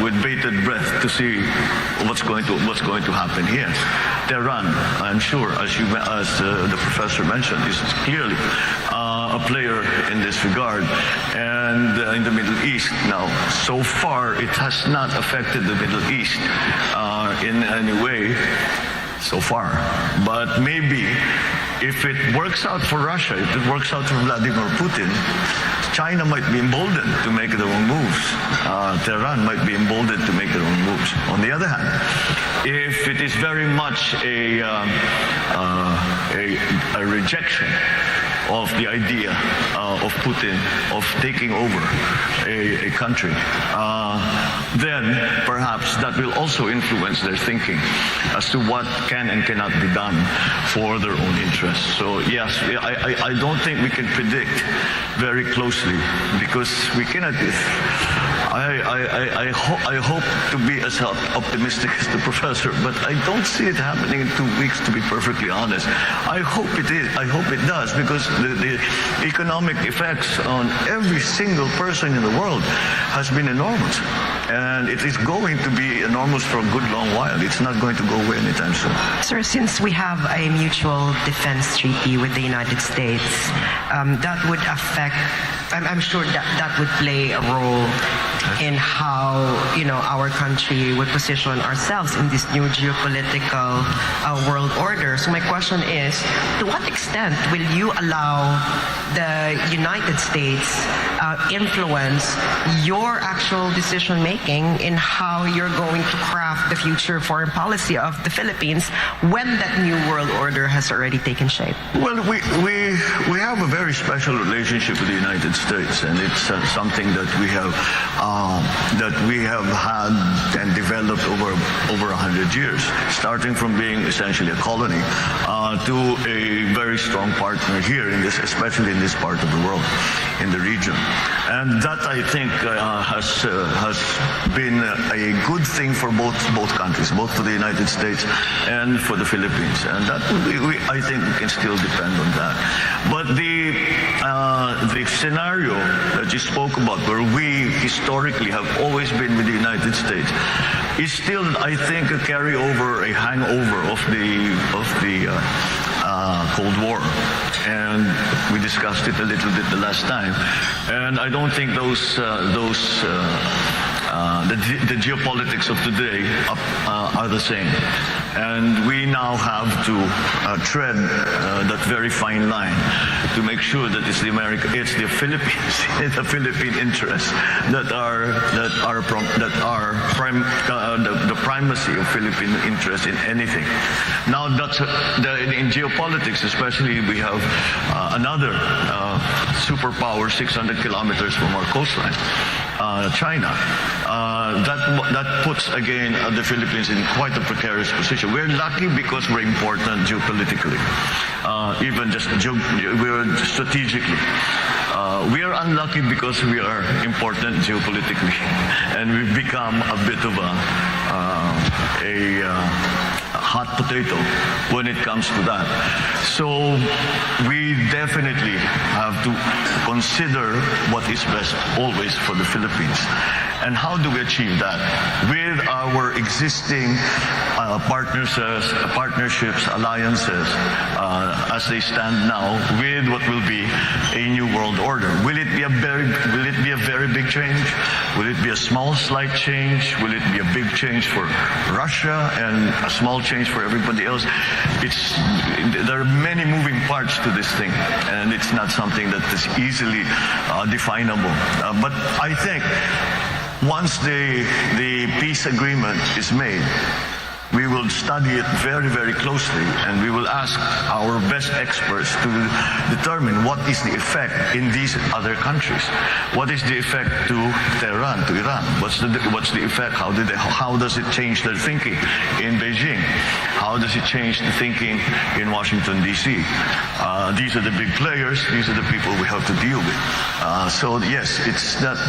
with bated breath to see what's going to happen here. Tehran, I'm sure, as the professor mentioned, is clearly a player in this regard. And in the Middle East now, so far it has not affected the Middle East in any way so far. But maybe if it works out for Russia, if it works out for Vladimir Putin, China might be emboldened to make their own moves. Tehran might be emboldened to make their own moves. On the other hand, if it is very much a rejection of the idea of Putin of taking over a country, then perhaps that will also influence their thinking as to what can and cannot be done for their own interests. So yes, I don't think we can predict very closely, because we cannot. I hope to be as optimistic as the professor, but I don't see it happening in 2 weeks, to be perfectly honest. I hope it is. I hope it does, because the economic effects on every single person in the world has been enormous. And it is going to be enormous for a good long while. It's not going to go away anytime soon. Sir, since we have a mutual defense treaty with the United States, that would affect, I'm sure that would play a role in how, our country would position ourselves in this new geopolitical world order. So my question is, to what extent will you allow the United States influence your actual decision making in how you're going to craft the future foreign policy of the Philippines when that new world order has already taken shape? Well, we have a very special relationship with the United States, and it's something that we have had and developed over 100 years, starting from being essentially a colony to a very strong partner here in this, especially in this part of the world, in the region. And that, I think, has been a good thing for both countries, both for the United States and for the Philippines. And that I think we can still depend on that. But the scenario that you spoke about, where we historically have always been with the United States, is still, I think, a carryover, a hangover of the Cold War. And we discussed it a little bit the last time. And I don't think the geopolitics of today are the same. And we now have to tread that very fine line to make sure that it's the Philippines, it's the Philippine interests that are the primacy of Philippine interests in anything. Now, in geopolitics, especially, we have another superpower 600 kilometers from our coastline. China. That puts again the Philippines in quite a precarious position. We're lucky because we're important geopolitically, even just we're strategically. We are unlucky because we are important geopolitically, and we've become a bit of a hot potato when it comes to that. So we definitely have to consider what is best always for the Philippines. And how do we achieve that? With our existing partnerships, alliances, as they stand now, with what will be a new world order. Will it be a very big change? Will it be a small, slight change? Will it be a big change for Russia and a small change for everybody else? There are many moving parts to this thing, and it's not something that is easily definable. But I think once the peace agreement is made, we will study it very, very closely, and we will ask our best experts to determine what is the effect in these other countries. What is the effect to Tehran, to Iran? What's the effect? How does it change their thinking in Beijing? How does it change the thinking in Washington, D.C.? These are the big players. These are the people we have to deal with. So yes, it's that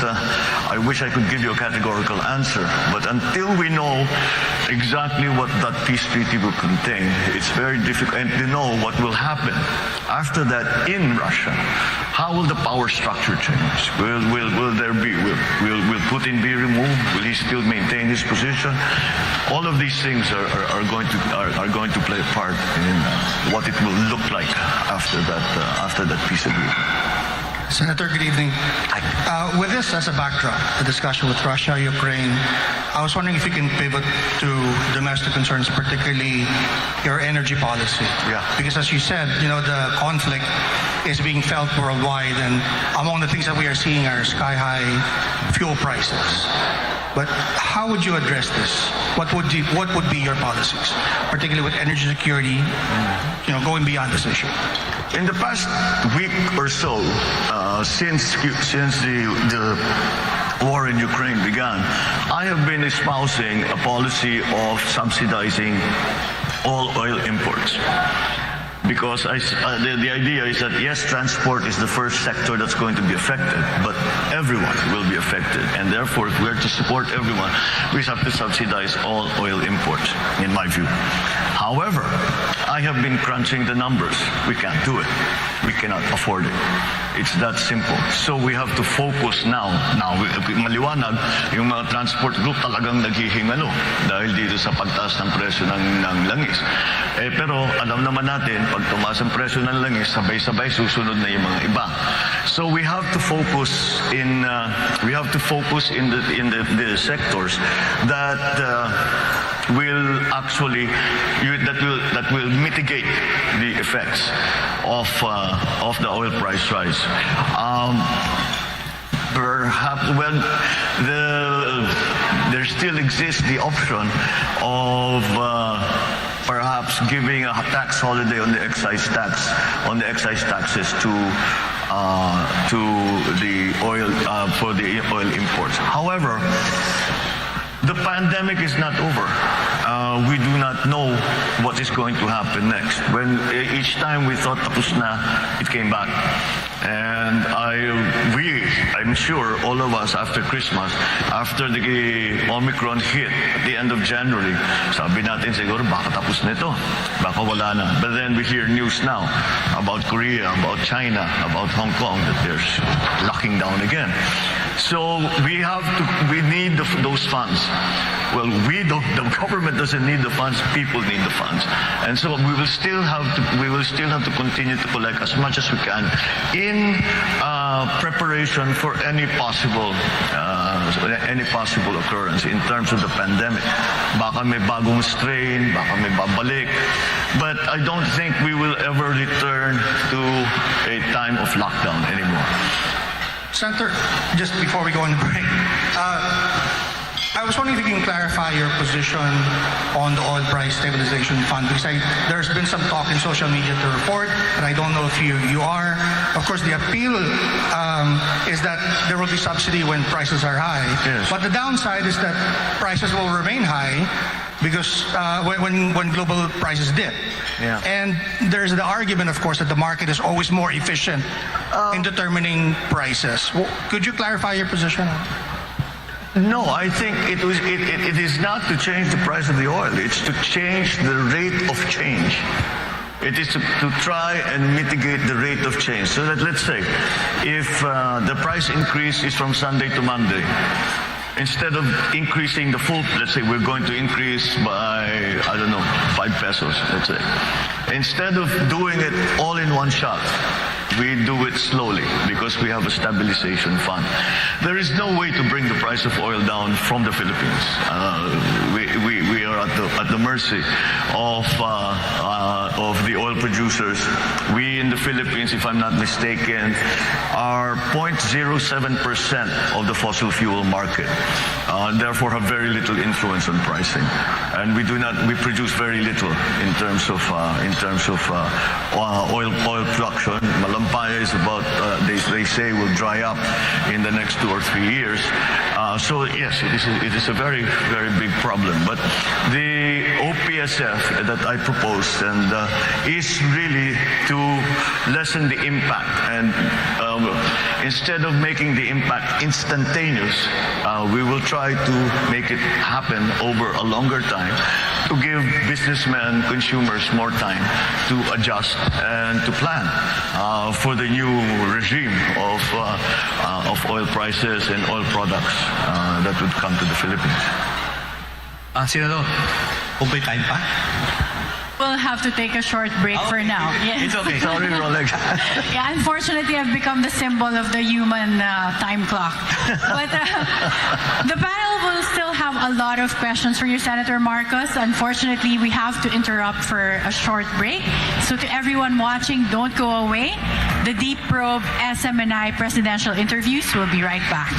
I wish I could give you a categorical answer, but until we know exactly what that peace treaty will contain, it's very difficult, and to know what will happen after that in Russia. How will the power structure change? Will Putin be removed? Will he still maintain his position? All of these things are going to play a part in what it will look like after that peace agreement. Senator, good evening. With this as a backdrop, the discussion with Russia, Ukraine, I was wondering if you can pivot to domestic concerns, particularly your energy policy. Yeah. Because as you said, the conflict is being felt worldwide, and among the things that we are seeing are sky-high fuel prices. But how would you address this? What would be your policies, particularly with energy security, going beyond this issue? In the past week or so, since the war in Ukraine began, I have been espousing a policy of subsidizing all oil imports. Because the idea is that, yes, transport is the first sector that's going to be affected, but everyone will be affected. And therefore, if we are to support everyone, we have to subsidize all oil imports, in my view. However, I have been crunching the numbers. We can't do it. We cannot afford it. It's that simple. So we have to focus now. Now, maliwanag, yung mga transport group talagang naghihingalo dahil dito sa pagtaas ng presyo ng langis. Pero alam naman natin, pag tumaas ang presyo ng langis, sabay-sabay susunod na yung mga iba. So we have to focus in the sectors that will actually that will mitigate the effects of the oil price rise. Perhaps there still exists the option of perhaps giving a tax holiday on the excise taxes to the oil for the oil imports. However, the pandemic is not over. We do not know what is going to happen next. When each time we thought tapos na, it came back. And I'm sure all of us after Christmas, after the Omicron hit at the end of January, sabi natin siguro baka tapos na ito, baka wala na. But then we hear news now about Korea, about China, about Hong Kong, that they're locking down again. So we need those funds. Well, the government doesn't need the funds, people need the funds. And so we will still have to continue to collect as much as we can in preparation for any possible occurrence in terms of the pandemic. Baka may bagong strain, baka may babalik. But I don't think we will ever return to a time of lockdown anymore. Senator, just before we go on the break, I was wondering if you can clarify your position on the oil price stabilization fund, because there's been some talk in social media to report, and I don't know if you are. Of course, the appeal is that there will be subsidy when prices are high, Yes. but the downside is that prices will remain high because when global prices dip. Yeah. And there's the argument, of course, that the market is always more efficient in determining prices. Could you clarify your position? No, I think it is not to change the price of the oil. It's to change the rate of change. It is to try and mitigate the rate of change. So that, let's say, if the price increase is from Sunday to Monday, instead of increasing the full, let's say we're going to increase by, I don't know, 5 pesos, let's say. Instead of doing it all in one shot, we do it slowly because we have a stabilization fund. There is no way to bring the price of oil down from the Philippines. We are at the mercy of the oil producers. We in the Philippines, if I'm not mistaken, are 0.07% of the fossil fuel market. Therefore, have very little influence on pricing, and we produce very little in terms of oil production. Malampaya is about they say will dry up in the next 2 or 3 years. So yes, it is a very, very big problem. But the OPSF that I proposed and is really to lessen the impact, and instead of making the impact instantaneous, we will try to make it happen over a longer time to give businessmen, consumers more time to adjust and to plan for the new regime of oil prices and oil products that would come to the Philippines. Senador, kung may time pa? We'll have to take a short break for now. Yes. It's okay. Sorry, Rolex. Yeah, unfortunately, I've become the symbol of the human time clock. But the panel will still have a lot of questions for you, Senator Marcos. Unfortunately, we have to interrupt for a short break. So to everyone watching, don't go away. The Deep Probe SMNI presidential interviews will be right back.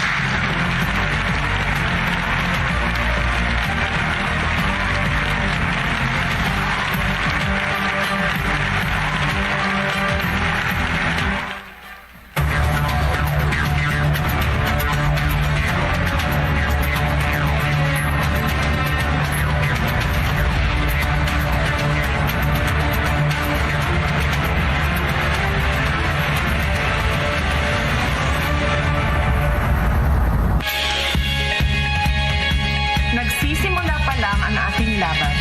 Nagsisimula pa lang ang ating laban.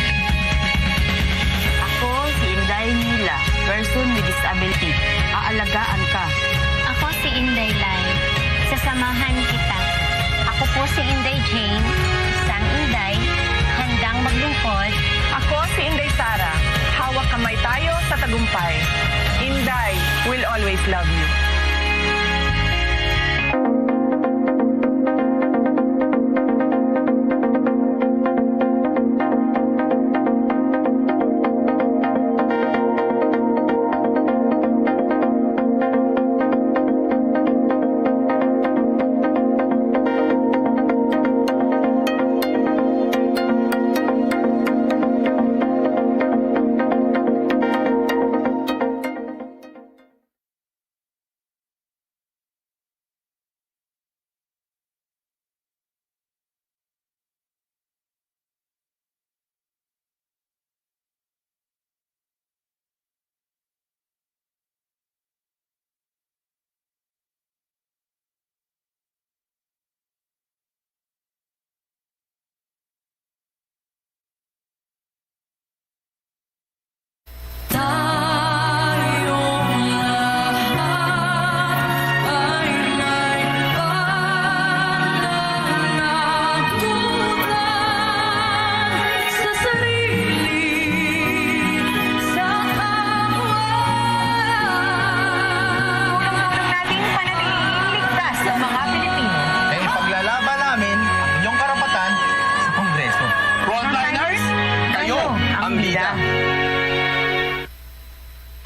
Ako si Inday Mila, person with disability. Aalagaan ka. Ako si Inday Lai. Sasamahan kita. Ako po si Inday Jane, isang Inday, handang maglingkod. Ako si Inday Sara. Hawak kamay tayo sa tagumpay. Inday will always love you.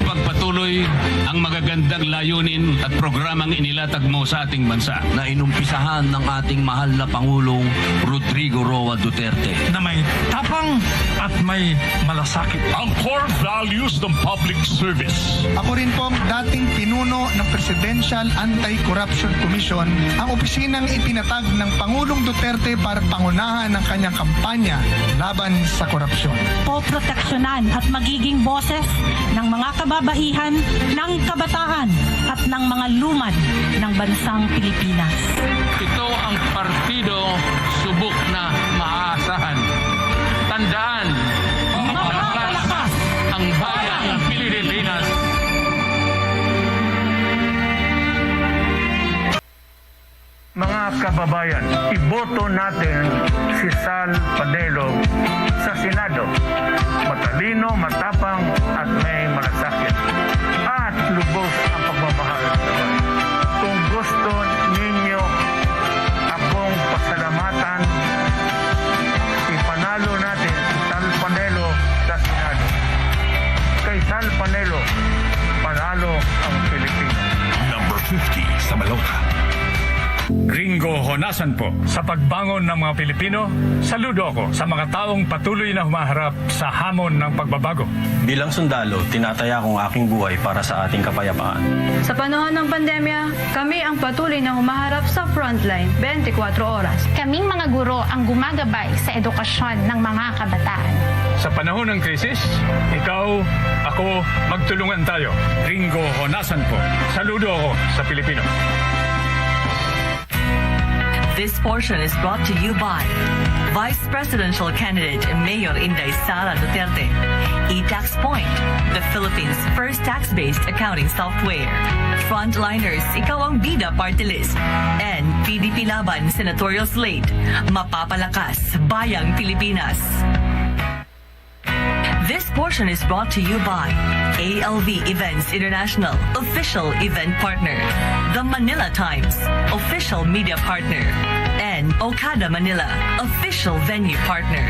Pagpatuloy ang magagandang layunin at programang inilatag mo sa ating bansa na inumpisahan ng ating mahal na Pangulong Rodrigo Roa Duterte. Na may tapang at may malasakit. Ang core values ng public service. Ako rin po ang dating pinuno ng Presidential Anti-Corruption Commission, ang opisinang itinatag ng Pangulong Duterte para pangunahan ang kanyang kampanya laban sa korupsyon. Poproteksyonan at magiging boses ng mga kababaihan, ng kabataan at ng mga lumad ng bansang Pilipinas. Ito ang partido subok na maaasahan. Tandaan, mapapalakas ang bayan ng Pilipinas. Mga kababayan, iboto natin si Sal Panelo sa Senado. Matalino, matapang at may malasakit. At lubos ang pagmamahal sa bayan. Kung gusto ninyo akong pasalamatan, ipanalo natin si Sal Panelo sa Senado. Kay Sal Panelo, panalo ang Pilipinas. Number 50 sa Maloka. Ringo Honasan po. Sa pagbangon ng mga Pilipino, saludo ako sa mga taong patuloy na humaharap sa hamon ng pagbabago. Bilang sundalo, tinataya kong aking buhay para sa ating kapayapaan. Sa panahon ng pandemya, kami ang patuloy na humaharap sa frontline 24 oras. Kaming mga guro ang gumagabay sa edukasyon ng mga kabataan. Sa panahon ng krisis, ikaw, ako, magtulungan tayo. Ringo Honasan po. Saludo ako sa Pilipino. This portion is brought to you by Vice Presidential Candidate Mayor Inday Sara Duterte, eTax Point, the Philippines' first tax-based accounting software, Frontliners, ikaw ang bida party list, and PDP Laban Senatorial Slate, mapapalakas bayang Pilipinas. This portion is brought to you by ALV Events International, official event partner, The Manila Times, official media partner, and Okada Manila, official venue partner.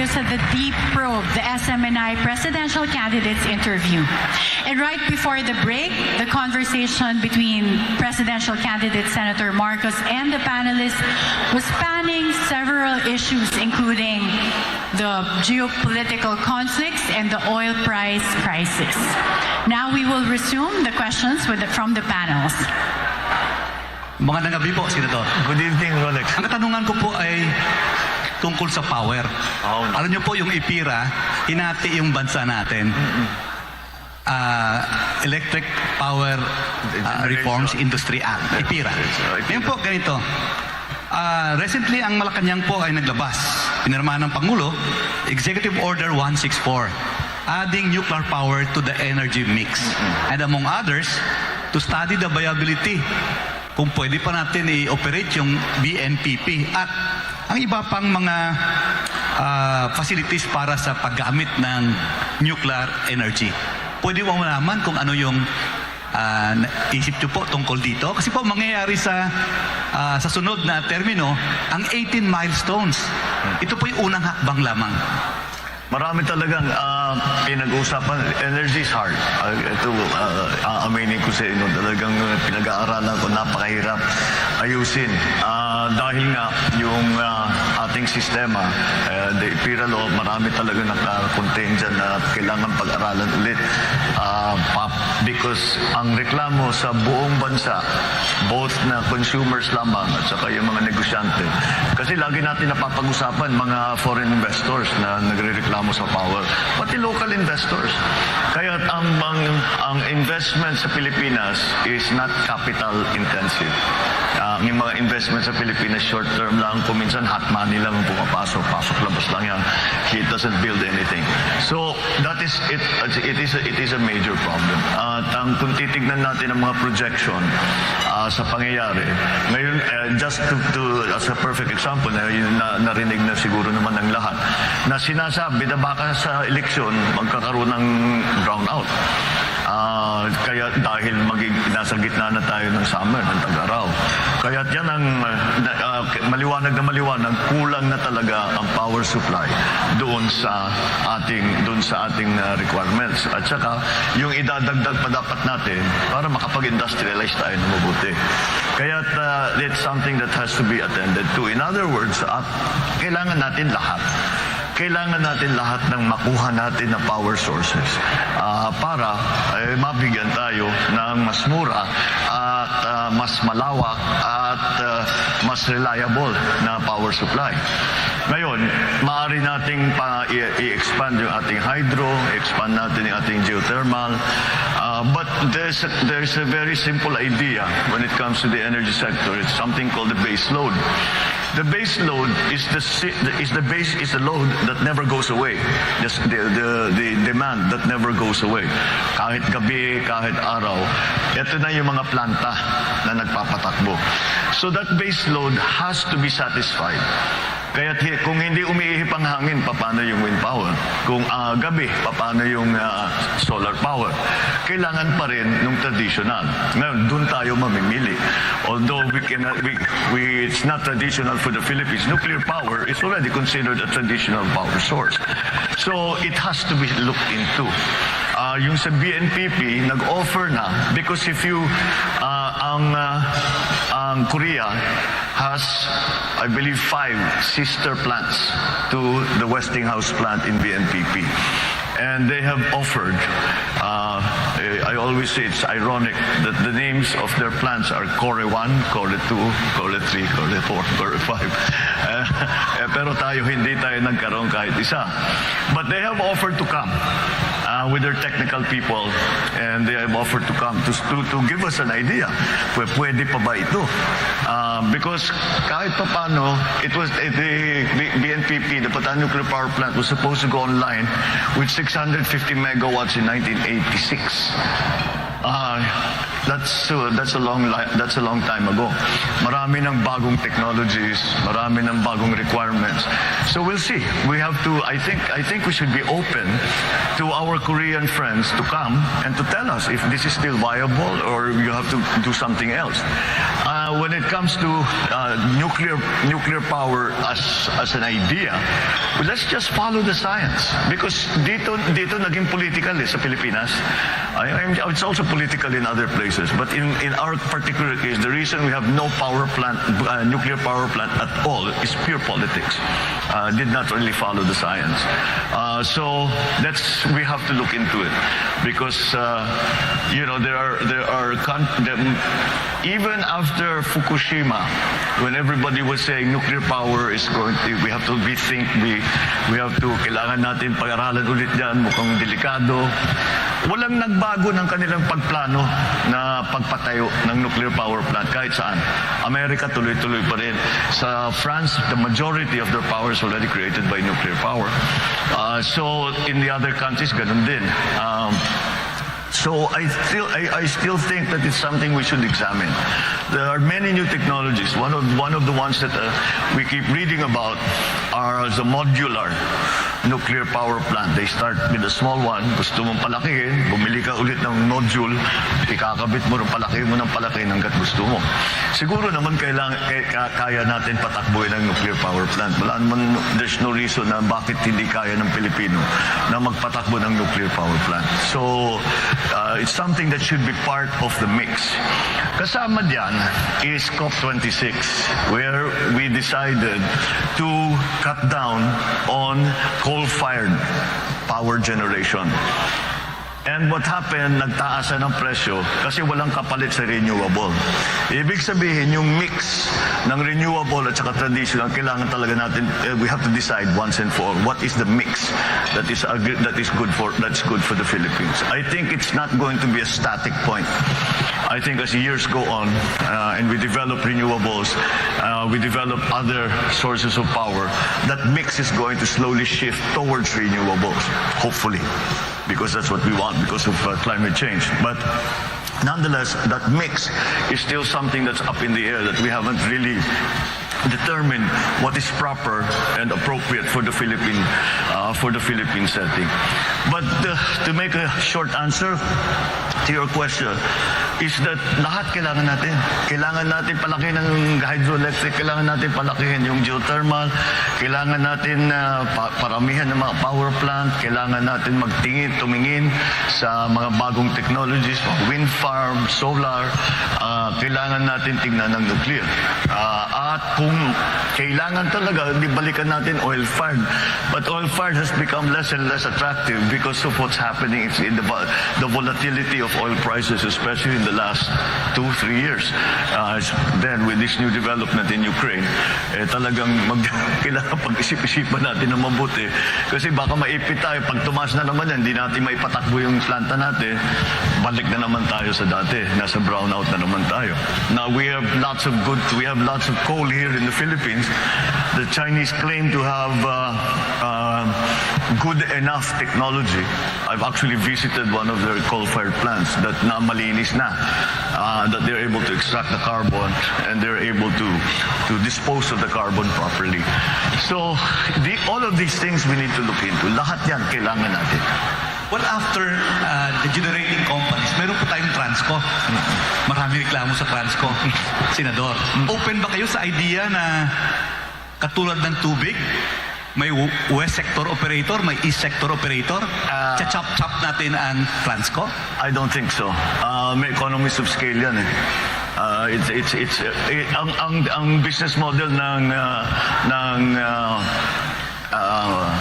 Sa the Deep Probe, the SMNI Presidential Candidates Interview. And right before the break, the conversation between Presidential Candidate Senator Marcos and the panelists was spanning several issues, including the geopolitical conflicts and the oil price crisis. Now we will resume the questions from the panels. Magandang gabi po, Senator. Good evening, Rolex. Ang katanungan ko po ay tungkol sa power. Alam niyo po yung IPIRA, hinati yung bansa natin. Electric Power Reforms Industry Act, IPIRA. Ngayon po, ganito. Recently, ang Malacanang po ay naglabas. Pinirmahan ng Pangulo, Executive Order 164, adding nuclear power to the energy mix. And among others, to study the viability kung pwede pa natin i-operate yung BNPP at ang iba pang mga facilities para sa paggamit ng nuclear energy. Pwede mo malaman kung ano yung isip nyo po tungkol dito? Kasi po mangyayari sa sunod na termino, ang 18 milestones. Ito po yung unang hakbang lamang. Marami talagang pinag-uusapan. Energy is hard. Ito, aaminin ko sa inyo, talagang pinag-aaralan ko, napakahirap ayusin. Dahil nga, yung ating sistema. The IPIRA law, marami talaga naka-contain dyan na kailangan pag-aralan ulit. Because ang reklamo sa buong bansa, both na consumers lamang at saka yung mga negosyante, kasi lagi natin napapag-usapan mga foreign investors na nagre-reklamo sa power, pati local investors. Kaya ang investment sa Pilipinas is not capital intensive. Yung mga investment sa Pilipinas short term lang, kuminsan hot money lang ang pumapasok, labas lang yan. It doesn't build anything. So that is it. It is a major problem. At kung titignan natin ang mga projection sa pangyayari, ngayon just as a perfect example, narinig na siguro naman ng lahat, na sinasabi na baka sa eleksyon magkakaroon ng brownout. Kaya dahil nasa gitna na tayo ng summer, ng tag-araw. Kaya yan ang maliwanag na maliwanag, kulang na talaga ang power supply doon sa ating requirements. At saka yung idadagdag pa dapat natin para makapag-industrialize tayo na mabuti. Kaya it's something that has to be attended to. In other words, kailangan natin lahat. Kailangan natin lahat ng makuha natin na power sources para mabigyan tayo ng mas mura at mas malawak at mas reliable na power supply. Ngayon, maaari nating i-expand yung ating hydro, expand natin yung ating geothermal, but there's a very simple idea when it comes to the energy sector. It's something called the base load. The base load is the load that never goes away. The demand that never goes away. Kahit gabi, kahit araw, ito na yung mga planta na nagpapatakbo. So that base load has to be satisfied. Kaya kung hindi umiihip ang hangin, paano yung wind power? Kung gabi, paano yung solar power? Kailangan pa rin ng traditional. Ngayon, doon tayo mamimili. Although it's not traditional for the Philippines, nuclear power is already considered a traditional power source. So it has to be looked into. Yung sa BNPP, nag-offer na because if you, ang Korea has, I believe, 5 sister plants to the Westinghouse plant in BNPP. And they have offered, I always say it's ironic that the names of their plants are Core 1, Core 2, Core 3, Core 4, Core 5. Pero hindi tayo nagkaroon kahit isa. But they have offered to come with their technical people, and they have offered to come to give us an idea. Pwede pa ba ito? Because kahit pa paano, the BNPP, the Bataan Nuclear Power Plant, was supposed to go online with 650 megawatts in 1986. That's a long time ago. Marami ng bagong technologies, marami ng bagong requirements. So we'll see. We have to. I think we should be open to our Korean friends to come and to tell us if this is still viable or you have to do something else. When it comes to nuclear power as an idea, let's just follow the science because dito naging political sa Pilipinas. It's also political in other places, but in our particular case, the reason we have no nuclear power plant at all is pure politics. Did not really follow the science. So we have to look into it because even after Fukushima, when everybody was saying nuclear power is we have to rethink, we have to, kailangan natin pag-aralan ulit yan, mukhang delikado. Walang nagbago ng kanilang pagplano na pagpatayo ng nuclear power plant kahit saan. Amerika tuloy-tuloy pa rin. Sa France, the majority of their power is already created by nuclear power. So in the other countries, ganun din. So I still think that it's something we should examine. There are many new technologies. One of the ones that we keep reading about are the modular nuclear power plant. They start with a small one, gusto mong palakihin, bumili ka ulit ng nodule, ikakabit mo rin, palaki mo ng palaki hanggat gusto mo. Siguro naman kaya natin patakbuhin ang nuclear power plant. Wala naman, there's no reason na bakit hindi kaya ng Pilipino na magpatakbo ng nuclear power plant. So, it's something that should be part of the mix. Kasama diyan is COP26, where we decided to cut down on coal-fired power generation. And what happened, nagtaasan ng presyo kasi walang kapalit sa renewable. Ibig sabihin, yung mix ng renewable at saka traditional, kailangan talaga natin, we have to decide once and for all, what is the mix that is good for the Philippines. I think it's not going to be a static point. I think as years go on and we develop renewables, we develop other sources of power, that mix is going to slowly shift towards renewables, hopefully, because that's what we want because of climate change. But nonetheless, that mix is still something that's up in the air that we haven't really determined what is proper and appropriate for the Philippine setting. But to make a short answer to your question is that lahat kailangan natin. Kailangan natin palaki ng hydroelectric, kailangan natin palakihin yung geothermal, kailangan natin paramihan ng mga power plant, kailangan natin tumingin sa mga bagong technologies, wind farm, solar, kailangan natin tingnan ng nuclear. At kung kailangan talaga, di balikan natin oil-fired. But oil-fired has become less and less attractive because of what's happening in the volatility of oil prices, especially in the last 2-3 years. Then with this new development in Ukraine, talagang kailangan pag-isip-isipan natin ng mabuti. Kasi baka maipit tayo, pag tumaas na naman yan, hindi natin maipatakbo yung planta natin, balik na naman tayo sa dati. Nasa brownout na naman tayo. Now we have lots of coal here in the Philippines. The Chinese claim to have good enough technology. I've actually visited one of their coal-fired plants that na malinis na, that they're able to extract the carbon and they're able to dispose of the carbon properly. So all of these things we need to look into. Lahat yan kailangan natin. Well, after the generating companies, meron po tayong Transco. Marami reklamo sa Transco. Senador, open ba kayo sa idea na katulad ng tubig, may west sector operator, may east sector operator, chop natin ang Transco? I don't think so. May economies of scale yan eh. Ang business model ng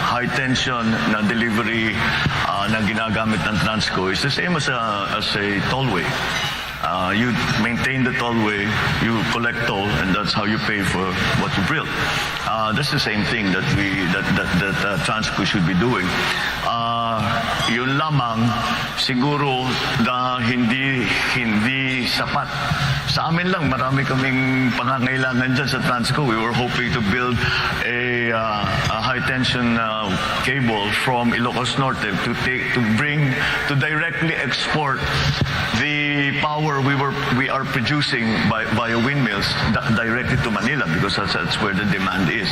high tension na delivery na ginagamit ng Transco is the same as a tollway. You maintain the tollway, you collect toll, and that's how you pay for what you build. That's the same thing that Transco should be doing. Yun lamang siguro na hindi sapat. Sa amin lang, marami kaming pangangailangan dyan sa Transco. We were hoping to build a high tension cable from Ilocos Norte to directly export the power we are producing via windmills directly to Manila because that's where the demand is.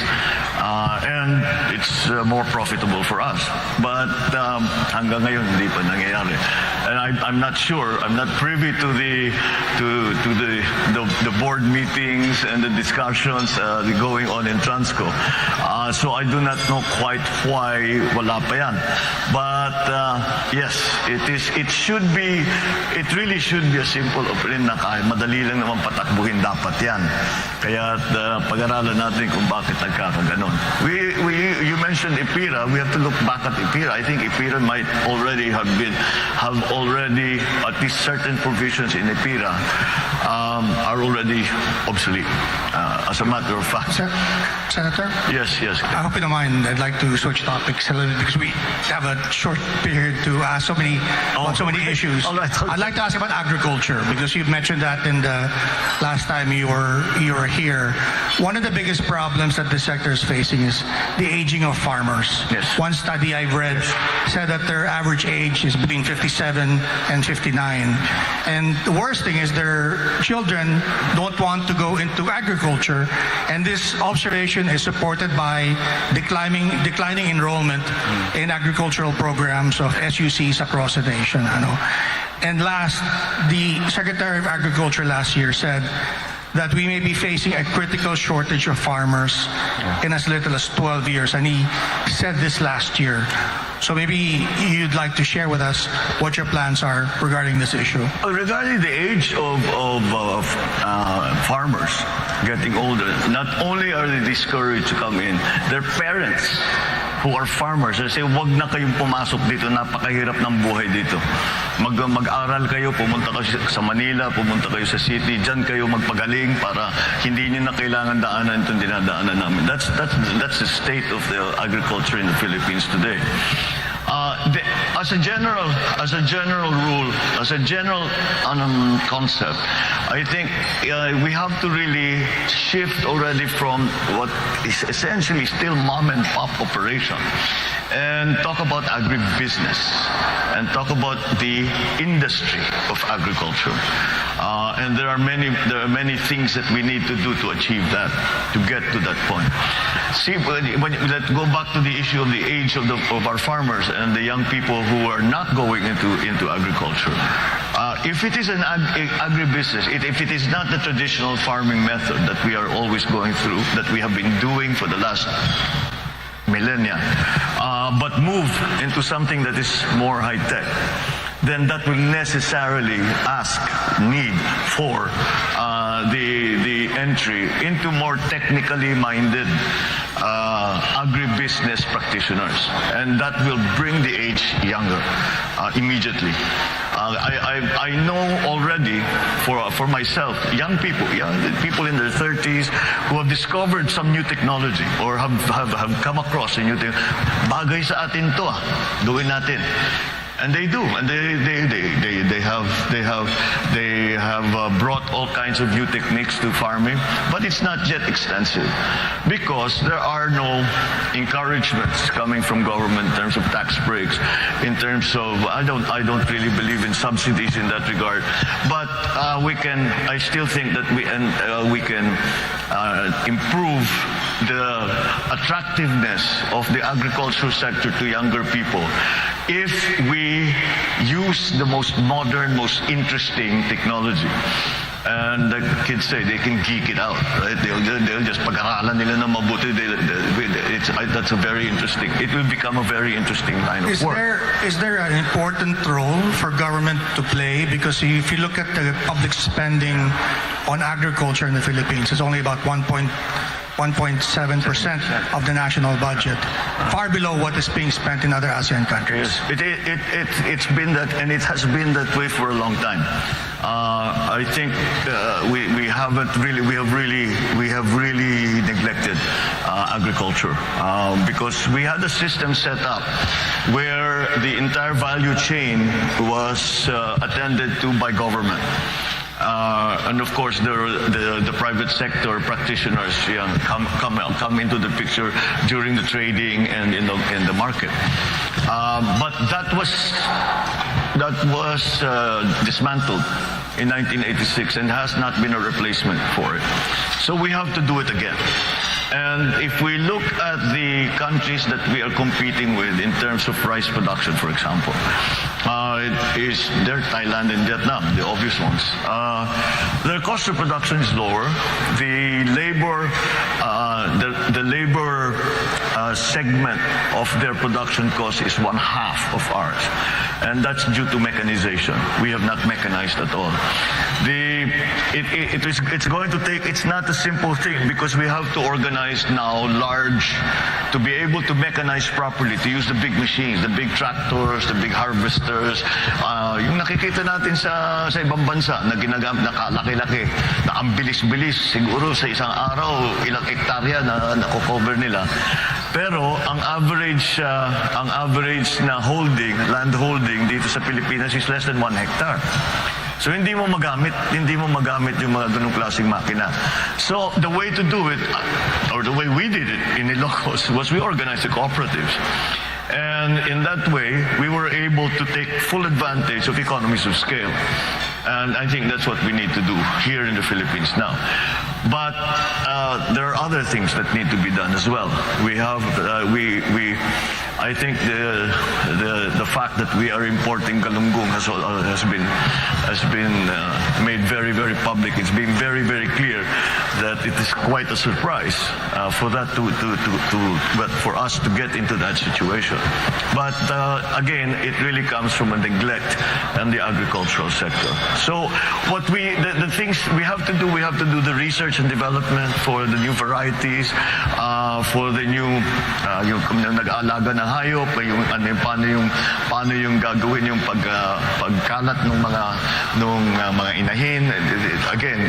And it's more profitable for us. But hanggang ngayon hindi pa nangyayari. And I'm not sure, I'm not privy to the board meetings and the discussions going on in Transco. So I do not know quite why wala pa yan. But yes, it really should be a simple operation na kaya madali lang naman patakbuhin dapat yan. Kaya pag-aralan natin kung bakit nagkakaganon. You mentioned IPIRA. We have to look back at IPIRA. I think IPIRA might already have at least certain provisions in IPIRA are already obsolete. As a matter of fact. Senator? Yes. I hope you don't mind. I'd like to switch topics a little bit because we have a short period to ask so many issues. All right. I'd like to ask about agriculture because you mentioned that in the last time you were here. One of the biggest problems that the sector is facing is the aging of farmers. Yes. One study I've read said that their average age is between 57 and 59. And the worst thing is their children don't want to go into agriculture agriculture, and this observation is supported by declining enrollment in agricultural programs of SUCs across the nation. And last, the Secretary of Agriculture last year said that we may be facing a critical shortage of farmers in as little as 12 years, and he said this last year. So maybe you'd like to share with us what your plans are regarding this issue. Regarding the age of farmers getting older, not only are they discouraged to come in, their parents who are farmers, they say, wag na kayong pumasok dito, napakahirap ng buhay dito. Mag-aral kayo, pumunta kayo sa Manila, pumunta kayo sa city, dyan kayo magpagaling para hindi nyo na kailangan daanan itong dinadaanan namin. That's the state of the agriculture in the Philippines today. As a general rule, as a general concept, I think we have to really shift already from what is essentially still mom and pop operation and talk about agribusiness and talk about the industry of agriculture. And there are many things that we need to do to achieve that, to get to that point. See, let's go back to the issue of the age of our farmers and the young people who are not going into agriculture. If it is an agribusiness, if it is not the traditional farming method that we are always going through, that we have been doing for the last millennia, but move into something that is more high-tech, then that will necessarily need for the entry into more technically minded agribusiness practitioners, and that will bring the age younger immediately. I know already for myself, young people in their 30s who have discovered some new technology or have come across a new thing. Bagay sa atin to, gawin natin. And they do, and they have brought all kinds of new techniques to farming, but it's not yet extensive because there are no encouragements coming from government in terms of tax breaks, in terms of I don't really believe in subsidies in that regard, but I still think that we can improve the attractiveness of the agricultural sector to younger people if we use the most modern, most interesting technology. And the kids say they can geek it out, right? They'll just pag-aralan nila na mabuti. That's a very interesting. It will become a very interesting line of work. Is there an important role for government to play? Because if you look at the public spending on agriculture in the Philippines, it's only about 1.7% of the national budget, far below what is being spent in other ASEAN countries. It's been that, and it has been that way for a long time. I think we have really neglected agriculture because we had a system set up where the entire value chain was attended to by government. And of course, the private sector practitioners come into the picture during the trading and in the market. But that was dismantled in 1986 and has not been a replacement for it. So we have to do it again. And if we look at the countries that we are competing with in terms of rice production, for example, they're Thailand and Vietnam, the obvious ones. Their cost of production is lower. The labor segment of their production cost is 1/2 of ours, and that's due to mechanization. We have not mechanized at all. It's going to take. It's not a simple thing because we have to organize now to be able to mechanize properly, to use the big machines, the big tractors, the big harvesters. Yung nakikita natin sa ibang bansa na ginagamit na kalaki-laki, na ang bilis-bilis, siguro sa isang araw, ilang hektarya na nakocover nila. Pero ang average na land holding dito sa Pilipinas is less than 1 hectare. So hindi mo magamit yung mga ganung klaseng makina. So the way to do it, or the way we did it in Ilocos, was we organized the cooperatives. And in that way, we were able to take full advantage of economies of scale. And I think that's what we need to do here in the Philippines now. But there are other things that need to be done as well. We have I think the fact that we are importing galunggong has been made very, very public. It's been very, very clear that it is quite a surprise for that but for us to get into that situation. But again, it really comes from a neglect in the agricultural sector. So what the things we have to do the research and development for the new varieties, for the new yung nag-aalaga ng hayop, paano yung gagawin yung pagkalat ng mga inahin. Again,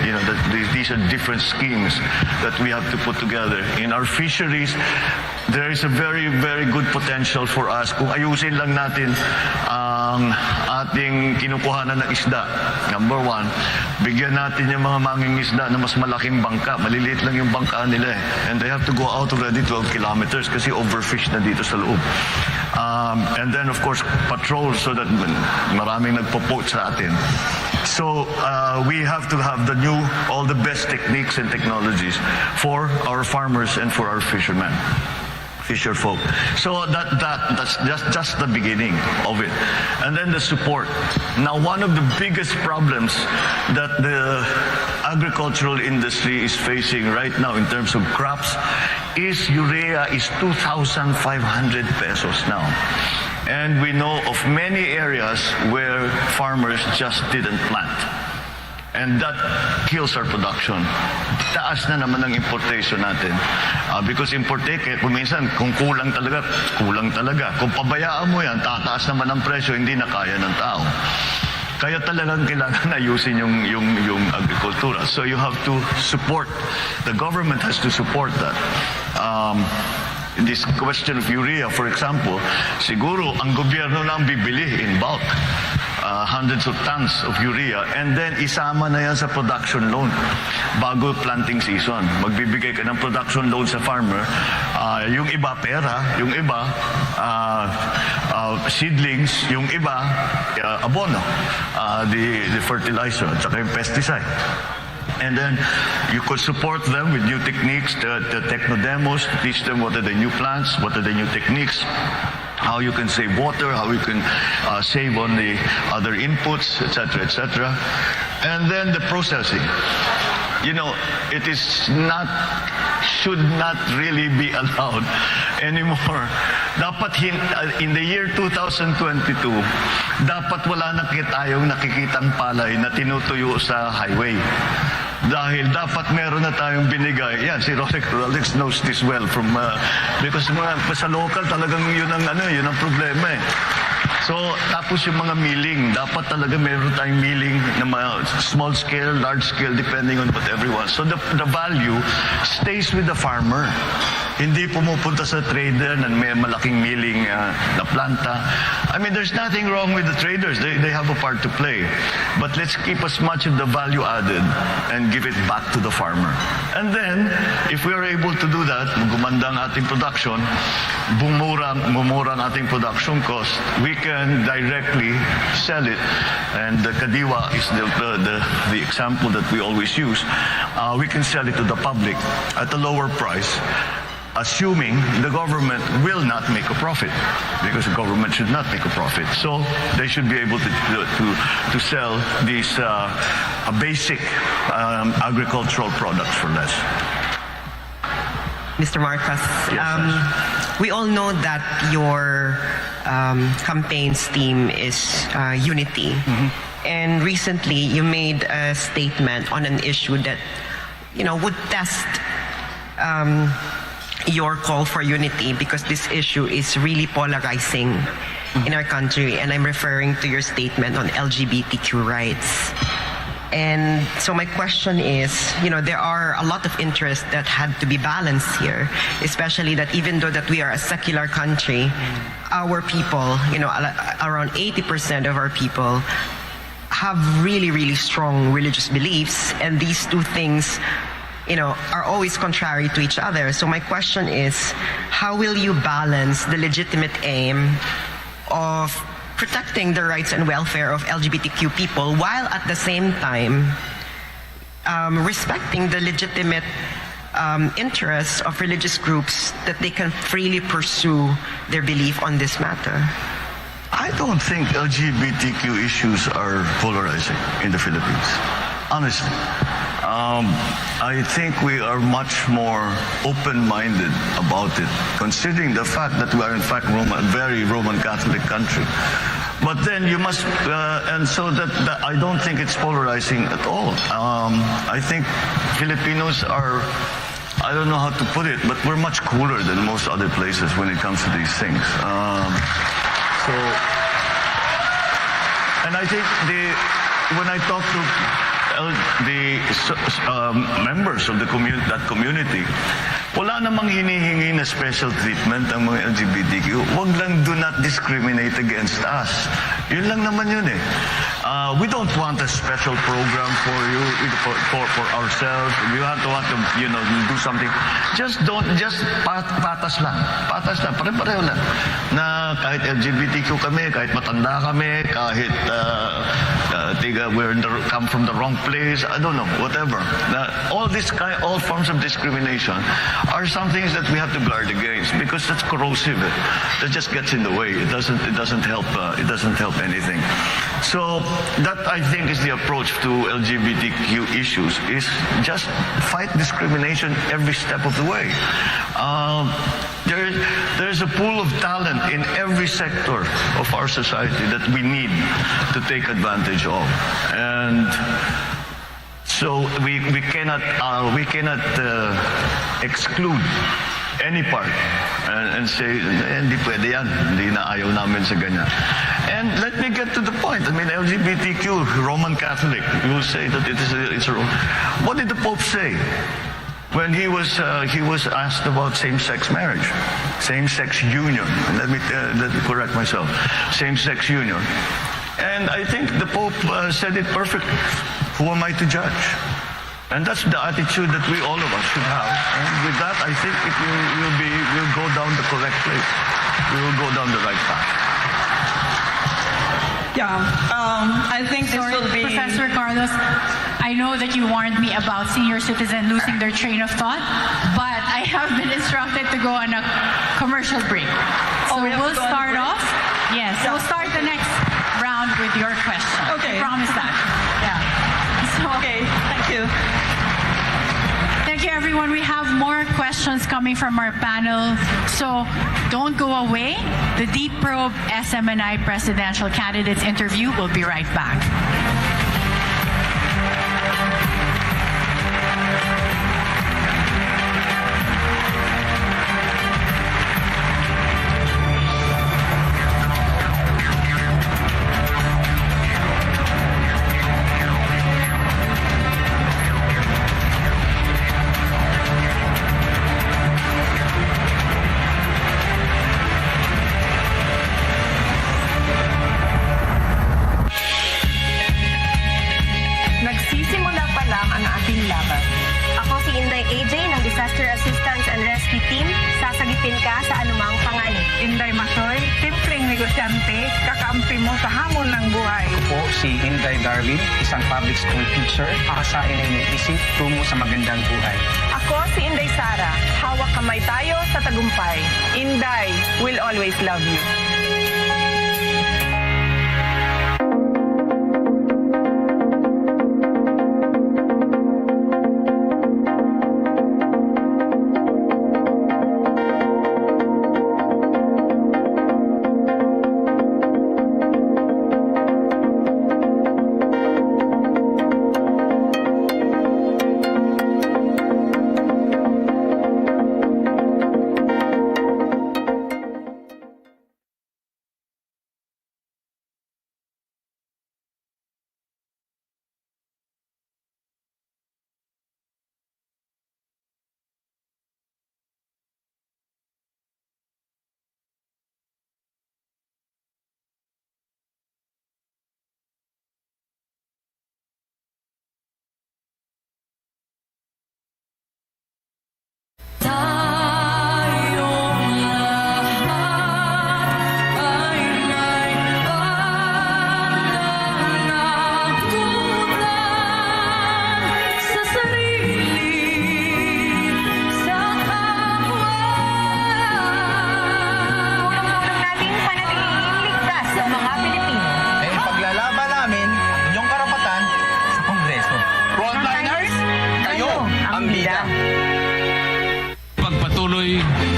these are different schemes that we have to put together. In our fisheries, there is a very, very good potential for us kung ayusin lang natin ang ating kinukuhanan ng isda. Number one, bigyan natin yung mga mangingisda na mas malaking bangka. Maliliit lang yung bangka nila eh. And they have to go out already 12 kilometers kasi overfish na dito sa loob. And then of course, patrol so that maraming nagpo-poach sa atin. So we have to have all the best techniques and technologies for our farmers and for our fishermen. Fisher folk. So that's just the beginning of it. And then the support. Now, one of the biggest problems that the agricultural industry is facing right now in terms of crops is urea is 2,500 pesos now. And we know of many areas where farmers just didn't plant. And that kills our production. Taas na naman ang importation natin. Because kung minsan, kung kulang talaga. Kung pabayaan mo yan, tataas naman ang presyo, hindi na kaya ng tao. Kaya talagang kailangan ayusin yung agrikultura. So you have to support, the government has to support that. In this question of urea, for example, siguro ang gobyerno lang bibili in bulk. Hundreds of tons of urea, and then isama na yan sa production loan bago planting season. Magbibigay ka ng production loan sa farmer. Yung iba pera, yung iba seedlings, yung iba abono, the fertilizer at saka yung pesticide. And then you could support them with new techniques, the techno demos, to teach them what are the new plants, what are the new techniques, how you can save water, how you can save on the other inputs, etc., etc. And then the processing. It should not really be allowed anymore. Dapat in the year 2022, dapat wala na tayong nakikitang palay na tinutuyo sa highway. Dahil dapat meron na tayong binigay. Yan, si Rolex knows this well because sa local talagang yun ang problema eh. So, tapos yung mga milling, dapat talaga meron tayong milling na small scale, large scale, depending on what everyone. So the value stays with the farmer. Hindi pumupunta sa trader na may malaking milling na planta. I mean, there's nothing wrong with the traders. They have a part to play. But let's keep as much of the value added and give it back to the farmer. And then, if we are able to do that, gumanda ang ating production, bumura ang ating production cost, we can directly sell it. And the kadiwa is the example that we always use. We can sell it to the public at a lower price, assuming the government will not make a profit, because the government should not make a profit. So they should be able to sell these basic agricultural products for less. Mr. Marcos, we all know that your campaign's theme is unity. Mm-hmm. And recently you made a statement on an issue that, would test your call for unity, because this issue is really polarizing in our country, and I'm referring to your statement on LGBTQ rights. And so my question is, there are a lot of interests that had to be balanced here, especially that even though that we are a secular country, our people, around 80% of our people have really, really strong religious beliefs, and these two things are always contrary to each other. So my question is, how will you balance the legitimate aim of protecting the rights and welfare of LGBTQ people while at the same time respecting the legitimate interests of religious groups that they can freely pursue their belief on this matter? I don't think LGBTQ issues are polarizing in the Philippines. Honestly. I think we are much more open-minded about it, considering the fact that we are in fact a very Roman Catholic country. But then you must, and so that I don't think it's polarizing at all. I think Filipinos are, I don't know how to put it, but we're much cooler than most other places when it comes to these things. And I think when I talk to the members of that community, wala namang hinihingi na special treatment ang mga LGBTQ. Wag lang do not discriminate against us. Yun lang naman yun eh. We don't want a special program for you, for ourselves. We want to do something. Just patas lang. Patas lang. Pare-pareho lang. Na kahit LGBTQ kami, kahit matanda kami, kahit come from the wrong place, I don't know, whatever. All forms of discrimination are some things that we have to guard against because that's corrosive. That just gets in the way. It doesn't help. It doesn't help anything. So that I think is the approach to LGBTQ issues: is just fight discrimination every step of the way. There's a pool of talent in every sector of our society that we need to take advantage of, and so we cannot exclude any part and say hindi pwede yan, hindi na ayaw namin sa ganyan. And let me get to the point. I mean, LGBTQ, Roman Catholic, you will say that it's a what did the Pope say when he was asked about same-sex marriage, same-sex union? Let me correct myself, same-sex union. And I think the Pope said it perfectly. Who am I to judge? And that's the attitude that all of us should have. And with that, I think we'll go down the correct place. We will go down the right path. Yeah, I think this will be... Professor Carlos, I know that you warned me about senior citizens losing their train of thought, but I have been instructed to go on a commercial break. So we'll start off. Yes, we'll start the next round with your question. Okay. I promise that. Yeah. Okay, thank you. Thank you, everyone. We have more questions coming from our panel, so don't go away. The Deep Probe SMNI presidential candidates interview will be right back. Nagsisimula pa lang ang ating laban. Ako si Inday AJ ng Disaster Assistance and Rescue Team. Sasagipin ka sa anumang panganib. Inday Masoy, simpleng negosyante, kakaampi mo sa hamon ng buhay. Ako po si Inday Darwin, isang public school teacher, aasain ang iyong isip tungo sa magandang buhay. Ako si Inday Sara, hawak kamay tayo sa tagumpay. Inday will always love you.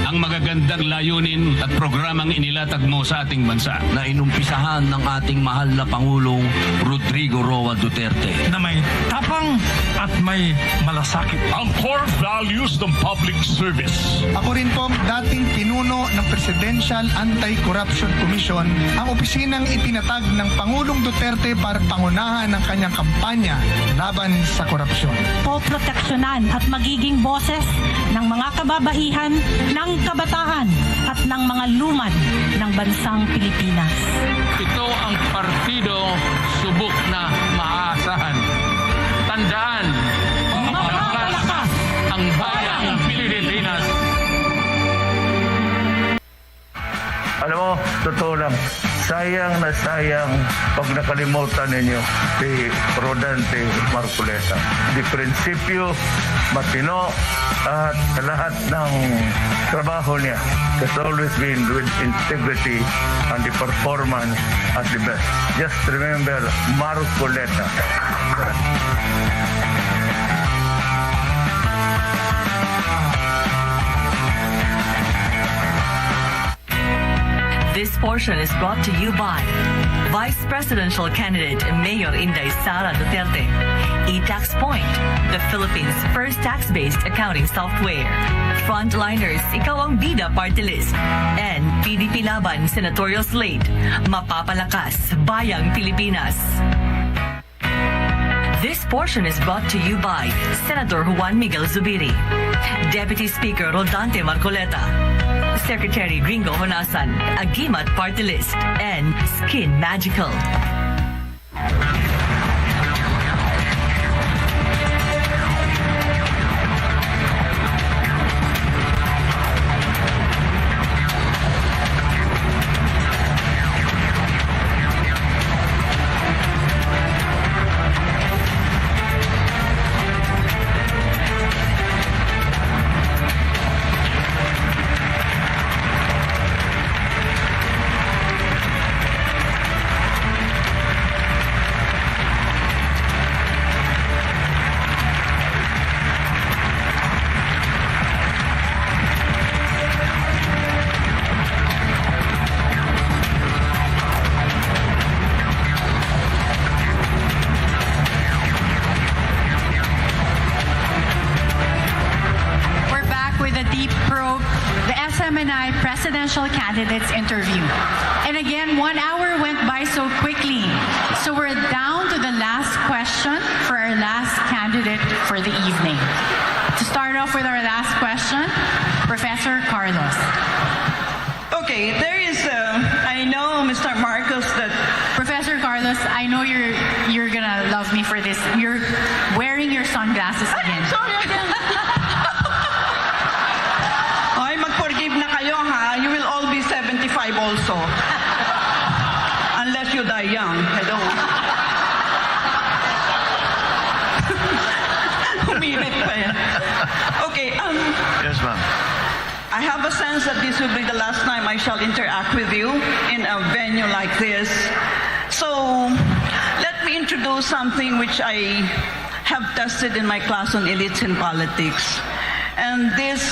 ang magagandang layunin at programang inilatag mo sa ating bansa na inumpisahan ng ating mahal na Pangulong Rodrigo Roa Duterte. Na may tapang at may malasakit. ang core values ng public service. Ako rin po dating pinuno ng Presidential Anti-Corruption Commission, ang opisinang itinatag ng Pangulong Duterte para pangunahan ng kanyang kampanya laban sa korupsyon. Poproteksyonan at magiging boses ng mga kababaihan, ng kabataan at ng mga lumad ng bansang Pilipinas. Ito ang partido subok na maaasahan. Tandaan, mapapalakas ang bayang Pilipinas. Alam mo, totoo lang, sayang na sayang pag nakalimutan ninyo si Rodante Marcoleta. Di prinsipyo, matino, at sa lahat ng trabaho niya has always been with integrity and the performance at the best. Just remember Marcoleta. This portion is brought to you by Vice Presidential Candidate Mayor Inday Sara Duterte, eTax Point, the Philippines' first tax-based accounting software, Frontliners, ikaw ang bida party list, and PDP Laban Senatorial Slate, mapapalakas bayang Pilipinas. This portion is brought to you by Senator Juan Miguel Zubiri, Deputy Speaker Rodante Marcoleta, Secretary Gringo Honasan, Agimat Party List, and Skin Magical. Smni presidential candidates interview. And again, 1 hour went by so quickly. So we're down to the last question for our last candidate for the evening. To start off with our last question, Professor Carlos. Okay, there is, I know, Mr. Marcos, that... Professor Carlos, I know you're gonna love me for this. You're wearing your sunglasses again. Sorry again. Ay, mag-forgive na kayo, ha? You will all be 75 also. Unless you die young. Hello. Humilit pa yan. Okay, Yes, ma'am. I have a sense that this will be the last time I shall interact with you in a venue like this. So, let me introduce something which I have tested in my class on elites in politics. And this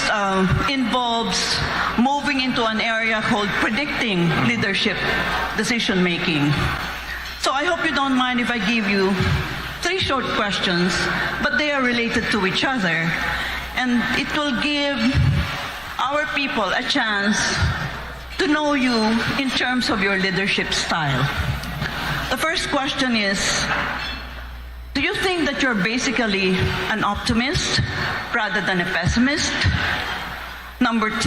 involves moving into an area called predicting leadership decision-making. So I hope you don't mind if I give you 3 short questions, but they are related to each other. And it will give our people a chance to know you in terms of your leadership style. The first question is, do you think that you're basically an optimist rather than a pessimist? Number 2,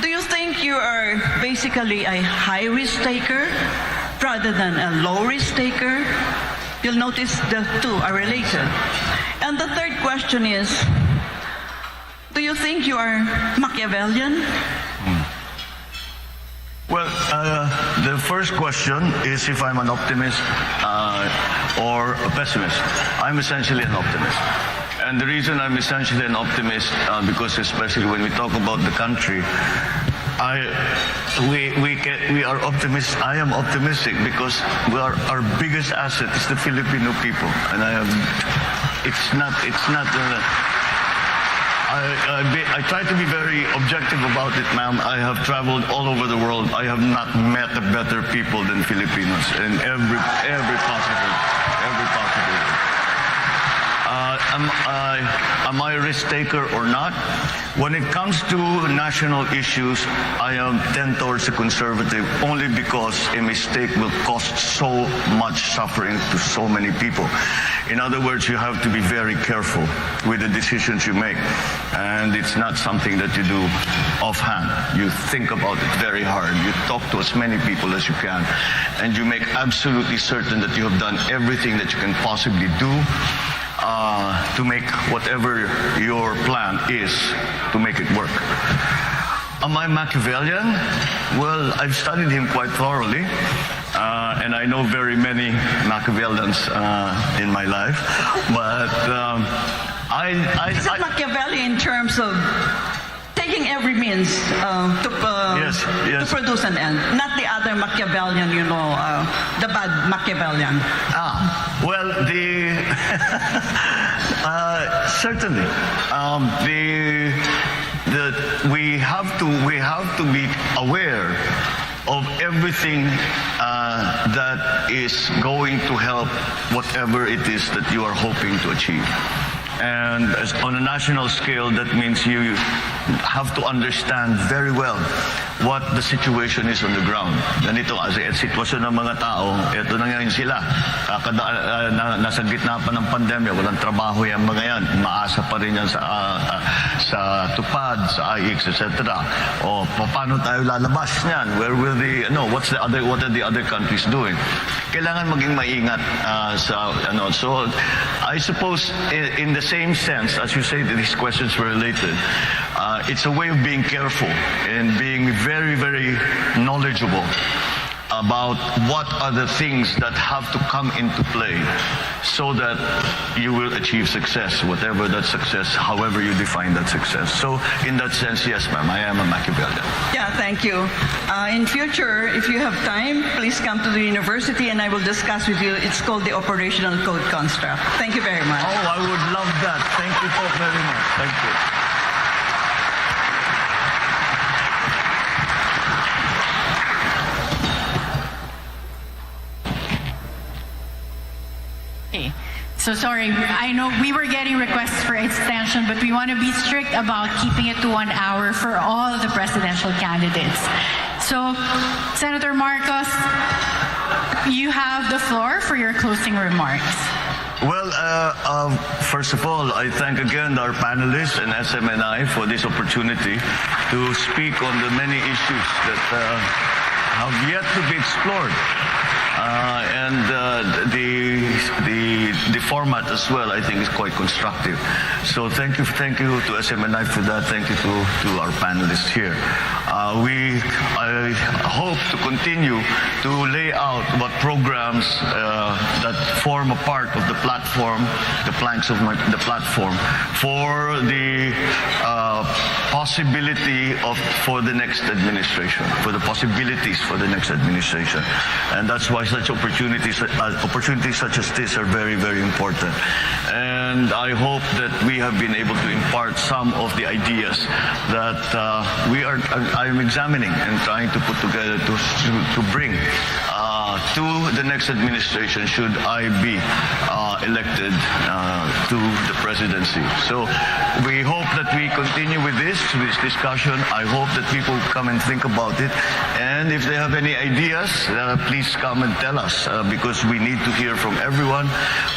do you think you are basically a high-risk taker rather than a low-risk taker? You'll notice the 2 are related. And the third question is, do you think you are Machiavellian? Well, the first question is if I'm an optimist or a pessimist. I'm essentially an optimist. And the reason I'm essentially an optimist, because especially when we talk about the country, we are optimists. I am optimistic because our biggest asset is the Filipino people, and I try to be very objective about it, ma'am. I have traveled all over the world. I have not met a better people than Filipinos in every possible. Am I a risk taker or not? When it comes to national issues, I tend towards the conservative only because a mistake will cost so much suffering to so many people. In other words, you have to be very careful with the decisions you make. And it's not something that you do offhand. You think about it very hard. You talk to as many people as you can. And you make absolutely certain that you have done everything that you can possibly do to make whatever your plan is, to make it work. Am I Machiavellian? Well, I've studied him quite thoroughly. And I know very many Machiavellians in my life. But Is it Machiavellian in terms of taking every means to produce an end, not the other Machiavellian, the bad Machiavellian? Well, certainly, we have to be aware of everything that is going to help whatever it is that you are hoping to achieve. And on a national scale, that means you have to understand very well what the situation is on the ground. Ganito kasi sitwasyon ng mga tao, ito na ngayon sila. Nasa gitna pa ng pandemya, walang trabaho yung mga yan. Maasa pa rin yan sa tupad, sa IX, etc. O paano tayo lalabas niyan? Where will what are the other countries doing? Kailangan maging maingat so I suppose in the same sense as you say that these questions were related, it's a way of being careful and being very, very knowledgeable about what are the things that have to come into play so that you will achieve success, whatever that success, however you define that success. So in that sense, yes, ma'am, I am a Machiavellian. Yeah, thank you. In future, if you have time, please come to the university and I will discuss with you. It's called the Operational Code Construct. Thank you very much. Oh, I would love that. Thank you so very much. Thank you. So sorry, I know we were getting requests for extension, but we want to be strict about keeping it to 1 hour for all of the presidential candidates. So, Senator Marcos, you have the floor for your closing remarks. Well, first of all, I thank again our panelists and SMNI for this opportunity to speak on the many issues that have yet to be explored. The format as well, I think, is quite constructive. So thank you to SMNI for that. Thank you to our panelists here. I hope to continue to lay out what programs that form a part of the platform, the planks of the platform, for the possibility for the next administration, for the possibilities for the next administration. And that's why such opportunities such as this are very, very important. And I hope that we have been able to impart some of the ideas that I'm examining and trying to put together to bring to the next administration should I be elected to the presidency. So we hope that we continue with this discussion. I hope that people come and think about it. And if they have any ideas, please come and tell us because we need to hear from everyone.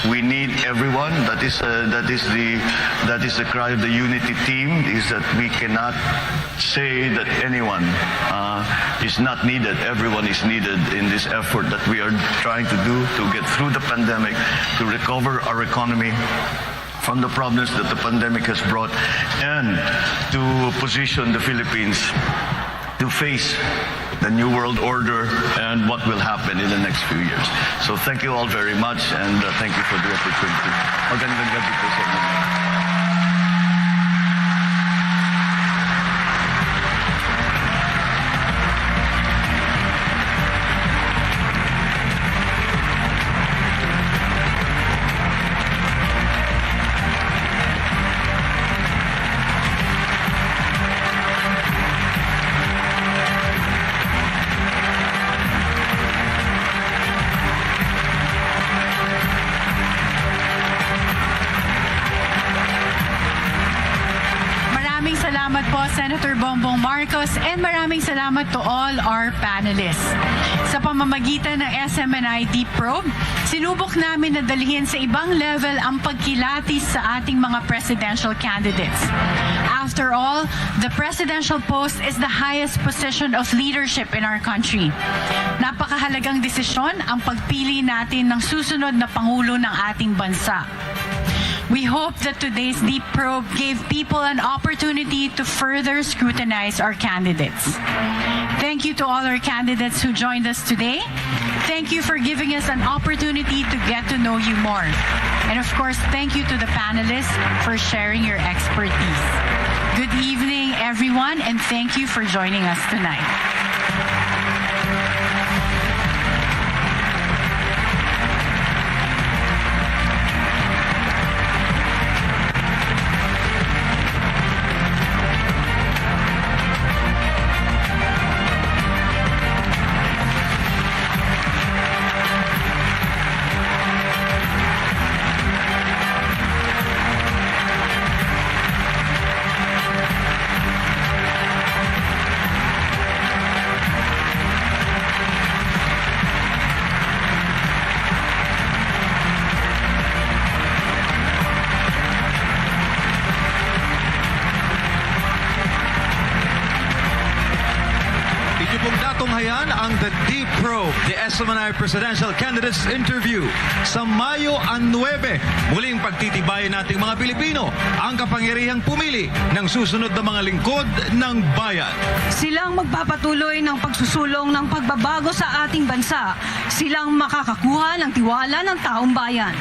We need everyone. That is the cry of the unity team, is that we cannot say that anyone is not needed. Everyone is needed in this effort that we are trying to do to get through the pandemic, to recover our economy from the problems that the pandemic has brought, and to position the Philippines to face the new world order and what will happen in the next few years. So thank you all very much, and thank you for the opportunity. Magandang gabi po sa inyo. Senator Bongbong Marcos, and maraming salamat to all our panelists. Sa pamamagitan ng SMNI Deep Probe, sinubok namin na dalhin sa ibang level ang pagkilatis sa ating mga presidential candidates. After all, the presidential post is the highest position of leadership in our country. Napakahalagang desisyon ang pagpili natin ng susunod na Pangulo ng ating bansa. We hope that today's Deep Probe gave people an opportunity to further scrutinize our candidates. Thank you to all our candidates who joined us today. Thank you for giving us an opportunity to get to know you more. And of course, thank you to the panelists for sharing your expertise. Good evening, everyone, and thank you for joining us tonight. Tunghayan ang The Deep Probe, the SMNI Presidential Candidates Interview. Sa Mayo 9, muling pagtitibayan nating mga Pilipino ang kapangyarihang pumili ng susunod na mga lingkod ng bayan. Silang magpapatuloy ng pagsusulong ng pagbabago sa ating bansa. Silang makakakuha ng tiwala ng taong bayan.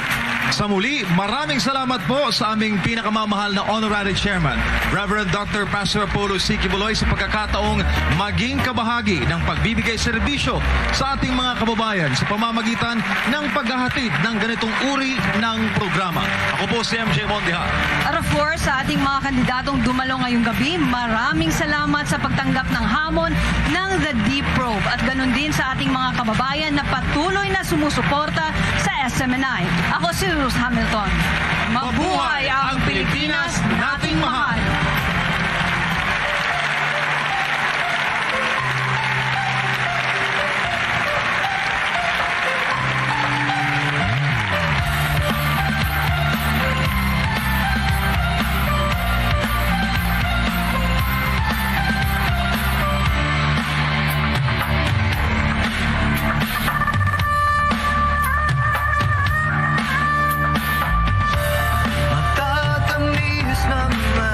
Sa muli, maraming salamat po sa aming pinakamamahal na Honorary Chairman, Reverend Dr. Pastor Apollo C. Kibuloy, sa pagkakataong maging kabahagi ng pagbibigay serbisyo sa ating mga kababayan sa pamamagitan ng paghahatid ng ganitong uri ng programa. Ako po si MJ Mondeja. At of course, sa ating mga kandidatong dumalo ngayong gabi, maraming salamat sa pagtanggap ng hamon ng The Deep Probe at ganun din sa ating mga kababayan na patuloy na sumusuporta sa SMNI. Ako si Ruth Hamilton. Mabuhay ang Pilipinas nating mahal! Matatamis na mga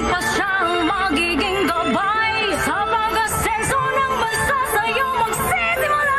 pa siyang magiging gabay sa pag-asenso ng bansa sa'yo magsisimula.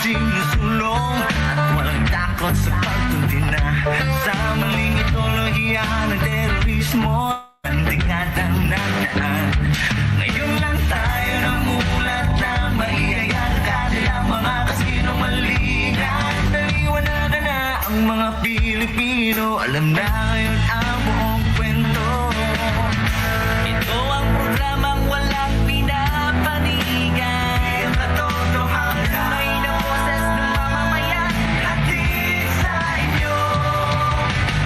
Sinusulong at walang takot sa pagtuntina sa maling ideolohiya ng terorismo ang dekadang nagdaan. Ngayon lang tayo namulat na maiyayang kanilang mga kasinungalingan. Naliwanagan na ang mga Pilipino, alam na ngayon ang buong kwento. Ito ang programang walang pinapanigan. Katotohanan may boses ng mamamayan. Hatid sa inyo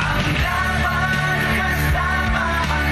ang laban kasama ang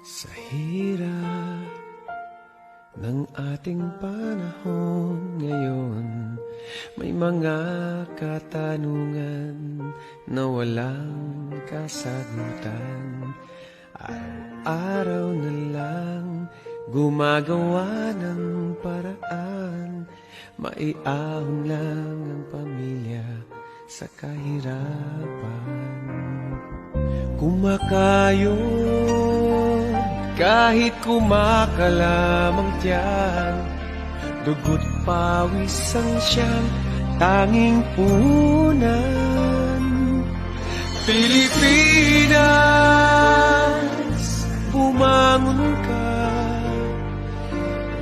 Sa hirap ng ating panahon ngayon, may mga katanungan na walang kasagutan. Araw-araw na lang gumagawa ng paraan, maiahon lang ang pamilya sa kahirapan. Kumakayod kahit kumakalamang tiyan, dugo't pawis ang siyang tanging punan. Pilipinas, bumangon ka,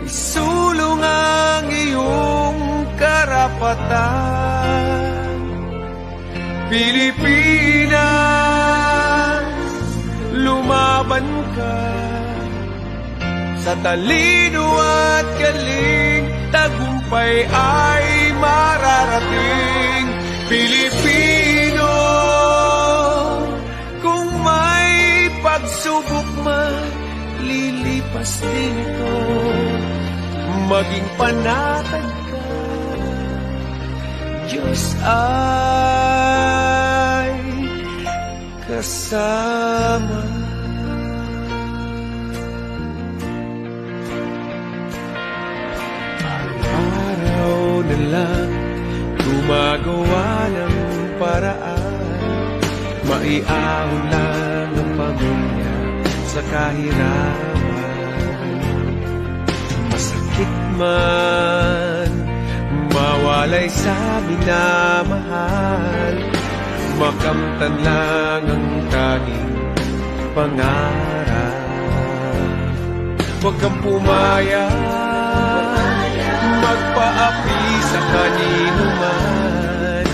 isulong ang iyong karapatan. Pilipinas, lumaban ka, sa talino at galing, tagumpay ay mararating. Pilipino, kung may pagsubok man, lilipas din ito. Maging panatag ka, Diyos ay kasama. Araw na lang gumagawa ng paraan, maiahon lang ang pamilya sa kahirapan. Masakit man mawalay sa minamahal, makamtan lang ang tanging pangarap. Huwag kang pumayag, magpaapi sa kanino man.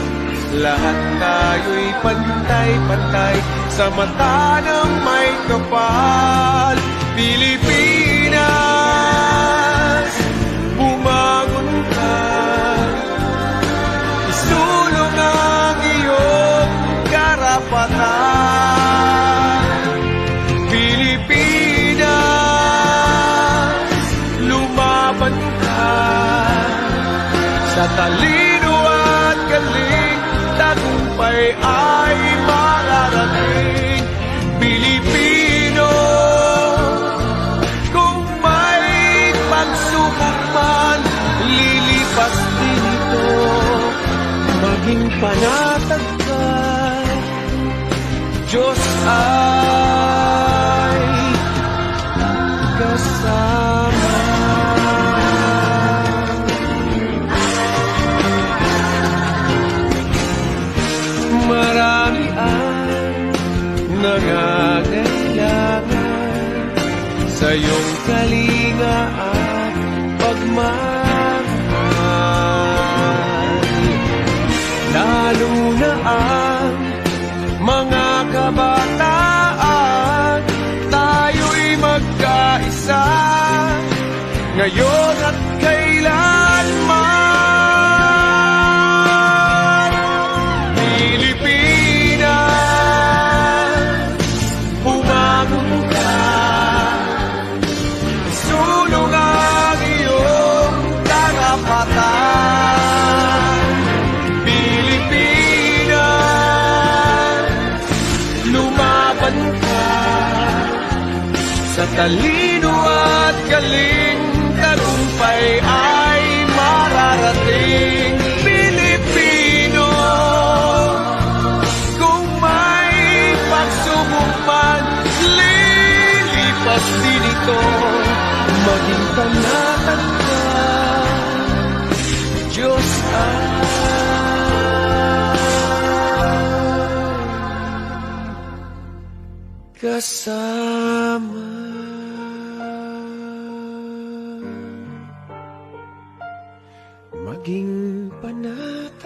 Lahat tayo'y pantay-pantay sa mata ng may kapal. Pilipinas, bumangon ka, isulong ang iyong karapatan. Pilipinas, lumaban ka, sa talino at galing, tagumpay ay mararating. Pilipino, kung may pagsubok man, lilipas din ito. Maging panatag ka, Diyos ay kasama. Marami ang nangangailangan sa iyong kalinga at pagmamahal. Lalo na ang mga kabataan, tayo'y magkaisa ngayon at kailanman. Sa talino at galing, tagumpay ay mararating. Pilipino, kung may pagsubok man, lilipas din ito. Maging panatag ka, Diyos ay kasama. Maging panatag